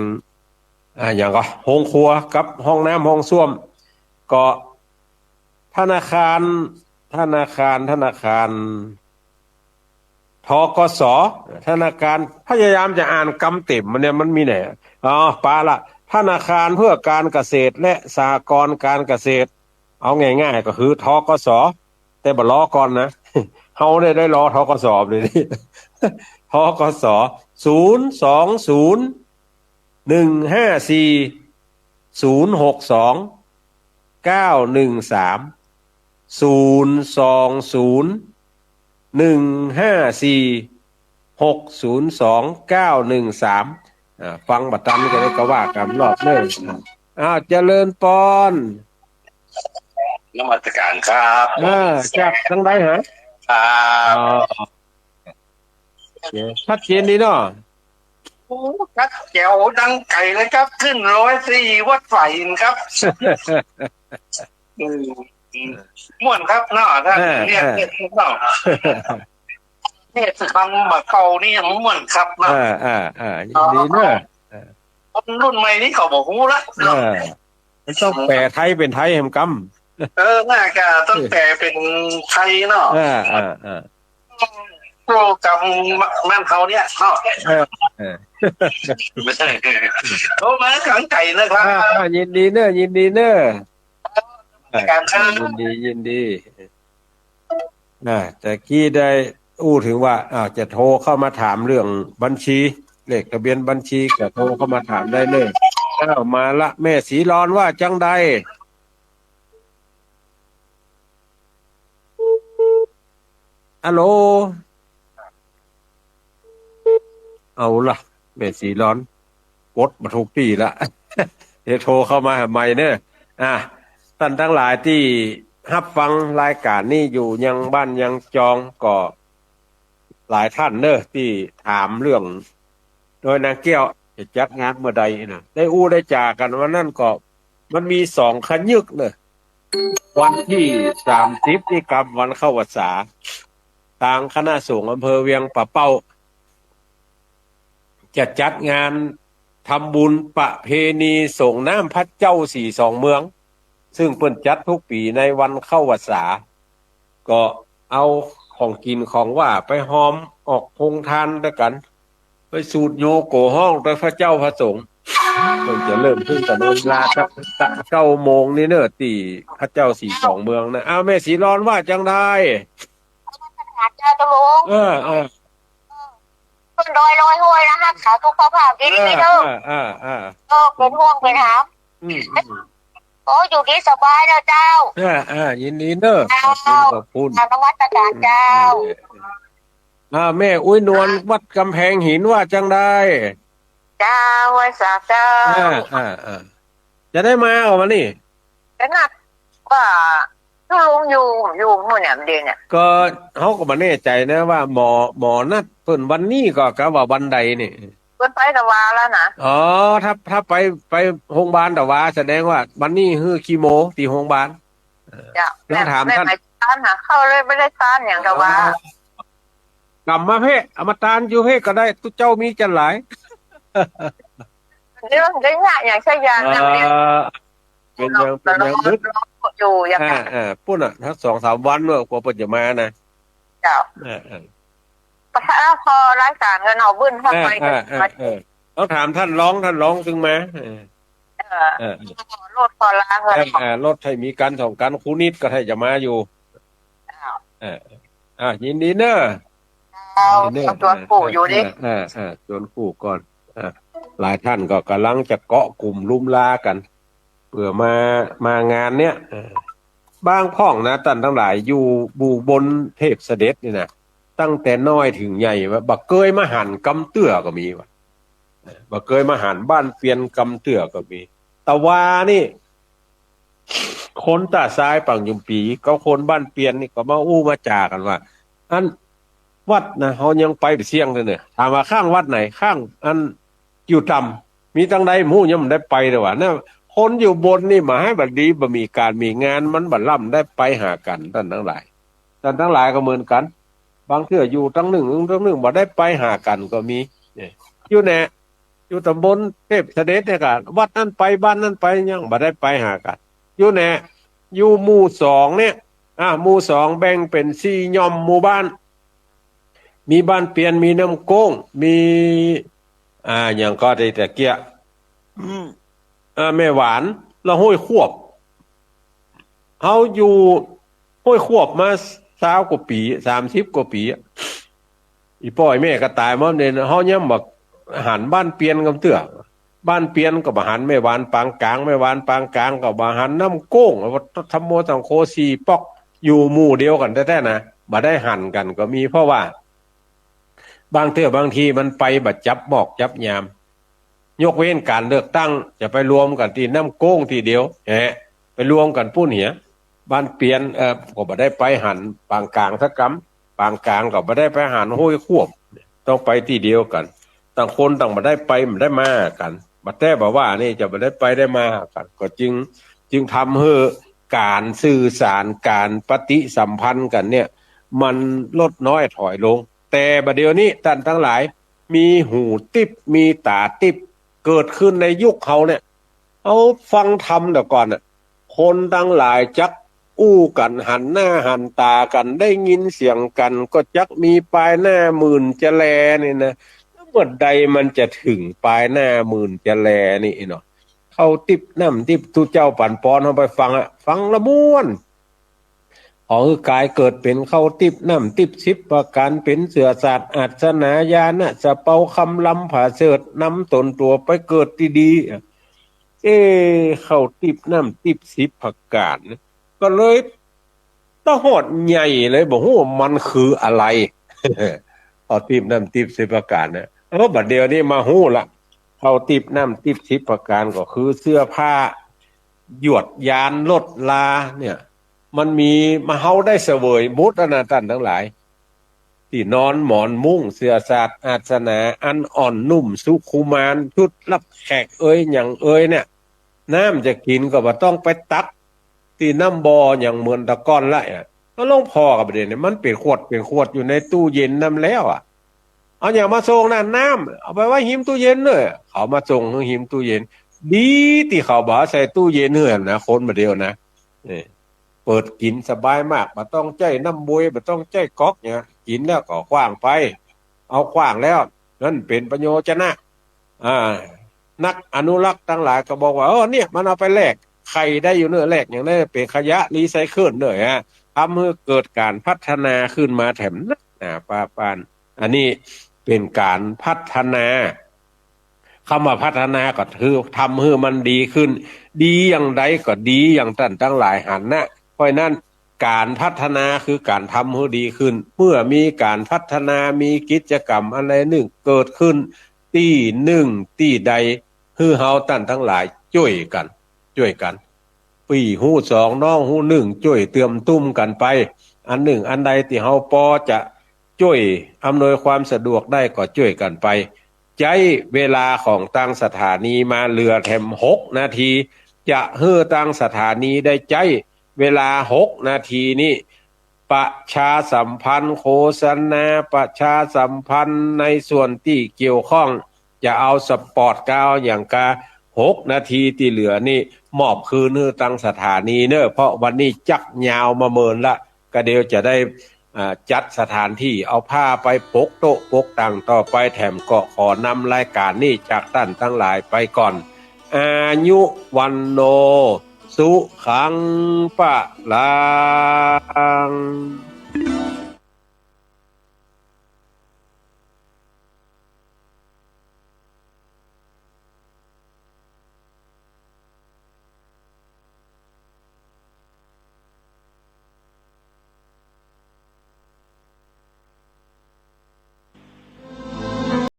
[SPEAKER 1] อย่างก็ห้องครัวกับห้องน้ำห้องส้วมก็ธนาคารธกส.ธนาคารพยายามจะอ่านคำเต็มมันเนี่ยมันมีไหนปาละธนาคารเพื่อการเกษตรและสหกรณ์การเกษตรเอาง่ายๆก็คือธกส.แต่บ่รอก่อนนะเฮาได้รอธกส.เลยนี่ธกส. 020154154602913ฟังบัดตันก็ได้ก็ว่ากันรอบเนิ่นเจริญปอน
[SPEAKER 3] นมัสการครับ
[SPEAKER 1] จากทางใดฮะชัดเจนดีเนาะ
[SPEAKER 3] ชัดแจ๋วดังไก่เลยครับขึ้น104 วัดไฟครับม่วนครับเนาะท่านเนี่ยเนาะเนี่ยฟังมาเก่านี่ยังม่วนครับเนาะ
[SPEAKER 1] ดีเนาะ
[SPEAKER 3] คนรุ่นใหม่นี่เขาบอกฮู้ละ
[SPEAKER 1] ต้องแปลไทยเป็นไทยแห่งกรรม
[SPEAKER 3] น่าจะต้องแปลเป็นไทยเนาะโปรแกรมมันเขาเนี่ยเนาะไม่ใช่โอ้มาขังไก่นะครับ
[SPEAKER 1] ยินดีเนอะยินดีแต่กี้ได้ถึงว่าจะโทรเข้ามาถามเรื่องบัญชีเลขทะเบียนบัญชีก็โทรเข้ามาถามได้เลยมาละแม่สีร้อนว่าจังใดฮัลโหลเอาล่ะแม่สีร้อนกดมาทุกที่ละเดี๋ยวโทรเข้ามาใหม่เนอะท่านทั้งหลายที่รับฟังรายการนี้อยู่ยังบ้านยังจองก็หลายท่านเนอะที่ถามเรื่องโดยนางแก้วจะจัดงานเมื่อใดนะได้ได้จ่ากันวันนั้นก็มันมี2 ขยึกเนอะวันที่30นี่กับวันเข้าพรรษาทางคณะสงฆ์อำเภอเวียงป่าเป้าจะจัดงานทำบุญประเพณีส่งน้ำพระเจ้า42 เมืองซึ่งเพิ่นจัดทุกปีในวันเข้าพรรษาก็เอาของกินของว่าไปหอมออกพงทานด้วยกันไปสูตรโยโกห้องโดยพระเจ้าพระสงฆ์ เพิ่นจะเริ่มขึ้นกับเวลาสัก9 โมงนี่เนอะที่พระเจ้าสีสองเมืองนะอ้าวแม่สีร้อนว่าจังได้
[SPEAKER 2] เจ้าตะลุงคนดอยลอยห้วยนะคะขาทุกข้อผ่ากินไม่เด้อก็เป็นห่วงเป็นหามโอ้อยู่ดีสบายนะเจ้า
[SPEAKER 1] ยินดีเนอะขอบคุณ
[SPEAKER 2] นวัตการเจ้า
[SPEAKER 1] แม่อุ้ยนวลวัดกำแพงหินว่าจังได้
[SPEAKER 2] เจ้าวันสาเจ้า
[SPEAKER 1] จะได้มาออกมานี่
[SPEAKER 2] ก็นัดว่าถ้าลุงอยู่หมู่เนี่ยเดียวเนี่ย
[SPEAKER 1] ก็เขาก็มาแน่ใจนะว่าหมอนัดเพิ่นวันนี้ก็กะว่าวันใดนี่
[SPEAKER 2] เพิ่นไปตะวาแล้วนะ
[SPEAKER 1] อ๋อถ้าไปโรงพยาบาลตะวาแสดงว่าวันนี้คือคีโมที่โรงพยาบาล
[SPEAKER 2] แล้วถามท่านหาเข้าเลยไม่ได้ทานอย่างตะว
[SPEAKER 1] ากลับมาเพ่อมาทานอยู่เพ่ก็ได้ทุกเจ้ามีจันหลาย
[SPEAKER 2] เรื่องได้ง่ายอย่างใช่ยางอย่างนี้
[SPEAKER 1] เป็นยังนึก
[SPEAKER 2] อยู่อย่างนี้
[SPEAKER 1] พูดน่ะถ้า2-3 วันเมื่อกว่าเปิดจะมานะ
[SPEAKER 2] เจ้าพอรายการกันเอาบึ้นเข้าไป
[SPEAKER 1] ต้องถามท่านร้องถึงม
[SPEAKER 2] ารถพอล้างเงิ
[SPEAKER 1] นรถให้มีการส่งการคูนิดก็ให้จะมาอยู่ยินดีเนอะ
[SPEAKER 2] จวนปู่อยู่ดิ
[SPEAKER 1] จวนปู่ก่อนหลายท่านก็กำลังจะเกาะกลุ่มลุ่มลากันเพื่อมางานเนี้ยบางพ่องนะท่านทั้งหลายอยู่บูบนเทพเสด็จนี่นะตั้งแต่น้อยถึงใหญ่ว่าบักเกยมหันกำเตื้อก็มีว่ะบักเกยมหันบ้านเปลี่ยนกำเตื้อก็มีตะวานี่คนตาซ้ายปังยุมปีก็คนบ้านเปลี่ยนนี่ก็มามาจากันว่าอันวัดนะเขายังไปเสี่ยงเลยเนี่ยถามว่าข้างวัดไหนข้างอันอยู่ต่ำมีตั้งใดหมู่ยังไม่ได้ไปเลยว่ะเนี่ยคนอยู่บนนี่มาให้บัดดีบ่มีการมีงานมันบัดล่ำได้ไปหากันท่านทั้งหลายก็เหมือนกันบางเทื่ออยู่ตั้งหนึ่งบ่ได้ไปหากันก็มีอยู่แน่อยู่ตำบลเทพเสด็จเนี่ยกันวัดนั้นไปบ้านนั้นไปยังบ่ได้ไปหากันอยู่แน่อยู่หมู่2เนี่ยหมู่2แบ่งเป็น4ย่อมหมู่บ้านมีบ้านเปลี่ยนมีน้ำโก้งมีอย่างก็ได้แต่เกียแม่หวานแล้วห้วยควบเขาอยู่ห้วยควบมา20 กว่าปี30 กว่าปีอีพ่อยแม่ก็ตายมาเนี่ยเขาเนี่ยบอกหันบ้านเปลี่ยนกับเตื้อบ้านเปลี่ยนกับหันแม่หวานปางกลางแม่หวานปางกลางกับหันน้ำโก้งธรรมโมสังโฆ4 ปอกอยู่หมู่เดียวกันแท้ๆนะบ่ได้หันกันก็มีเพราะว่าบางเทื่อบางทีมันไปบัดจับบอกจับยามยกเว้นการเลือกตั้งจะไปรวมกันที่น้ำโก้งทีเดียวไปรวมกันปุ้นเหียบ้านเปลี่ยนก็บ่ได้ไปหันปางกลางสักกำปางกลางก็บ่ได้ไปหันห้วยควบต้องไปที่เดียวกันต่างคนต่างบ่ได้ไปบ่ได้มากันบัดแต่บอกว่านี่จะบ่ได้ไปได้มากันก็จึงทำให้การสื่อสารการปฏิสัมพันธ์กันเนี่ยมันลดน้อยถอยลงแต่บัดเดี๋ยวนี้ท่านทั้งหลายมีหูติบมีตาติบเกิดขึ้นในยุคเขาเนี่ยเอาฟังธรรมแต่ก่อนน่ะคนทั้งหลายจักอู้กันหันหน้าหันตากันได้ยินเสียงกันก็จักมีปลายหน้าหมื่นจะแลนี่นะเมื่อใดมันจะถึงปลายหน้าหมื่นจะแลนี่เนาะเขาติบน้ำติบทุเจ้าปั่นปอนเอาไปฟังละม่วนกายเกิดเป็นเข้าติบน้ำติบ10 ประการเป็นเสือศาสตร์อัศนายานะจะเป่าคำลำผาเสดนำตนตัวไปเกิดดีๆเข้าติบน้ำติบ10 ประการก็เลยต้องหดใหญ่เลยบอกว่ามันคืออะไรเข้าติบน้ำติบ10 ประการนะบัดเดียวนี้มาหู้ละเข้าติบน้ำติบ10 ประการก็คือเสื้อผ้าหยวดยานลดลาเนี่ยมันมีมาเฮาได้เสวยบุตรนาตันทั้งหลายที่นอนหมอนมุ้งเสื้อสาดอาสนะอันอ่อนนุ่มสุขุมานชุดรับแขกอย่างเนี่ยน้ำจะกินก็บ่ต้องไปตักที่น้ำบ่ออย่างเหมือนตะก้อนละก็ลงพอกับประเด็นเนี่ยมันเป็นขวดอยู่ในตู้เย็นน้ำแล้วเอาอย่างมาส่งน้ำเอาไปไว้หิมตู้เย็นเลยเขามาส่งหิมตู้เย็นดีที่เขาบอกใส่ตู้เย็นเนื่อยนะคนมาเดียวนะเปิดกินสบายมากบ่ต้องใจน้ำบวยบ่ต้องใจก๊อกเนี่ยกินแล้วก็ขว้างไปเอาขว้างแล้วนั่นเป็นประโยชน์นะ นักอนุรักษ์ทั้งหลายก็บอกว่าเนี่ยมันเอาไปแลกไข่ได้อยู่เนื้อแลกอย่างนี้เป็นขยะรีไซเคิลเนื้อฮะทำให้เกิดการพัฒนาขึ้นมาแถมนักหนาป้าปานอันนี้เป็นการพัฒนาคำว่าพัฒนาก็คือทำให้มันดีขึ้นดีอย่างใดก็ดีอย่างท่านทั้งหลายหันนะเพราะนั้นการพัฒนาคือการทำให้ดีขึ้นเมื่อมีการพัฒนามีกิจกรรมอะไรหนึ่งเกิดขึ้นที่หนึ่งที่ใดคือเฮาท่านทั้งหลายช่วยกันปีหู้สองน้องหู้หนึ่งช่วยเติมตุ้มกันไปอันหนึ่งอันใดที่เฮาพอจะช่วยอำนวยความสะดวกได้ก็ช่วยกันไปใช้เวลาของตั้งสถานีมาเหลือแถม6 นาทีจะเฮือตั้งสถานีได้ใจเวลา6 นาทีนี้ประชาสัมพันธ์โฆษณาประชาสัมพันธ์ในส่วนที่เกี่ยวข้องจะเอาสปอร์ตกาวอย่างกา6 นาทีที่เหลือนี่มอบคืนให้ตั้งสถานีเนอะเพราะวันนี้จักยาวมาเมินละก็เดี๋ยวจะได้จัดสถานที่เอาผ้าไปปกโต๊ะปกตังต่อไปแถมก็ขอนำรายการนี้จากท่านทั้งหลายไปก่อนอายุวันโนสุขังปะลัง